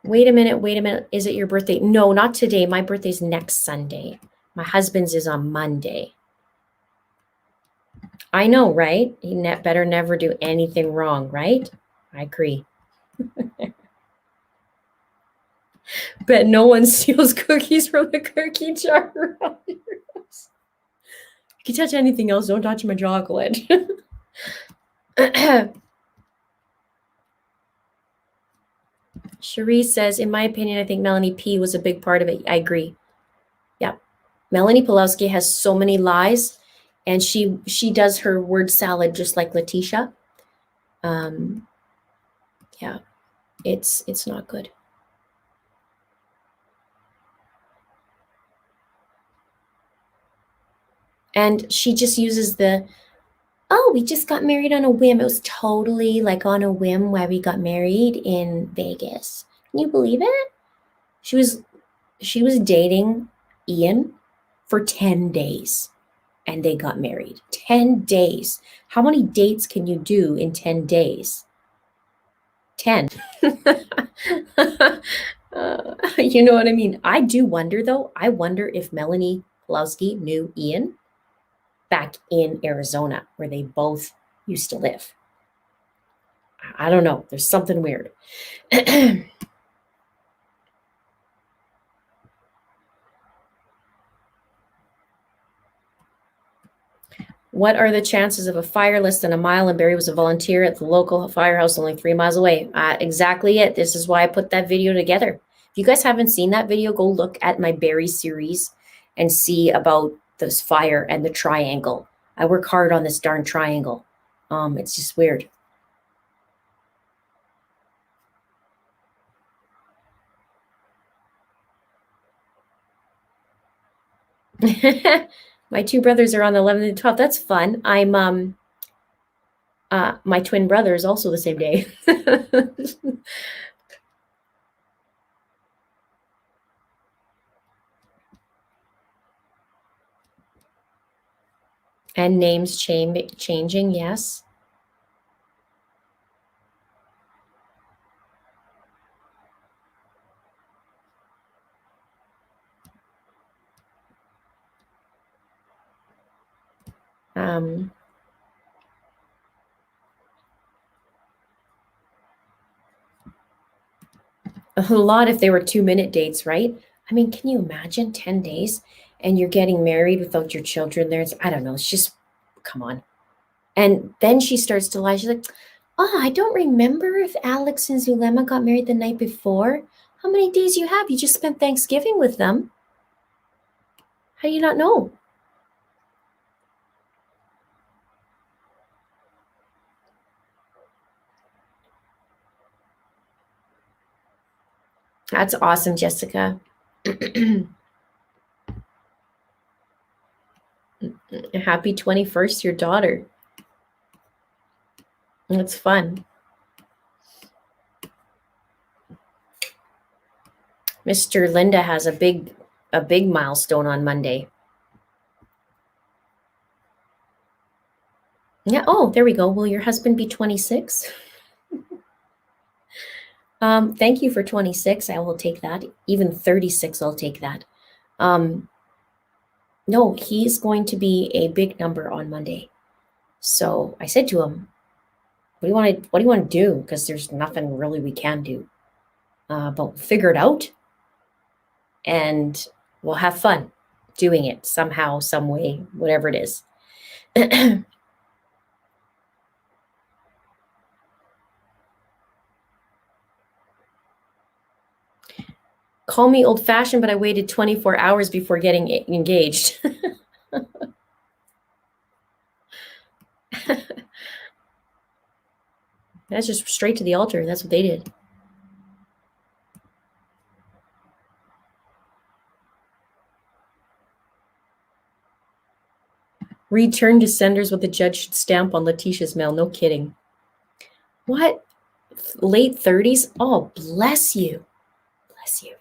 Wait a minute. Is it your birthday? No, not today. My birthday's next Sunday. My husband's is on Monday. I know, right? He better never do anything wrong, right? I agree. Bet no one steals cookies from the cookie jar around your house. If you touch anything else, don't touch my chocolate. Cherie says, in my opinion, I think Melanie P was a big part of it. I agree. Yeah. Melanie Pulowski has so many lies, and she does her word salad just like Leticia. Yeah, it's not good. And she just uses we just got married on a whim. It was totally like on a whim where we got married in Vegas. Can you believe it? She was dating Ian for 10 days and they got married. 10 days. How many dates can you do in 10 days? 10. You know what I mean? I do wonder, though. I wonder if Melanie Pulowski knew Ian back in Arizona, where they both used to live. I don't know. There's something weird. What are the chances of a fire less than a mile? And Barry was a volunteer at the local firehouse only 3 miles away. Exactly it. This is why I put that video together. If you guys haven't seen that video, go look at my Barry series and see about this fire and the triangle. I work hard on this darn triangle. It's just weird. My two brothers are on the 11th and 12th. That's fun. I'm my twin brother is also the same day. And names changing, yes. A lot if they were 2-minute dates, right? I mean, can you imagine 10 days and you're getting married without your children there? I don't know. It's just, come on. And then she starts to lie. She's like, I don't remember if Alex and Zulema got married the night before. How many days you have? You just spent Thanksgiving with them. How do you not know? That's awesome, Jessica. Happy 21st, your daughter. It's fun. Mr. Linda has a big milestone on Monday. Yeah. Oh, there we go. Will your husband be 26? Thank you for 26. I will take that. Even 36, I'll take that. No, he's going to be a big number on Monday. So I said to him, what do you want to do? Because there's nothing really we can do. But we'll figure it out. And we'll have fun doing it somehow, some way, whatever it is. Call me old-fashioned, but I waited 24 hours before getting engaged. That's just straight to the altar. That's what they did. Return to senders with the judge should stamp on Leticia's mail. No kidding. What? Late 30s? Oh, bless you. Bless you.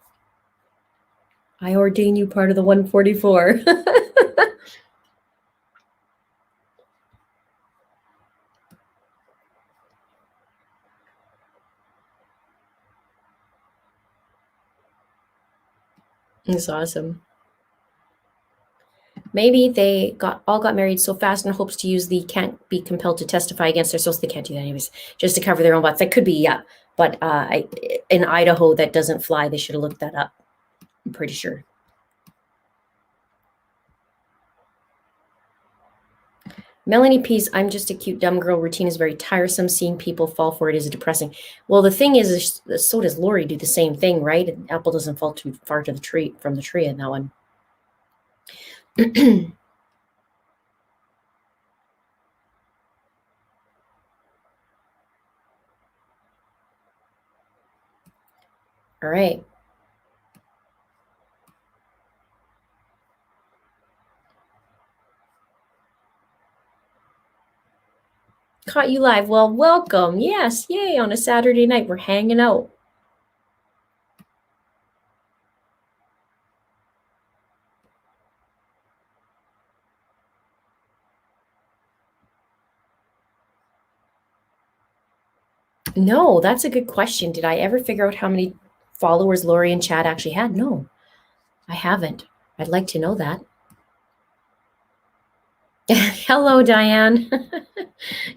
I ordain you part of the 144. That's awesome. Maybe they all got married so fast in hopes to use the can't be compelled to testify against their souls. They can't do that anyways, just to cover their own butts. That could be, yeah. But in Idaho, that doesn't fly. They should have looked that up. I'm pretty sure. Melanie P's, I'm just a cute dumb girl. Routine is very tiresome. Seeing people fall for it is depressing. Well, the thing is so does Lori do the same thing, right? An apple doesn't fall too far to the tree from the tree in that one. All right. Caught you live. Well, welcome. Yes, yay, on a Saturday night. We're hanging out. No, that's a good question. Did I ever figure out how many followers Lori and Chad actually had? No, I haven't. I'd like to know that. Hello, Diane.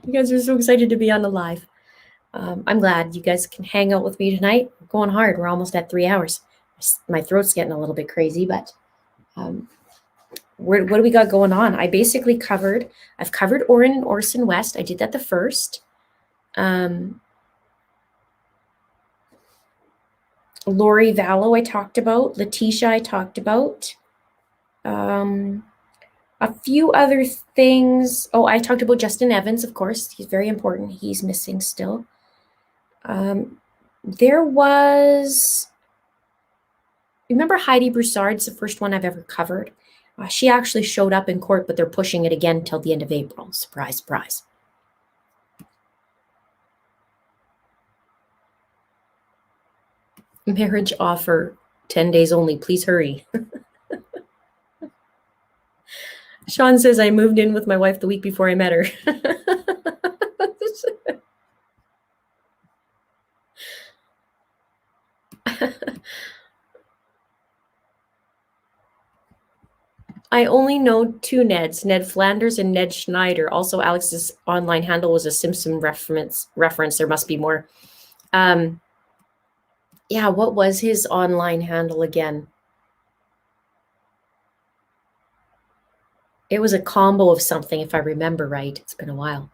You guys are so excited to be on the live. I'm glad you guys can hang out with me tonight. We're going hard. We're almost at 3 hours. My throat's getting a little bit crazy, but what do we got going on? I've covered Orrin and Orson West. I did that the first. Lori Vallow I talked about. Letecia I talked about. A few other things. Oh, I talked about Justin Evans, of course. He's very important. He's missing still. There was... Remember Heidi Broussard's the first one I've ever covered. She actually showed up in court, but they're pushing it again till the end of April. Surprise, surprise. Marriage offer, 10 days only. Please hurry. Sean says I moved in with my wife the week before I met her. I only know two Neds, Ned Flanders and Ned Schneider. Also, Alex's online handle was a Simpson reference. There must be more. Yeah, what was his online handle again? It was a combo of something, if I remember right. It's been a while.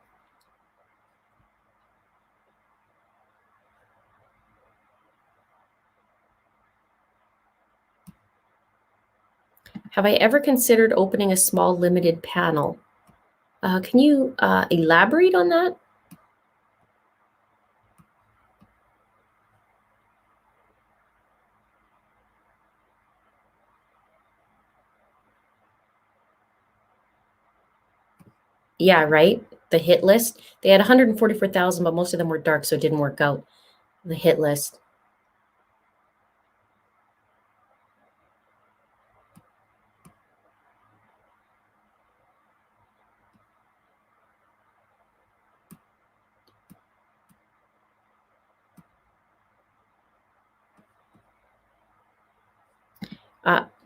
Have I ever considered opening a small limited panel? Can you elaborate on that? Yeah, right. The hit list. They had 144,000, but most of them were dark, so it didn't work out. The hit list.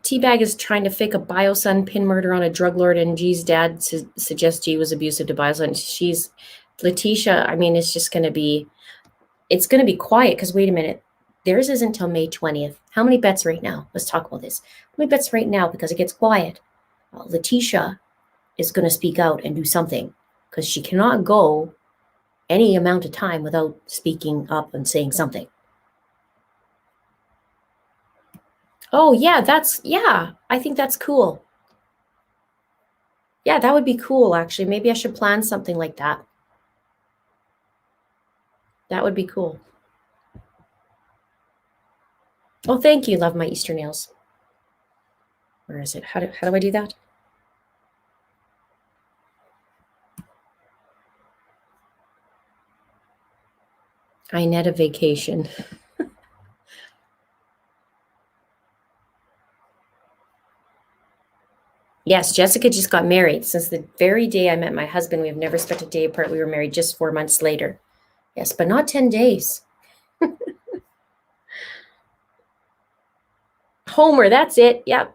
Teabag is trying to fake a Biosun pin murder on a drug lord, and G's dad suggests G was abusive to Biosun. She's Leticia. I mean, it's going to be quiet because wait a minute, theirs isn't till May 20th. How many bets right now? Let's talk about this. How many bets right now because it gets quiet? Leticia is going to speak out and do something because she cannot go any amount of time without speaking up and saying something. Oh, yeah, I think that's cool. Yeah, that would be cool, actually. Maybe I should plan something like that. That would be cool. Oh, thank you. Love my Easter nails. Where is it? How do I do that? I net a vacation. Yes, Jessica just got married. Since the very day I met my husband, we have never spent a day apart. We were married just 4 months later. Yes, but not 10 days. Homer, that's it. Yep.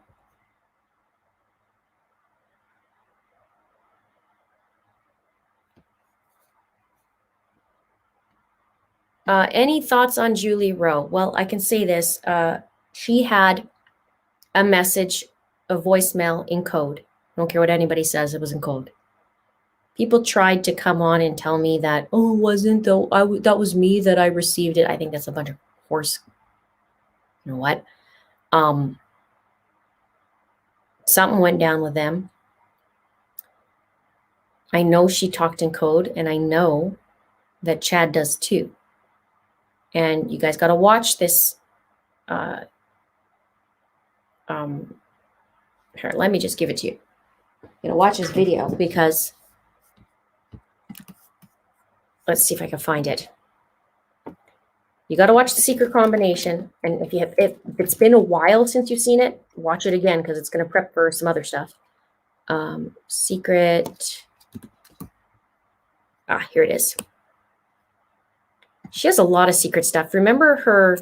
Any thoughts on Julie Rowe? Well, I can say this. She had a message, a voicemail in code. I don't care what anybody says, it was in code. People tried to come on and tell me that, oh, wasn't though that was me that I received it. I think that's a bunch of horse. You know what? Something went down with them. I know she talked in code, and I know that Chad does too. And you guys got to watch this. Here, let me just give it to you. You're gonna watch this video because let's see if I can find it. You got to watch the secret combination, and if it's been a while since you've seen it, watch it again because it's going to prep for some other stuff. Secret. Here it is. She has a lot of secret stuff. Remember her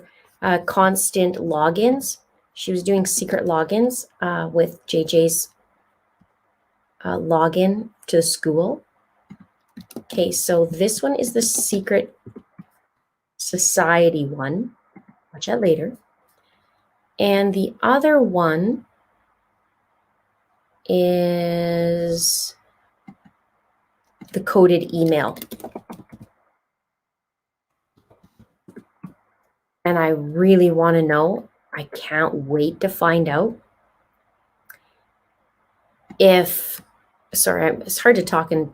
constant logins? She was doing secret logins with JJ's login to the school. Okay, so this one is the secret society one. Watch that later. And the other one is the coded email. And I really want to know, I can't wait to find out if, sorry, it's hard to talk and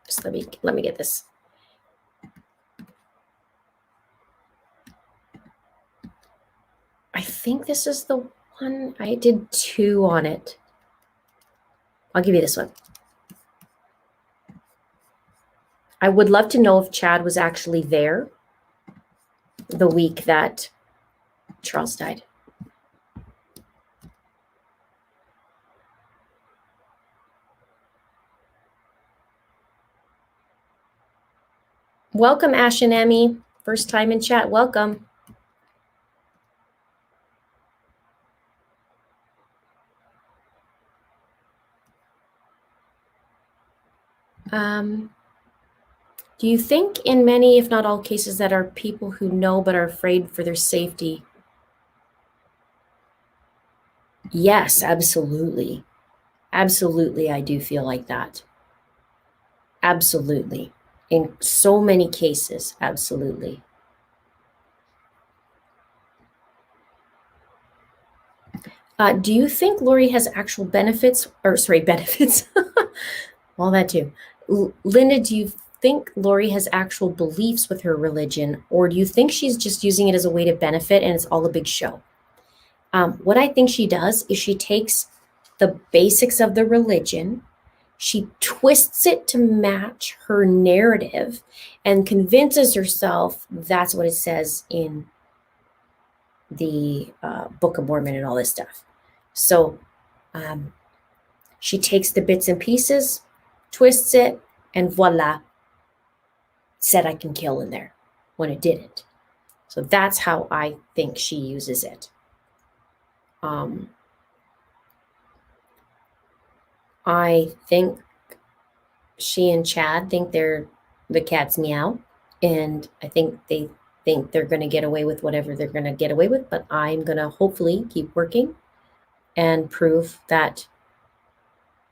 just let me get this. I think this is the one. I did 2 on it. I'll give you this one. I would love to know if Chad was actually there the week that Charles died. Welcome, Ash and Emmy. First time in chat. Welcome. Do you think in many, if not all cases, that are people who know but are afraid for their safety? Yes, absolutely. Absolutely, I do feel like that. Absolutely. In so many cases, absolutely. Do you think Lori has actual benefits, or sorry, benefits? All that too. Linda, do you think Lori has actual beliefs with her religion, or do you think she's just using it as a way to benefit and it's all a big show? What I think she does is she takes the basics of the religion, she twists it to match her narrative and convinces herself that's what it says in the Book of Mormon and all this stuff. So she takes the bits and pieces, twists it, and voila, said I can kill in there when it didn't. So that's how I think she uses it. I think she and Chad think they're the cat's meow, and I think they think they're going to get away with whatever they're going to get away with, but I'm going to hopefully keep working and prove that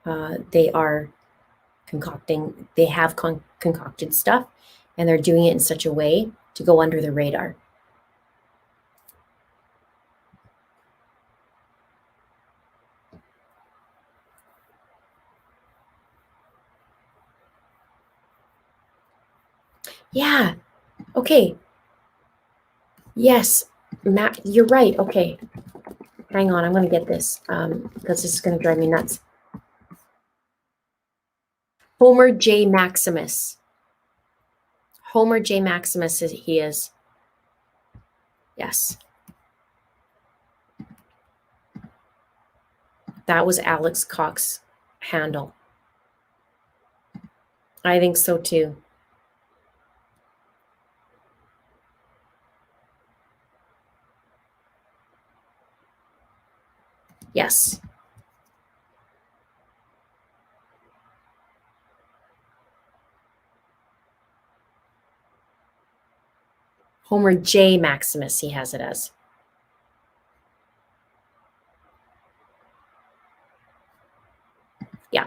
they are concocting, they have concocted stuff, and they're doing it in such a way to go under the radar. Yeah. Okay. Yes, Matt, you're right. Okay. Hang on. I'm going to get this because this is going to drive me nuts. Homer J. Maximus. Homer J. Maximus, he is. Yes. That was Alex Cox's handle. I think so too. Yes. Homer J. Maximus, he has it as. Yeah.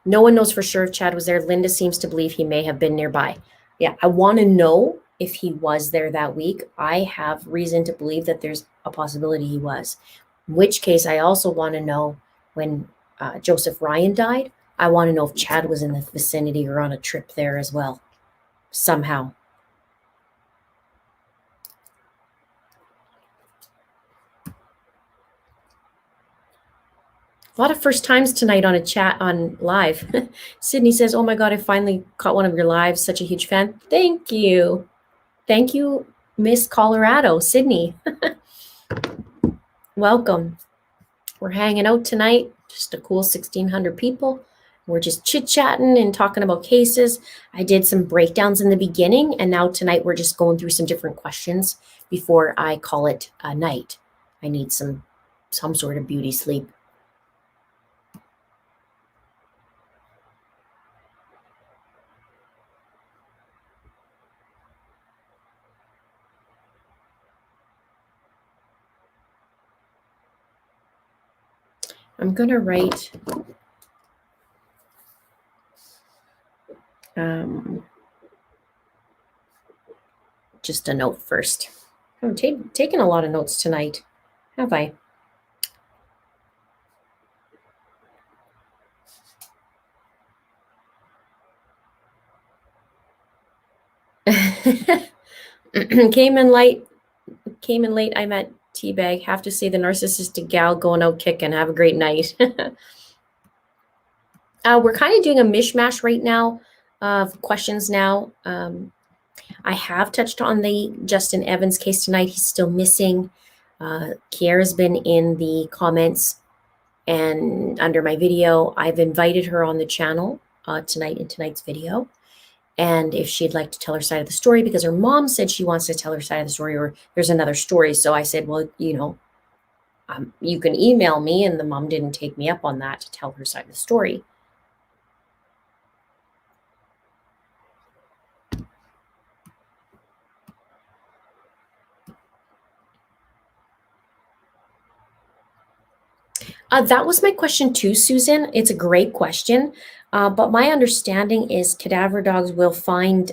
No one knows for sure if Chad was there. Linda seems to believe he may have been nearby. Yeah, I want to know if he was there that week. I have reason to believe that there's a possibility he was. In which case, I also want to know when Joseph Ryan died, I want to know if Chad was in the vicinity or on a trip there as well, somehow. A lot of first times tonight on a chat on live. Sydney says, "Oh my God, I finally caught one of your lives. Such a huge fan." Thank you. Thank you, Miss Colorado, Sydney. Welcome. We're hanging out tonight, just a cool 1,600 people. We're just chit-chatting and talking about cases. I did some breakdowns in the beginning, and now tonight we're just going through some different questions before I call it a night. I need some sort of beauty sleep. I'm going to write just a note first. I'm taking a lot of notes tonight, have I? Came in late. I met Teabag. Have to say the narcissistic gal going out kicking. Have a great night. We're kind of doing a mishmash right now of questions now. I have touched on the Justin Evans case tonight. He's still missing. Kiara's been in the comments and under my video. I've invited her on the channel tonight in tonight's video. And if she'd like to tell her side of the story, because her mom said she wants to tell her side of the story, or there's another story. So I said, well, you can email me, and the mom didn't take me up on that to tell her side of the story. That was my question too, Susan. It's a great question. But my understanding is cadaver dogs will find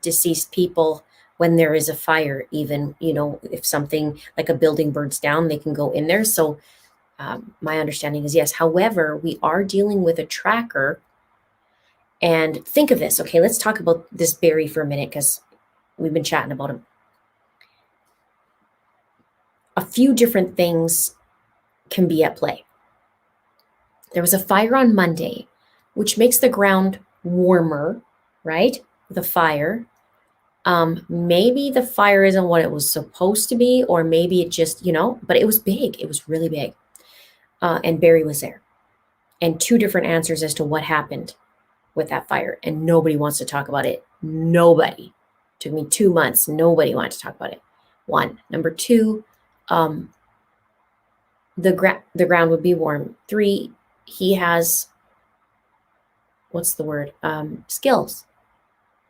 deceased people when there is a fire, even, if something like a building burns down, they can go in there. So my understanding is yes. However, we are dealing with a tracker. And think of this. Okay, let's talk about this Barry for a minute because we've been chatting about him. A few different things can be at play. There was a fire on Monday, which makes the ground warmer, right? The fire. Maybe the fire isn't what it was supposed to be, or maybe it just, but it was big. It was really big. And Barry was there. And two different answers as to what happened with that fire. And nobody wants to talk about it. Nobody. It took me 2 months. Nobody wanted to talk about it. One. Number two, the ground would be warm. Three, he has, what's the word? Skills.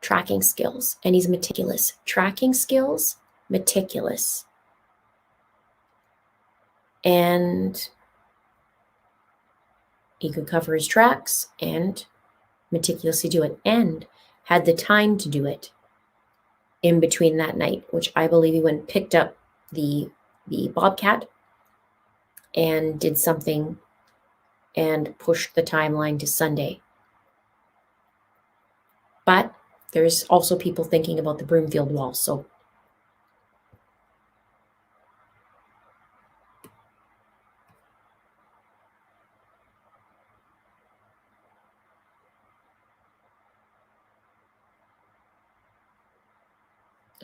Tracking skills. And he's meticulous. Tracking skills, meticulous. And he could cover his tracks and meticulously do it, and had the time to do it in between that night, which I believe he went and picked up the bobcat and did something and pushed the timeline to Sunday. But there's also people thinking about the Broomfield wall. So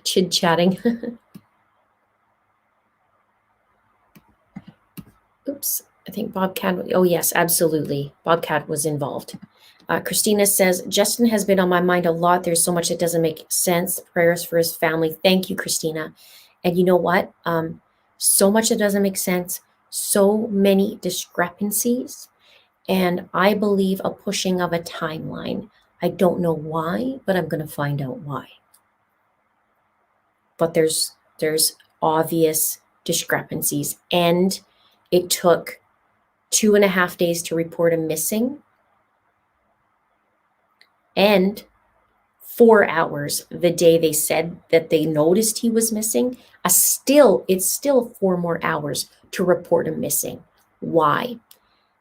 chit-chatting. Oops. think Bobcat, oh yes, absolutely. Bobcat was involved. Christina says, Justin has been on my mind a lot. There's so much that doesn't make sense. Prayers for his family. Thank you, Christina. And you know what? So much that doesn't make sense. So many discrepancies. And I believe a pushing of a timeline. I don't know why, but I'm going to find out why. But there's obvious discrepancies. And it took 2.5 days to report him missing. And 4 hours the day they said that they noticed he was missing. It's still 4 more hours to report him missing. Why?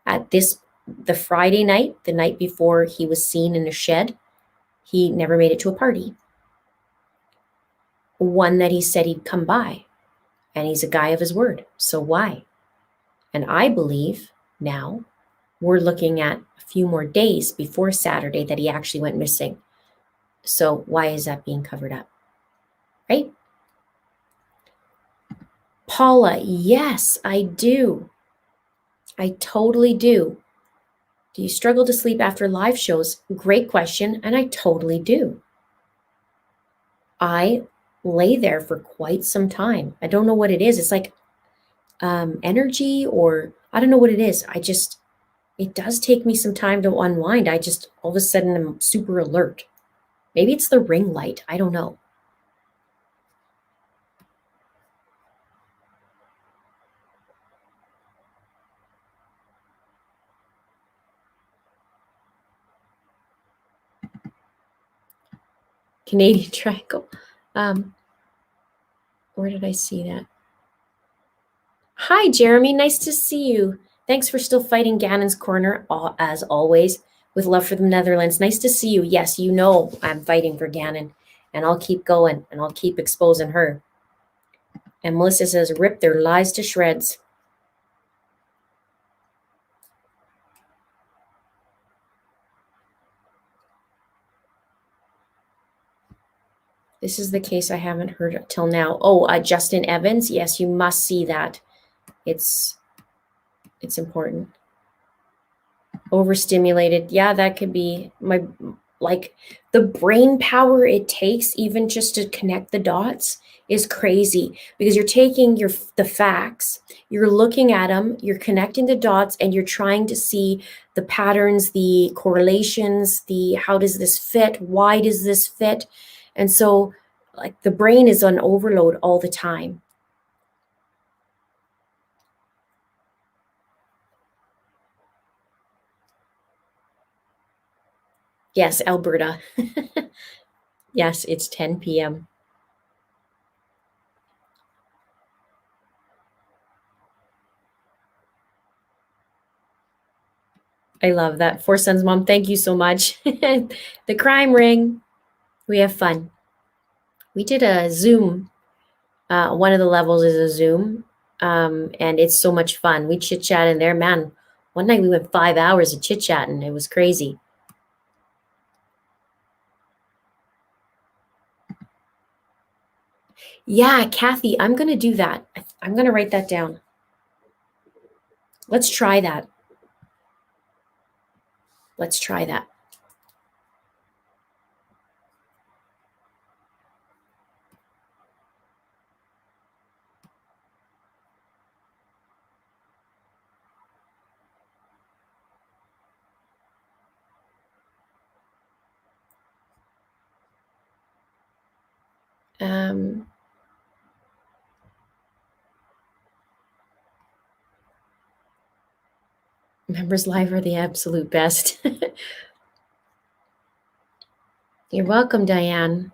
The Friday night, the night before he was seen in a shed, he never made it to a party. One that he said he'd come by, and he's a guy of his word. So why? And I believe now we're looking at a few more days before Saturday that he actually went missing. So why is that being covered up? Right? Paula, yes, I do. I totally do. Do you struggle to sleep after live shows? Great question, and I totally do. I lay there for quite some time. I don't know what it is. It's like energy, or I don't know what it is. It does take me some time to unwind. All of a sudden I'm super alert. Maybe it's the ring light. I don't know. Canadian Triangle. Where did I see that? Hi, Jeremy. Nice to see you. Thanks for still fighting Gannon's corner, as always, with love for the Netherlands. Nice to see you. Yes, you know I'm fighting for Gannon, and I'll keep going, and I'll keep exposing her. And Melissa says, rip their lies to shreds. This is the case I haven't heard till now. Oh, Justin Evans. Yes, you must see that. It's important. Overstimulated. Yeah, that could be the brain power it takes even just to connect the dots is crazy, because you're taking the facts, you're looking at them, you're connecting the dots, and you're trying to see the patterns, the correlations, how does this fit? Why does this fit? And so the brain is on overload all the time. Yes, Alberta. Yes, it's 10 p.m. I love that. Four Sons Mom, thank you so much. The crime ring. We have fun. We did a Zoom. One of the levels is a Zoom, and it's so much fun. We chit-chat in there. Man, one night we went 5 hours of chit-chatting. It was crazy. Yeah, Kathy, I'm going to do that. I'm going to write that down. Let's try that. Let's try that. Members Live are the absolute best. You're welcome, Diane.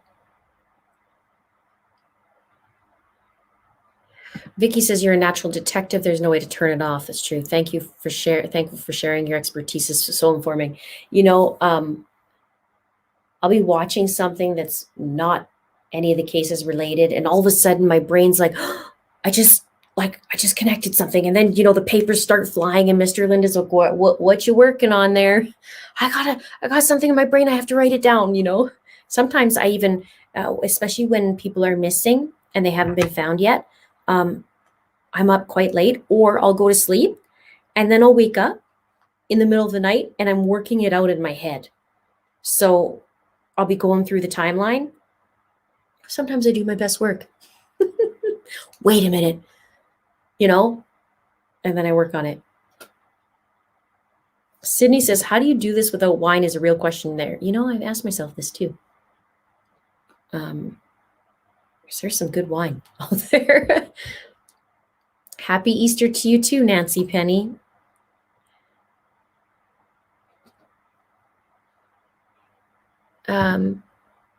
Vicky says you're a natural detective. There's no way to turn it off. That's true. Thank you for sharing your expertise. Is so informing. I'll be watching something that's not any of the cases related, and all of a sudden my brain's like, oh, I just connected something, and then the papers start flying, and Mr. Linda's like, what you working on there? I got something in my brain. I have to write it down. Sometimes I even, especially when people are missing and they haven't been found yet, I'm up quite late, or I'll go to sleep, and then I'll wake up in the middle of the night and I'm working it out in my head. So I'll be going through the timeline. Sometimes I do my best work. Wait a minute, and then I work on it. Sydney says, how do you do this without wine is a real question there. I've asked myself this too. There's some good wine out there. Happy Easter to you too, Nancy Penny.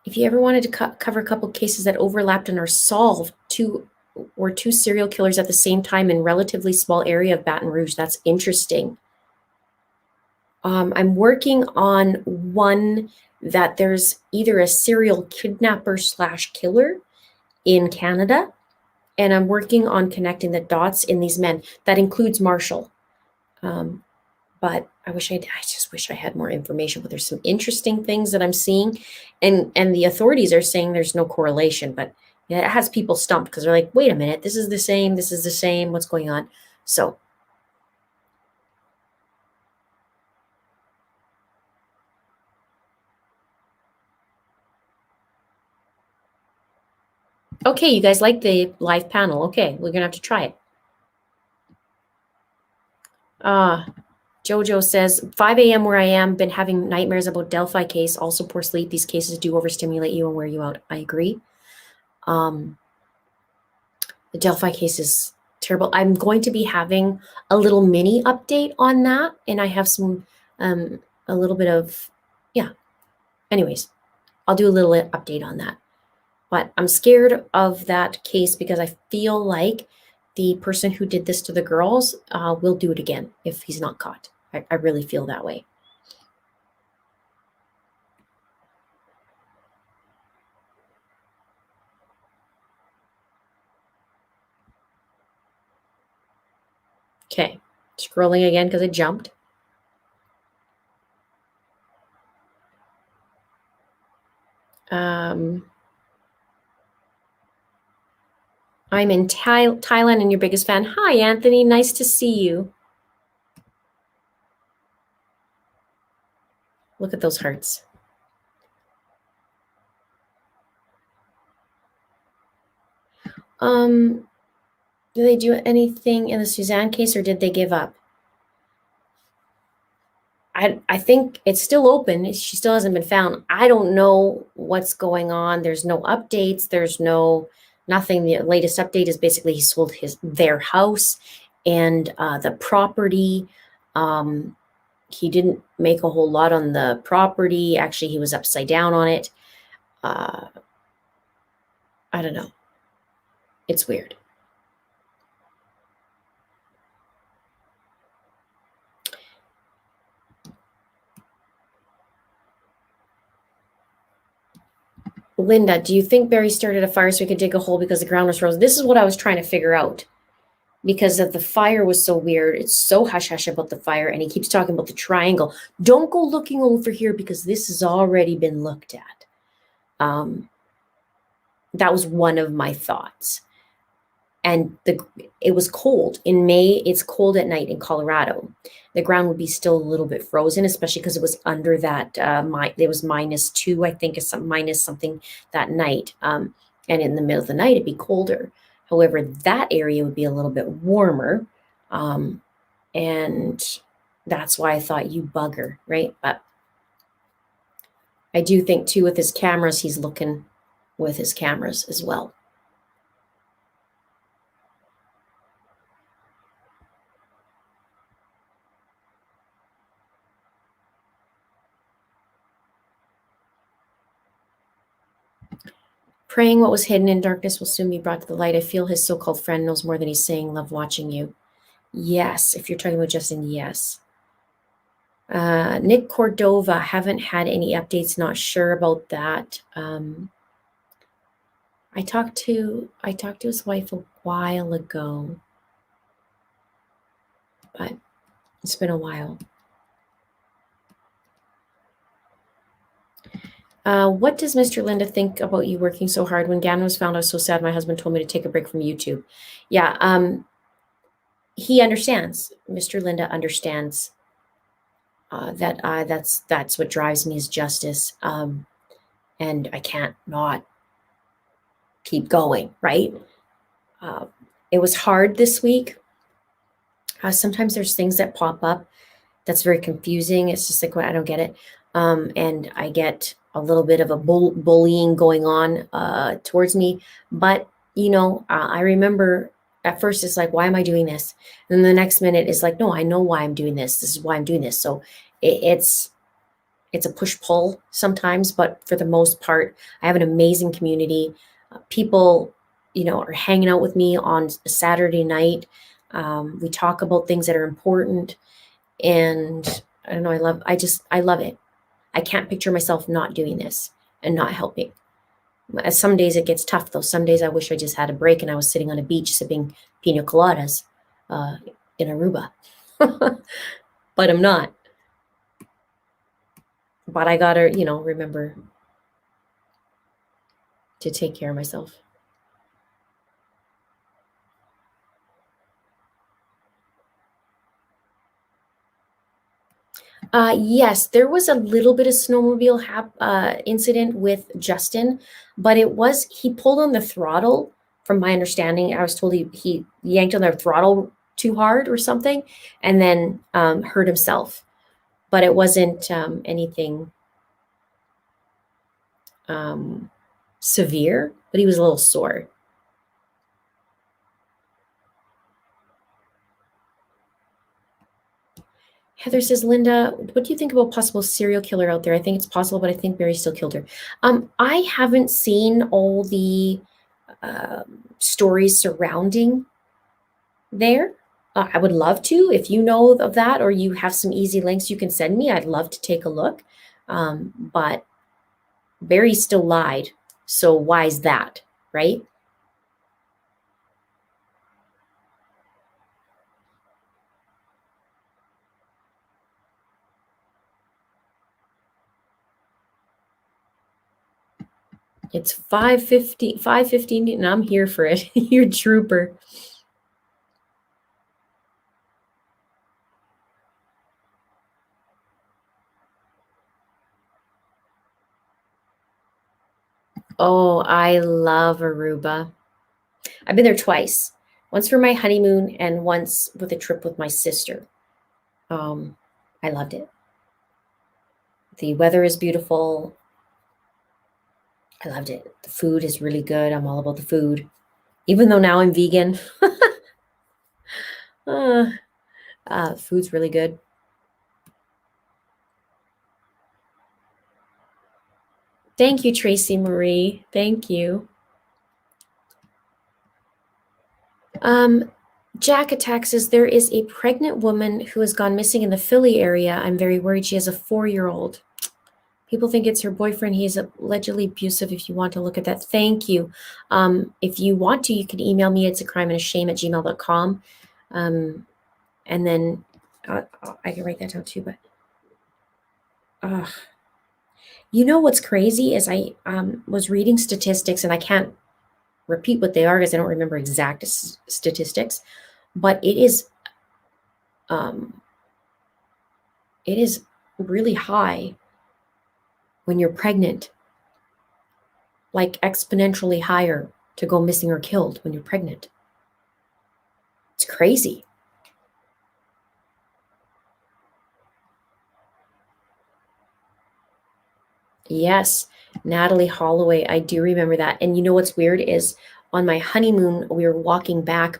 If you ever wanted to cover a couple cases that overlapped and are solved, two serial killers at the same time in relatively small area of Baton Rouge, that's interesting. I'm working on one that there's either a serial kidnapper / killer in Canada, and I'm working on connecting the dots in these men. That includes Marshal. But I just wish I had more information, but there's some interesting things that I'm seeing, and the authorities are saying there's no correlation, but it has people stumped because they're like, wait a minute, this is the same, what's going on? So okay, you guys like the live panel. Okay, we're gonna have to try it. Jojo says, 5 a.m. where I am, been having nightmares about Delphi case, also poor sleep. These cases do overstimulate you and wear you out. I agree. The Delphi case is terrible. I'm going to be having a little mini update on that, and I have some, a little bit of, anyways, I'll do a little update on that. But I'm scared of that case because I feel like the person who did this to the girls will do it again if he's not caught. I really feel that way. Okay, scrolling again because it jumped. I'm in Thailand and your biggest fan. Hi, Anthony. Nice to see you. Look at those hearts. Do they do anything in the Suzanne case, or did they give up? I think it's still open. She still hasn't been found. I don't know what's going on. There's no updates. There's nothing. The latest update is basically he sold their house and the property. He didn't make a whole lot on the property. Actually, he was upside down on it. I don't know. It's weird. Linda, do you think Barry started a fire so he could dig a hole because the ground was frozen? This is what I was trying to figure out. Because of the fire was so weird. It's so hush-hush about the fire, and he keeps talking about the triangle. Don't go looking over here because this has already been looked at. That was one of my thoughts. And it was cold. In May, it's cold at night in Colorado. The ground would be still a little bit frozen, especially because it was under that, it was -2, I think, minus something that night. And in the middle of the night, it'd be colder. However, that area would be a little bit warmer. And that's why I thought, you bugger, right? But I do think, too, with his cameras, he's looking with his cameras as well. Praying what was hidden in darkness will soon be brought to the light. I feel his so-called friend knows more than he's saying. Love watching you. Yes, if you're talking about Justin, yes. Nick Cordova, haven't had any updates, not sure about that. I talked to his wife a while ago, but it's been a while. What does Mr. Linda think about you working so hard? When Gannon was found, I was so sad. My husband told me to take a break from YouTube. Yeah. he understands. Mr. Linda understands that's what drives me is justice. And I can't not keep going, right? Uh, it was hard this week. Sometimes there's things that pop up that's very confusing. It's just like, well, I don't get it. And I get a little bit of a bullying going on towards me. But, I remember at first it's like, why am I doing this? And then the next minute it's like, no, I know why I'm doing this. This is why I'm doing this. So it's a push-pull sometimes, but for the most part, I have an amazing community. People, are hanging out with me on a Saturday night. We talk about things that are important, and I don't know, I love it. I can't picture myself not doing this and not helping. Some days it gets tough, though. Some days I wish I just had a break and I was sitting on a beach sipping pina coladas in Aruba. But I'm not. But I gotta, remember to take care of myself. Yes, there was a little bit of snowmobile incident with Justin, but he pulled on the throttle. From my understanding, I was told he yanked on the throttle too hard or something, and then hurt himself. But it wasn't anything severe, but he was a little sore. Heather says, Linda, what do you think about possible serial killer out there? I think it's possible, but I think Barry still killed her. I haven't seen all the stories surrounding there. I would love to. If you know of that or you have some easy links you can send me, I'd love to take a look. But Barry still lied. So why is that, right? It's 5:15, and I'm here for it. You're a trooper. Oh, I love Aruba. I've been there twice. Once for my honeymoon and once with a trip with my sister. I loved it. The weather is beautiful. I loved it. The food is really good. I'm all about the food. Even though now I'm vegan. Food's really good. Thank you, Tracy Marie. Thank you. Jack Attack says there is a pregnant woman who has gone missing in the Philly area. I'm very worried. She has a 4-year-old. People think it's her boyfriend. He's allegedly abusive. If you want to look at that, thank you. If you want to, you can email me. It's a crime and a shame at gmail.com. And then I can write that down too. But what's crazy is I was reading statistics, and I can't repeat what they are because I don't remember exact statistics, but it is really high when you're pregnant, like exponentially higher to go missing or killed when you're pregnant. It's crazy. Yes, Natalie Holloway. I do remember that. And you know what's weird is on my honeymoon, we were walking back.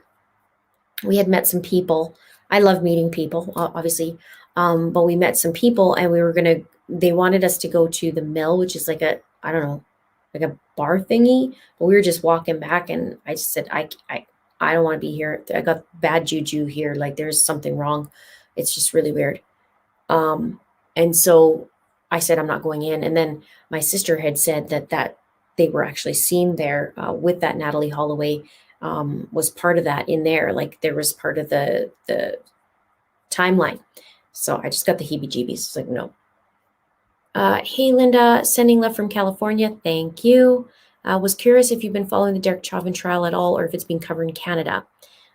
We had met some people. I love meeting people, obviously. But we met some people, and they wanted us to go to the mill, which is like a bar thingy. But we were just walking back, and I just said, I don't want to be here. I got bad juju here. Like there's something wrong. It's just really weird. And so I said, I'm not going in. And then my sister had said that they were actually seen there with that Natalie Holloway was part of that in there. Like there was part of the timeline. So I just got the heebie-jeebies. It's like, no. Hey, Linda, sending love from California. Thank you. Was curious if you've been following the Derek Chauvin trial at all or if it's been covered in Canada.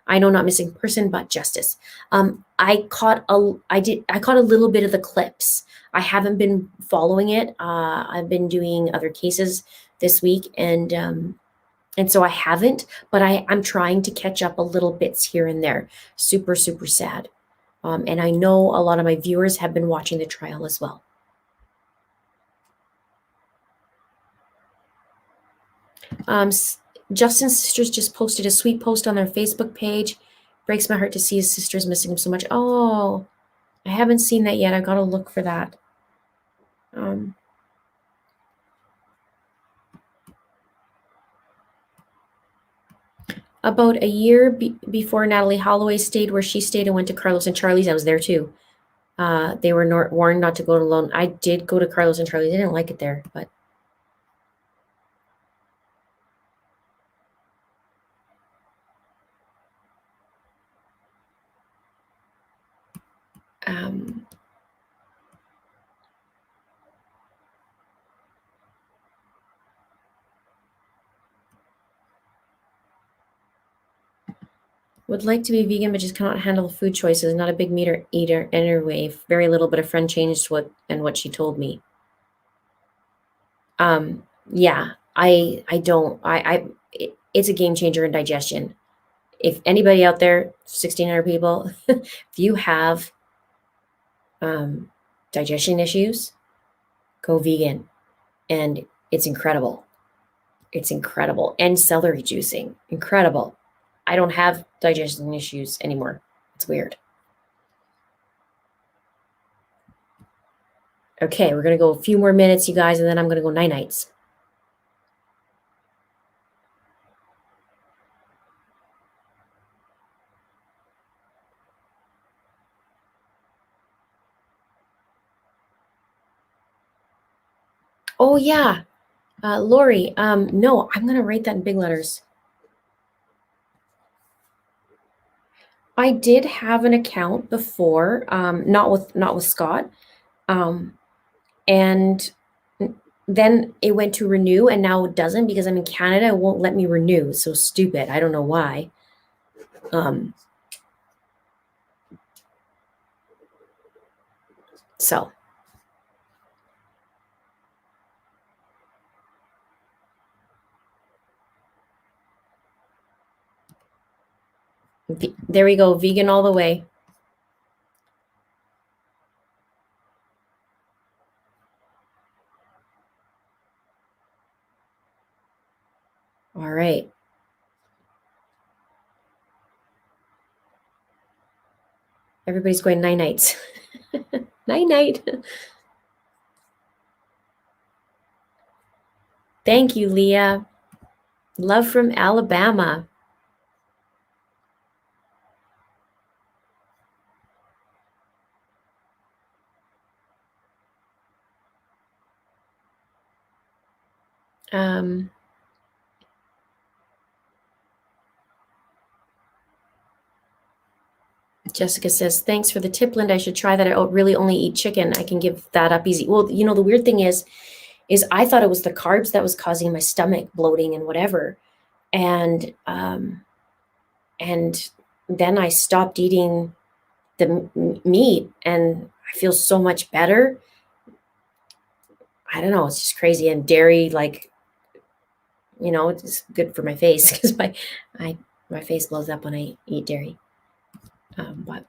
I know not missing person, but justice. I caught a little bit of the clips. I haven't been following it. I've been doing other cases this week, and so I haven't. But I'm trying to catch up a little bits here and there. Super, super sad. And I know a lot of my viewers have been watching the trial as well. Justin's sisters just posted a sweet post on their Facebook page. Breaks my heart to see his sisters missing him so much. Oh, I haven't seen that yet. I gotta look for that. About a year before Natalie Holloway stayed where she stayed and went to Carlos and Charlie's. I was there too. They were warned not to go alone. I did go to Carlos and Charlie's. I didn't like it there, but would like to be vegan, but just cannot handle food choices. Not a big meat eater anyway. Very little, but a friend changed what she told me. Yeah, I don't. It's a game changer in digestion. If anybody out there, 1,600 people, if you have digestion issues, go vegan, and it's incredible. It's incredible. And celery juicing, incredible. I don't have digestion issues anymore. It's weird. Okay, we're gonna go a few more minutes, you guys, and then I'm gonna go night-nights. Oh yeah, Lori. No, I'm gonna write that in big letters. I did have an account before, not with Scott, and then it went to renew, and now it doesn't because I'm in Canada. It won't let me renew. It's so stupid. I don't know why. So there we go. Vegan all the way. All right. Everybody's going night-nights. Night-night. Thank you, Leah. Love from Alabama. Jessica says, thanks for the tip, Linda. I should try that. I really only eat chicken. I can give that up easy. Well, the weird thing is I thought it was the carbs that was causing my stomach bloating and whatever. And then I stopped eating the meat and I feel so much better. I don't know. It's just crazy. And dairy, like, it's good for my face because my face blows up when I eat dairy. But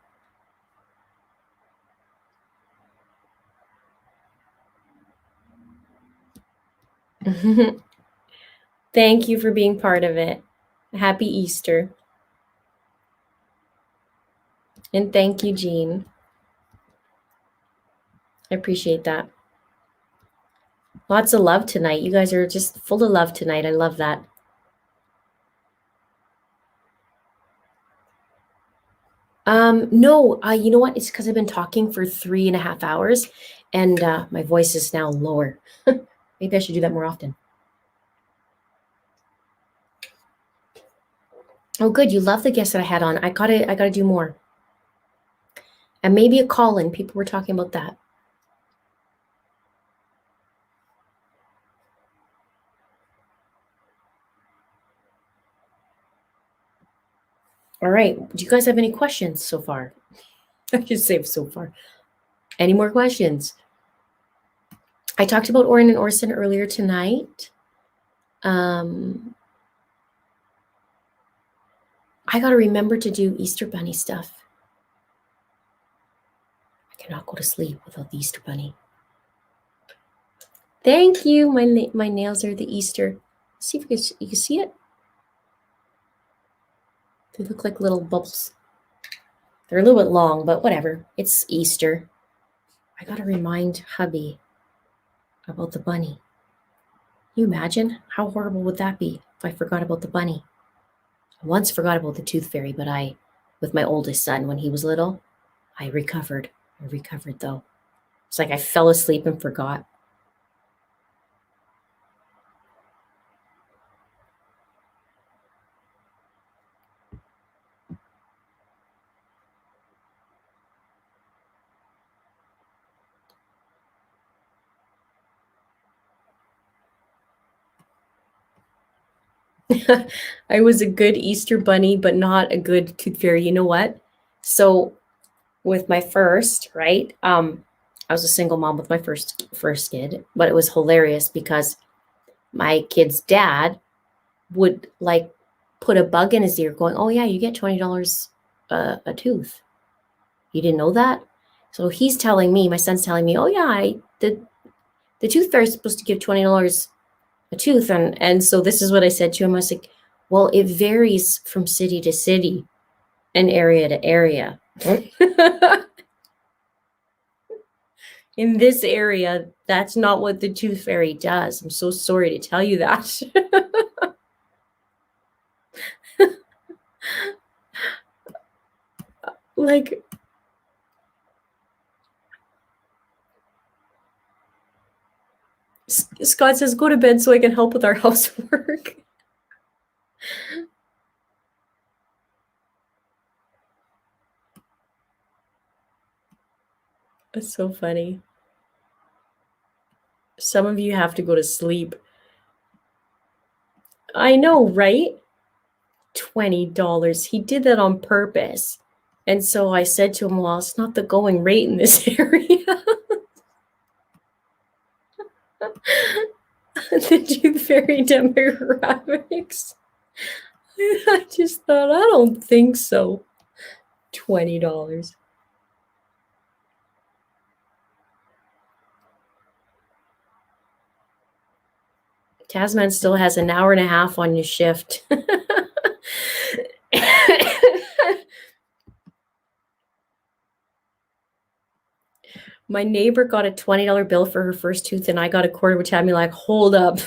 thank you for being part of it. Happy Easter. And thank you, Jean. I appreciate that. Lots of love tonight. You guys are just full of love tonight. I love that. No, you know what? It's because I've been talking for 3.5 hours and my voice is now lower. Maybe I should do that more often. Oh, good. You love the guests that I had on. I gotta do more. And maybe a call-in. People were talking about that. All right. Do you guys have any questions so far? I should say so far. Any more questions? I talked about Orrin and Orson earlier tonight. I got to remember to do Easter Bunny stuff. I cannot go to sleep without the Easter Bunny. Thank you. My nails are the Easter. See if you can see it. They look like little bubbles. They're a little bit long, but whatever. It's Easter. I got to remind hubby about the bunny. Can you imagine? How horrible would that be if I forgot about the bunny? I once forgot about the tooth fairy, but with my oldest son when he was little, I recovered. I recovered though. It's like I fell asleep and forgot. I was a good Easter bunny, but not a good tooth fairy. You know what? So with my first, right? I was a single mom with my first kid, but it was hilarious because my kid's dad would like put a bug in his ear going, oh yeah, you get $20 a tooth. You didn't know that? So he's telling me, my son's telling me, oh yeah, the tooth fairy is supposed to give $20 a tooth. And so this is what I said to him. I was like, well, it varies from city to city and area to area. In this area, that's not what the tooth fairy does. I'm so sorry to tell you that. Like, Scott says, go to bed so I can help with our housework. That's so funny. Some of you have to go to sleep. I know, right? $20. He did that on purpose. And so I said to him, well, it's not the going rate in this area. The tooth fairy demographics. I just thought, I don't think so. $20. Tasman still has an hour and a half on your shift. My neighbor got a $20 bill for her first tooth, and I got a quarter, which had me like, hold up.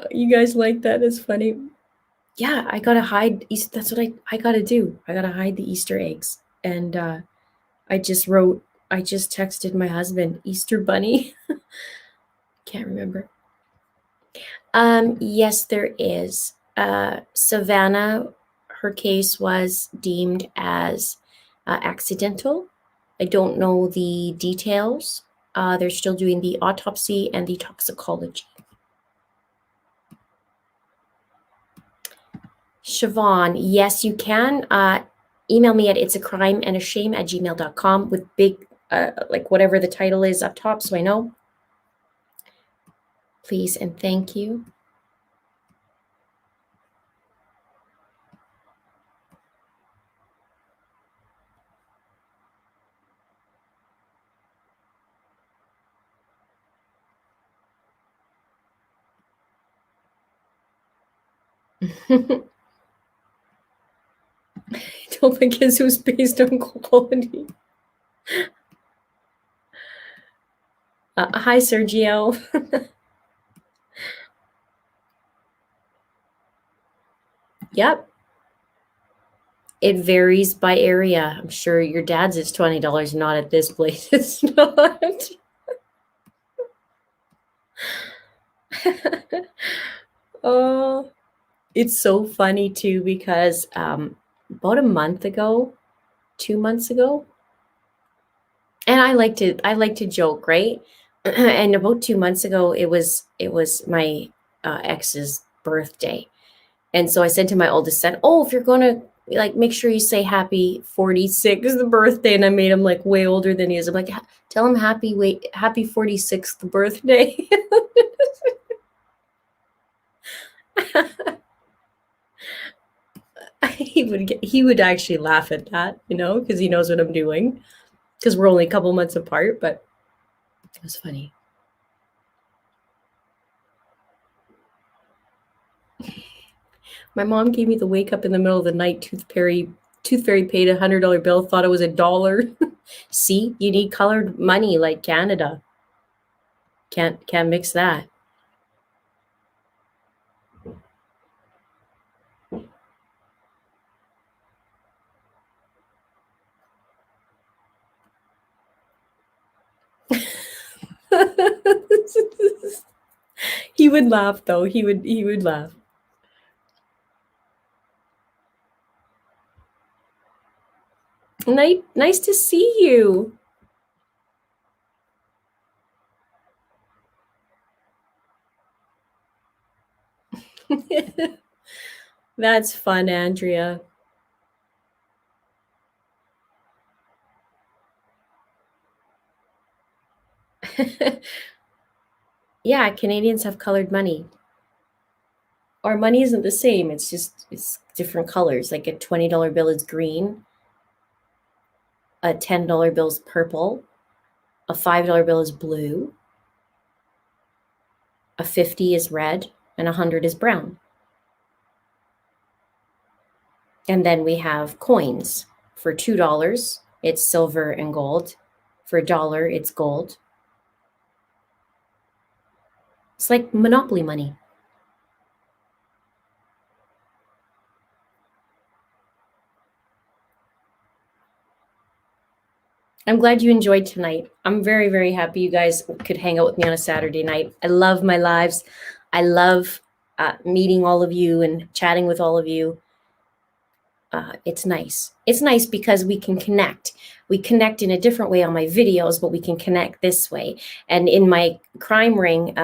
You guys like that? It's funny. Yeah, I gotta hide. That's what I gotta do. I gotta hide the Easter eggs. And I just texted my husband, Easter Bunny. Can't remember. Yes, there is. Savannah, her case was deemed as accidental. I don't know the details. They're still doing the autopsy and the toxicology. Siobhan, yes, you can. Email me at itsacrimeandashame@gmail.com with big, like whatever the title is up top so I know. Please and thank you. I don't think it was based on quality. Hi, Sergio. Yep. It varies by area. I'm sure your dad's is $20, not at this place. It's not. Oh, it's so funny too because about a month ago, 2 months ago, and I like to joke, right? And about 2 months ago, it was my ex's birthday. And so I said to my oldest son, "Oh, if you're going to like make sure you say happy 46th birthday." And I made him like way older than he is. I'm like, "Tell him happy 46th birthday." He would actually laugh at that, because he knows what I'm doing, because we're only a couple months apart, but it was funny. My mom gave me the wake up in the middle of the night. Tooth Fairy paid $100 bill, thought it was $1. See, you need colored money like Canada. Can't mix that. He would laugh though. He would laugh. Nice to see you. That's fun, Andrea. Yeah, Canadians have colored money. Our money isn't the same. It's different colors. Like a $20 bill is green, a $10 bill is purple, a $5 bill is blue, a 50 is red, and 100 is brown. And then we have coins. For $2, it's silver and gold. For $1, it's gold. It's like Monopoly money. I'm glad you enjoyed tonight. I'm very, very happy you guys could hang out with me on a Saturday night. I love my lives. I love meeting all of you and chatting with all of you. It's nice. It's nice because we can connect. We connect in a different way on my videos, but we can connect this way. And in my crime ring,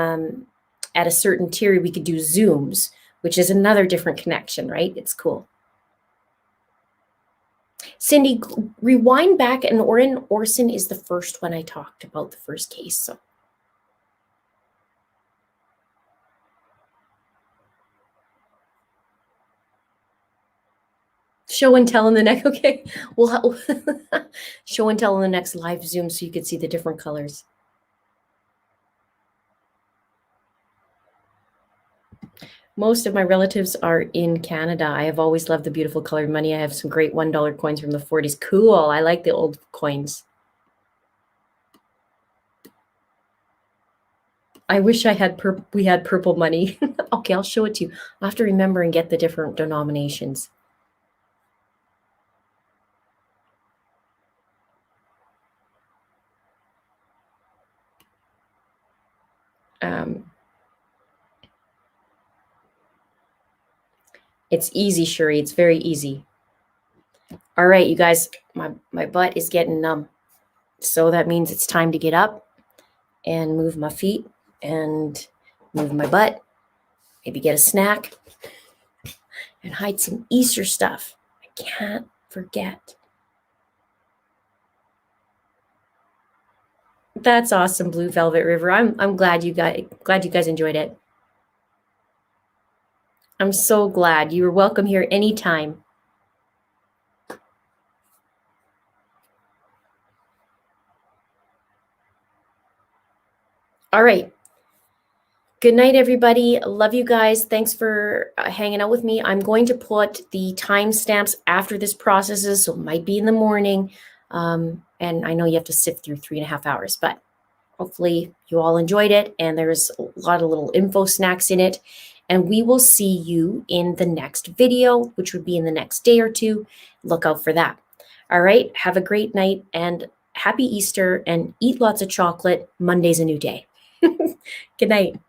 at a certain tier, we could do Zooms, which is another different connection, right? It's cool. Cindy, rewind back, and Orrin Orson is the first one I talked about, the first case. So. Show and tell in the next, okay. We'll show and tell in the next live Zoom so you could see the different colors. Most of my relatives are in Canada. I have always loved the beautiful colored money. I have some great $1 coins from the 40s. Cool. I like the old coins. I wish we had purple money. Okay, I'll show it to you. I'll have to remember and get the different denominations. It's easy, Shuri. It's very easy. All right, you guys, my butt is getting numb. So that means it's time to get up and move my feet and move my butt. Maybe get a snack and hide some Easter stuff. I can't forget. That's awesome, Blue Velvet River. I'm glad you guys enjoyed it. I'm so glad. You are welcome here anytime. All right. Good night, everybody. Love you guys. Thanks for hanging out with me. I'm going to put the timestamps after this processes, so it might be in the morning. And I know you have to sift through 3.5 hours, but hopefully you all enjoyed it. And there's a lot of little info snacks in it. And we will see you in the next video, which would be in the next day or two. Look out for that. All right. Have a great night and happy Easter, and eat lots of chocolate. Monday's a new day. Good night.